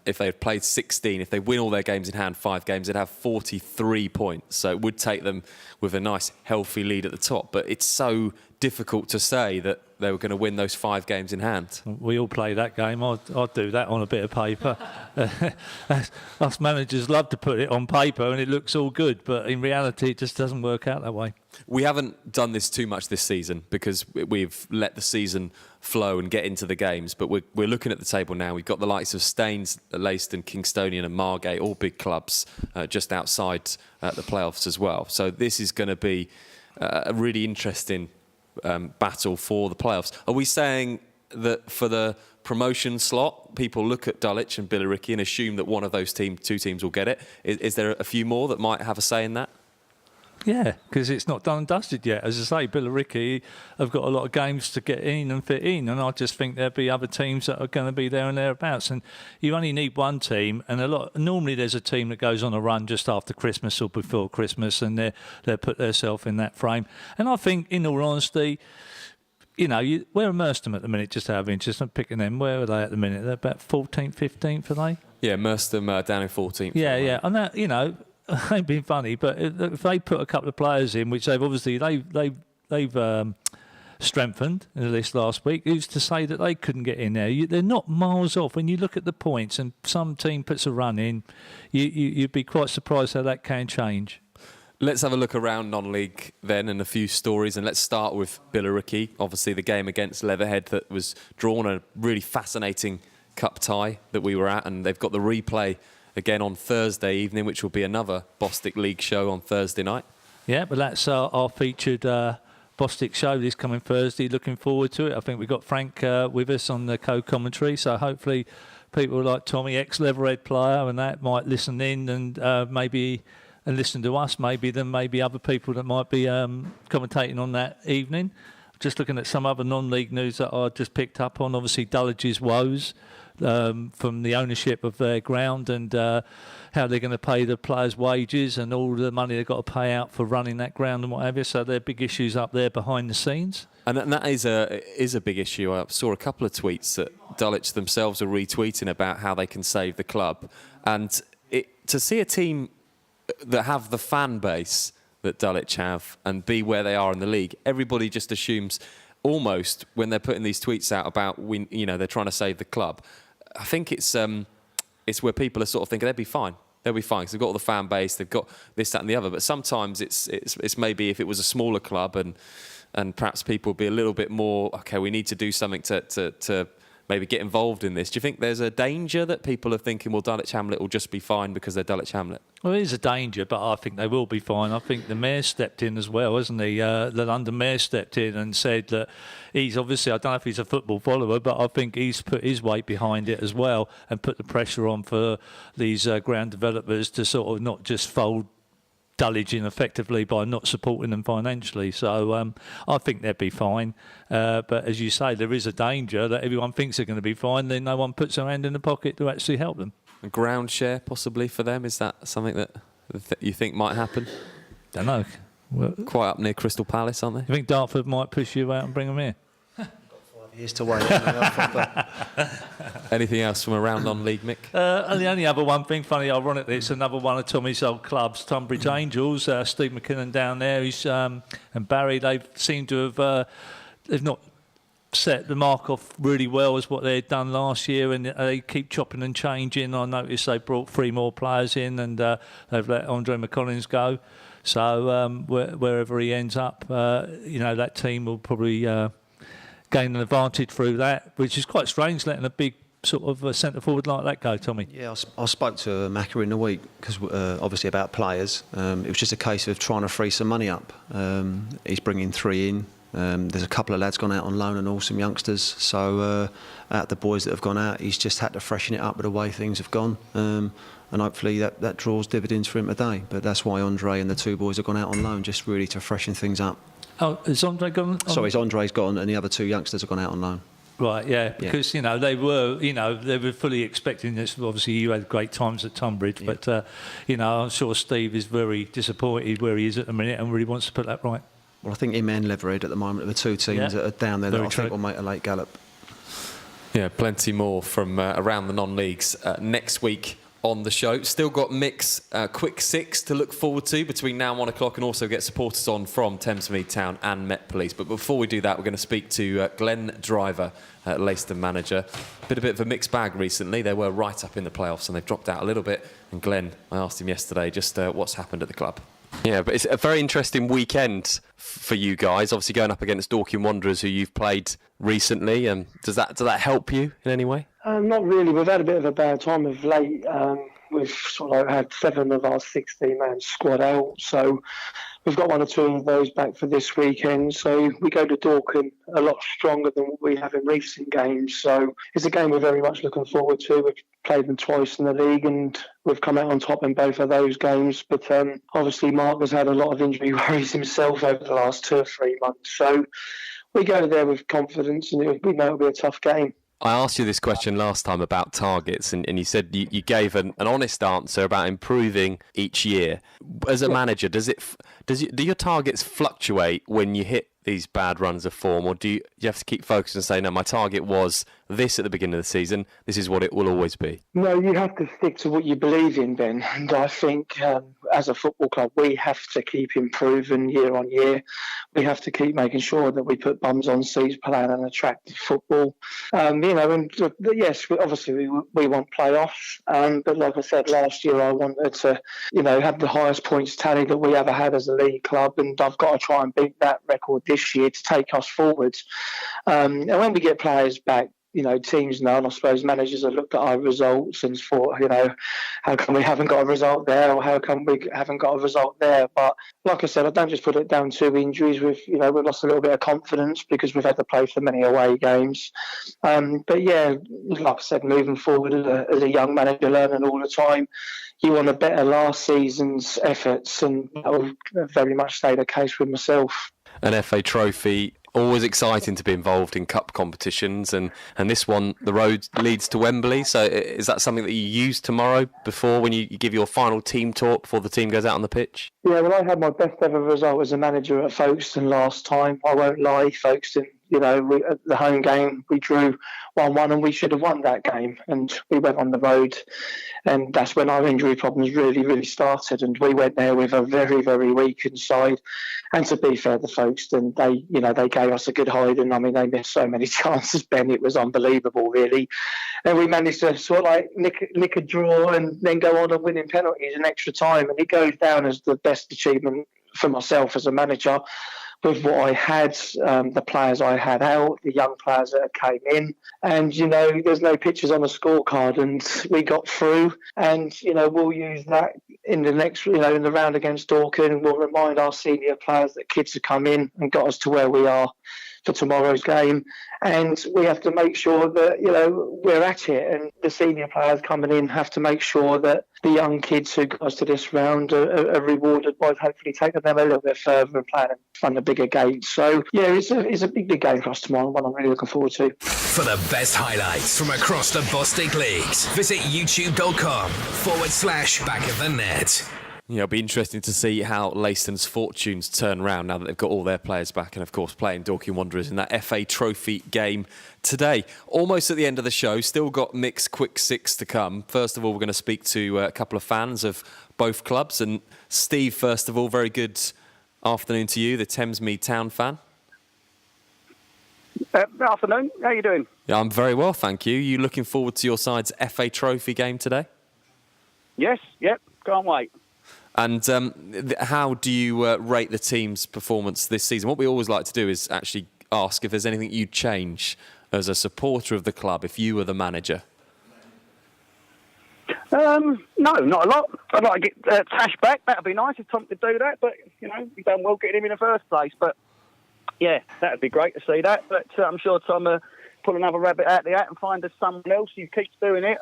if they had played 16, if they win all their games in hand, 5 games, they'd have 43 points. So it would take them with a nice, healthy lead at the top. But it's so difficult to say that they were going to win those 5 games in hand. We all play that game. I'd do that on a bit of paper. Us managers love to put it on paper and it looks all good, but in reality it just doesn't work out that way. We haven't done this too much this season because we've let the season flow and get into the games, but we're looking at the table now. We've got the likes of Staines, Leiston, Kingstonian and Margate, all big clubs just outside the playoffs as well. So this is going to be a really interesting battle for the playoffs. Are we saying that for the promotion slot, people look at Dulwich and Billericay and assume that one of those two teams will get it? Is there a few more that might have a say in that? Yeah, because it's not done and dusted yet. As I say, Billericay have got a lot of games to get in and fit in, and I just think there'll be other teams that are going to be there and thereabouts. And you only need one team, and normally there's a team that goes on a run just after Christmas or before Christmas, and they put themselves in that frame. And I think, in all honesty, where are Merstham at the minute, just out of interest? I'm picking them. Where are they at the minute? They're about 14th, 15th, are they? Yeah, Merstham down in 14th. Yeah. And that, I ain't being funny, but if they put a couple of players in, which they've obviously they've strengthened in the list last week, who's to say that they couldn't get in there? They're not miles off. When you look at the points and some team puts a run in, you'd be quite surprised how that can change. Let's have a look around non-league then and a few stories, and let's start with Billericay. Obviously the game against Leatherhead that was drawn, a really fascinating cup tie that we were at, and they've got the replay again on Thursday evening, which will be another Bostik League show on Thursday night. Yeah, but that's our featured Bostik show this coming Thursday. Looking forward to it. I think we've got Frank with us on the co-commentary, so hopefully people like Tommy, ex-Leatherhead player, and that might listen in and maybe listen to us, maybe other people that might be commentating on that evening. just looking at some other non-league news that I just picked up on, obviously Dulwich's woes from the ownership of their ground and how they're going to pay the players' wages and all the money they've got to pay out for running that ground and what have you. So there are big issues up there behind the scenes. And that is a big issue. I saw a couple of tweets that Dulwich themselves are retweeting about how they can save the club. And to see a team that have the fan base that Dulwich have and be where they are in the league, everybody just assumes almost when they're putting these tweets out about they're trying to save the club. I think it's where people are sort of thinking they'll be fine because they've got all the fan base, they've got this, that, and the other. But sometimes it's maybe if it was a smaller club and perhaps people would be a little bit more okay. We need to do something to maybe get involved in this. Do you think there's a danger that people are thinking, well, Dulwich Hamlet will just be fine because they're Dulwich Hamlet? Well, it is a danger, but I think they will be fine. I think the mayor stepped in as well, hasn't he? The London mayor stepped in and said that he's obviously, I don't know if he's a football follower, but I think he's put his weight behind it as well and put the pressure on for these ground developers to sort of not just fold Dulwich in effectively by not supporting them financially. So I think they'd be fine. But as you say, there is a danger that everyone thinks they're going to be fine, then no one puts their hand in the pocket to actually help them. A ground share possibly for them, is that something that you think might happen? Don't know. Quite up near Crystal Palace, aren't they? You think Dartford might push you out and bring them here? Years to wait. Anything else from around non-league, Mick? And the only other one thing, funny, ironically, it's another one of Tommy's old clubs, Tunbridge Angels. Steve McKinnon down there, and Barry. They seem to have they've not set the mark off really well as what they'd done last year, and they keep chopping and changing. I noticed they brought 3 more players in, and they've let Andre McCollins go. So wherever he ends up, that team will probably gain an advantage through that, which is quite strange, letting a big sort of centre forward like that go, Tommy. Yeah, I spoke to Macca in the week because obviously about players. It was just a case of trying to free some money up. He's bringing 3 in. There's a couple of lads gone out on loan and all some youngsters. So out the boys that have gone out, he's just had to freshen it up with the way things have gone. And hopefully that draws dividends for him today. But that's why Andre and the 2 boys have gone out on loan, just really to freshen things up. Oh, is Andre gone? Sorry, Andre's gone and the other 2 youngsters have gone out on loan. Right, yeah, because they were fully expecting this. Obviously, you had great times at Tunbridge, but I'm sure Steve is very disappointed where he is at the minute and really wants to put that right. Well, I think him and Leverhead at the moment are the 2 teams that are down there that I think will make a late gallop. Yeah, plenty more from around the non-leagues next week on the show. Still got Mick's quick 6 to look forward to between now and 1 o'clock, and also get supporters on from Thamesmead Town and Met Police. But before we do that, we're going to speak to Glenn Driver, Leicester manager. A bit of a mixed bag recently. They were right up in the playoffs and they've dropped out a little bit. And Glenn, I asked him yesterday just what's happened at the club. Yeah, but it's a very interesting weekend for you guys. Obviously going up against Dorking Wanderers, who you've played recently. Does that help you in any way? Not really. We've had a bit of a bad time of late. We've sort of had 7 of our 16-man squad out, so we've got 1 or 2 of those back for this weekend. So we go to Dorking a lot stronger than what we have in recent games. So it's a game we're very much looking forward to. We've played them twice in the league and we've come out on top in both of those games. But obviously Mark has had a lot of injury worries himself over the last 2 or 3 months. So we go there with confidence and we know it'll be a tough game. I asked you this question last time about targets, and you said you gave an honest answer about improving each year. As a manager, do your targets fluctuate when you hit these bad runs of form, or do you have to keep focused and say, no, my target was this at the beginning of the season, this is what it will always be? No, you have to stick to what you believe in, Ben. And I think as a football club, we have to keep improving year on year. We have to keep making sure that we put bums on seats, playing an attractive football. Yes, obviously we want playoffs. But like I said, last year I wanted to, have the highest points tally that we ever had as a league club. And I've got to try and beat that record this year to take us forwards. And when we get players back, teams know, and I suppose managers have looked at our results and thought, how come we haven't got a result there, or how come we haven't got a result there? But like I said, I don't just put it down to injuries. We've lost a little bit of confidence because we've had to play so many away games. But yeah, like I said, moving forward as a young manager, learning all the time, you want to better last season's efforts, and that will very much stay the case with myself. an FA Trophy. Always exciting to be involved in cup competitions, and this one, the road leads to Wembley. So is that something that you use tomorrow before when you give your final team talk before the team goes out on the pitch? Yeah, well, I had my best ever result as a manager at Folkestone last time. I won't lie, Folkestone, at the home game, we drew 1-1 and we should have won that game. And we went on the road, and that's when our injury problems really, really started. And we went there with a very, very weakened side. And to be fair to Folkestone, they gave us a good hiding. I mean, they missed so many chances, Ben. It was unbelievable, really. And we managed to sort of like nick a draw and then go on and win in penalties in extra time. And it goes down as the best achievement for myself as a manager with what I had, the players I had out, the young players that came in. And, there's no pictures on the scorecard, and we got through. And, we'll use that in the next, in the round against Dorking. We'll remind our senior players that kids have come in and got us to where we are for tomorrow's game. And we have to make sure that, we're at it. And the senior players coming in have to make sure that the young kids who got us to this round are rewarded by hopefully taking them a little bit further and playing in front of bigger games. So, yeah, it's a big game for us tomorrow, one I'm really looking forward to. For the best highlights from across the Bostik Leagues, visit youtube.com/back of the net. Yeah, it'll be interesting to see how Leiston's fortunes turn round now that they've got all their players back and, of course, playing Dorking Wanderers in that FA Trophy game today. Almost at the end of the show, still got Mick's Quick Six to come. First of all, we're going to speak to a couple of fans of both clubs. And Steve, first of all, very good afternoon to you, the Thamesmead Town fan. Afternoon, how are you doing? Yeah, I'm very well, thank you. You looking forward to your side's FA Trophy game today? Yes, yep, can't wait. And how do you rate the team's performance this season? What we always like to do is actually ask if there's anything you'd change as a supporter of the club if you were the manager. No, not a lot. I'd like to get Tash back. That'd be nice if Tom could do that. But, we've done well getting him in the first place. But, yeah, that'd be great to see that. But I'm sure Tom pull another rabbit out of the hat and find us someone else who keeps doing it.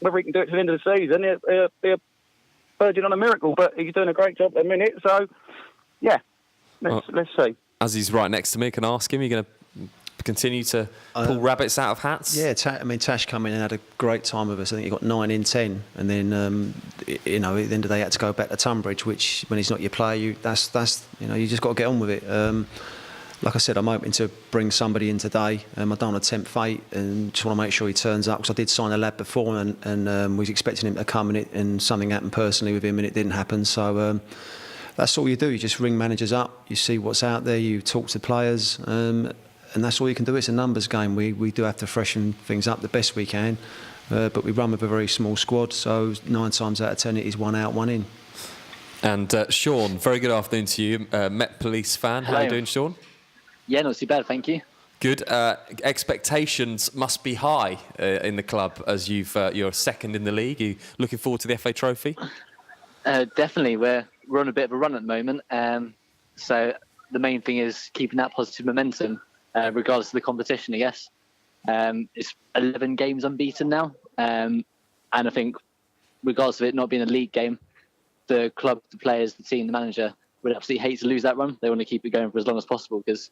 Whether he can do it to the end of the season, it'll be a virgin on a miracle, but he's doing a great job at the minute. So, yeah, let's see. As he's right next to me, can I ask him? You're going to continue to pull rabbits out of hats? Yeah, Tash came in and had a great time with us. I think he got 9 in 10, and then at the end of the day, he had to go back to Tunbridge. Which, when he's not your player, you just got to get on with it. Like I said, I'm hoping to bring somebody in today. I don't want to tempt fate and just want to make sure he turns up, because I did sign a lad before and was expecting him to come and something happened personally with him and it didn't happen. So that's all you do. You just ring managers up, you see what's out there, you talk to players, and that's all you can do. It's a numbers game. We do have to freshen things up the best we can, but we run with a very small squad, so 9 times out of 10 it is 1 out, 1 in. And Sean, very good afternoon to you, Met Police fan. Hello. How are you doing, Sean? Yeah, not too bad, thank you. Good. Expectations must be high in the club as you're second in the league. Are you looking forward to the FA Trophy? Definitely. We're on a bit of a run at the moment. So the main thing is keeping that positive momentum, regardless of the competition, I guess. It's 11 games unbeaten now. And I think regardless of it not being a league game, the club, the players, the team, the manager would absolutely hate to lose that run. They want to keep it going for as long as possible because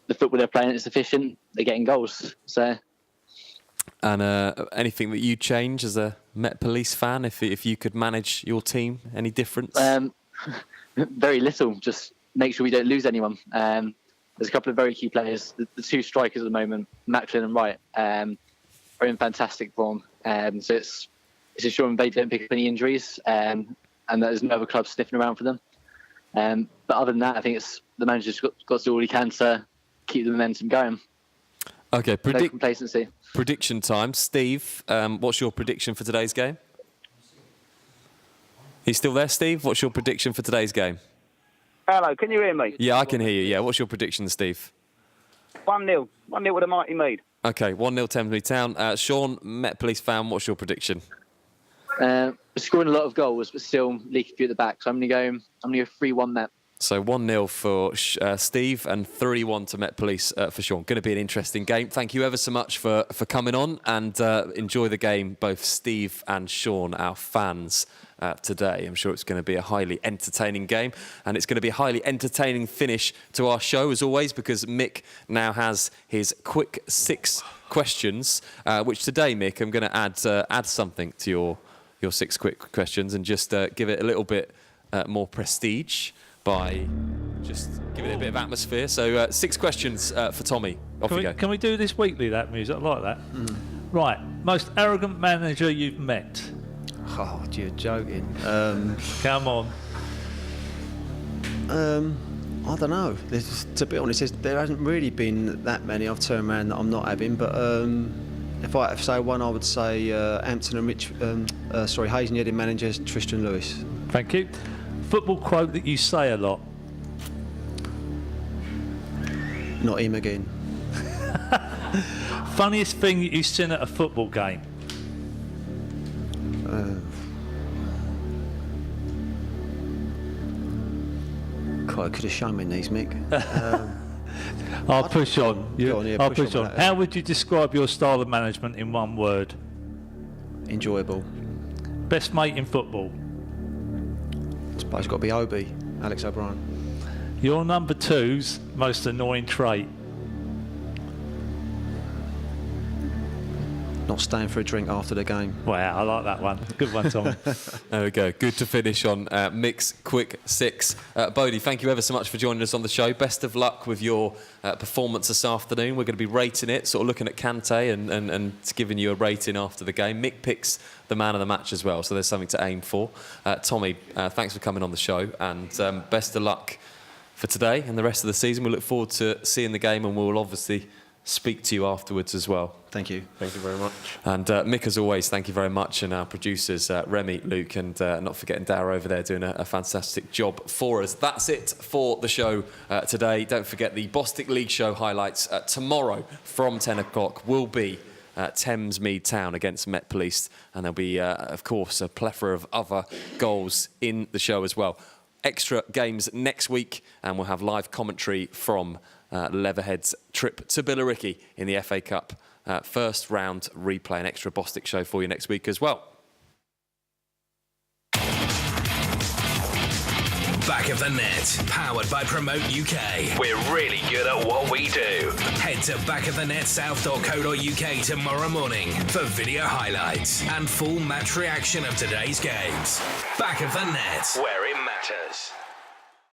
the football they're playing is efficient. They're getting goals. So, and anything that you change as a Met Police fan, if you could manage your team, any difference? Very little. Just make sure we don't lose anyone. There's a couple of very key players. The 2 strikers at the moment, Macklin and Wright, are in fantastic form. So it's ensuring they don't pick up any injuries, and that there's no other club sniffing around for them. But other than that, I think it's the manager's got to do all he can to keep the momentum going. Okay, no complacency. Prediction time. Steve, what's your prediction for today's game? He's still there, Steve? What's your prediction for today's game? Hello, can you hear me? Yeah, I can hear you. Yeah, what's your prediction, Steve? 1-0. 1-0 with a mighty Mead. Okay, 1-0 Thamesmead Town. Sean, Met Police fan, what's your prediction? We're scoring a lot of goals, but still leaking a few at the back. So I'm going to go 3-1 Met. So 1-0 for Steve and 3-1 to Met Police for Sean. Going to be an interesting game. Thank you ever so much for coming on, and enjoy the game, both Steve and Sean, our fans, today. I'm sure it's going to be a highly entertaining game, and it's going to be a highly entertaining finish to our show, as always, because Mick now has his quick 6 questions, which today, Mick, I'm going to add something to your 6 quick questions and just give it a little bit more prestige by just giving it a bit of atmosphere. So 6 questions for Tommy. Off you go. Can we do this weekly, that music? I like that. Right. Most arrogant manager you've met? Oh, you're joking. Come on. I don't know. To be honest, there hasn't really been that many I've turned around that I'm not having. But if I have to say one, I would say Hampton and Hayes Heading manager Tristan Lewis. Thank you. Football quote that you say a lot? Not him again. Funniest thing that you've seen at a football game? God, could have shown me these, Mick. I'll push on. I'll push on. that. How would you describe your style of management in one word? Enjoyable. Best mate in football? I suppose it's got to be Obi, Alex O'Brien. Your number 2's most annoying trait? Not staying for a drink after the game. Wow, I like that one. Good one, Tom. There we go. Good to finish on Mick's quick 6. Bodie, thank you ever so much for joining us on the show. Best of luck with your performance this afternoon. We're going to be rating it, sort of looking at Kante and giving you a rating after the game. Mick picks the man of the match as well, so there's something to aim for. Tommy, thanks for coming on the show, and best of luck for today and the rest of the season. We look forward to seeing the game, and we'll obviously speak to you afterwards as well. Thank you. Thank you very much. And Mick, as always, thank you very much. And our producers, Remy, Luke, and not forgetting Dara over there doing a fantastic job for us. That's it for the show today. Don't forget the Bostik League show highlights tomorrow from 10 o'clock will be Thamesmead Town against Met Police. And there'll be, of course, a plethora of other goals in the show as well. Extra games next week, and we'll have live commentary from Leatherhead's trip to Billericay in the FA Cup. First round replay, an extra Bostik show for you next week as well. Back of the Net, powered by Promote UK. We're really good at what we do. Head to backofthenetsouth.co.uk tomorrow morning for video highlights and full match reaction of today's games. Back of the Net, where it matters.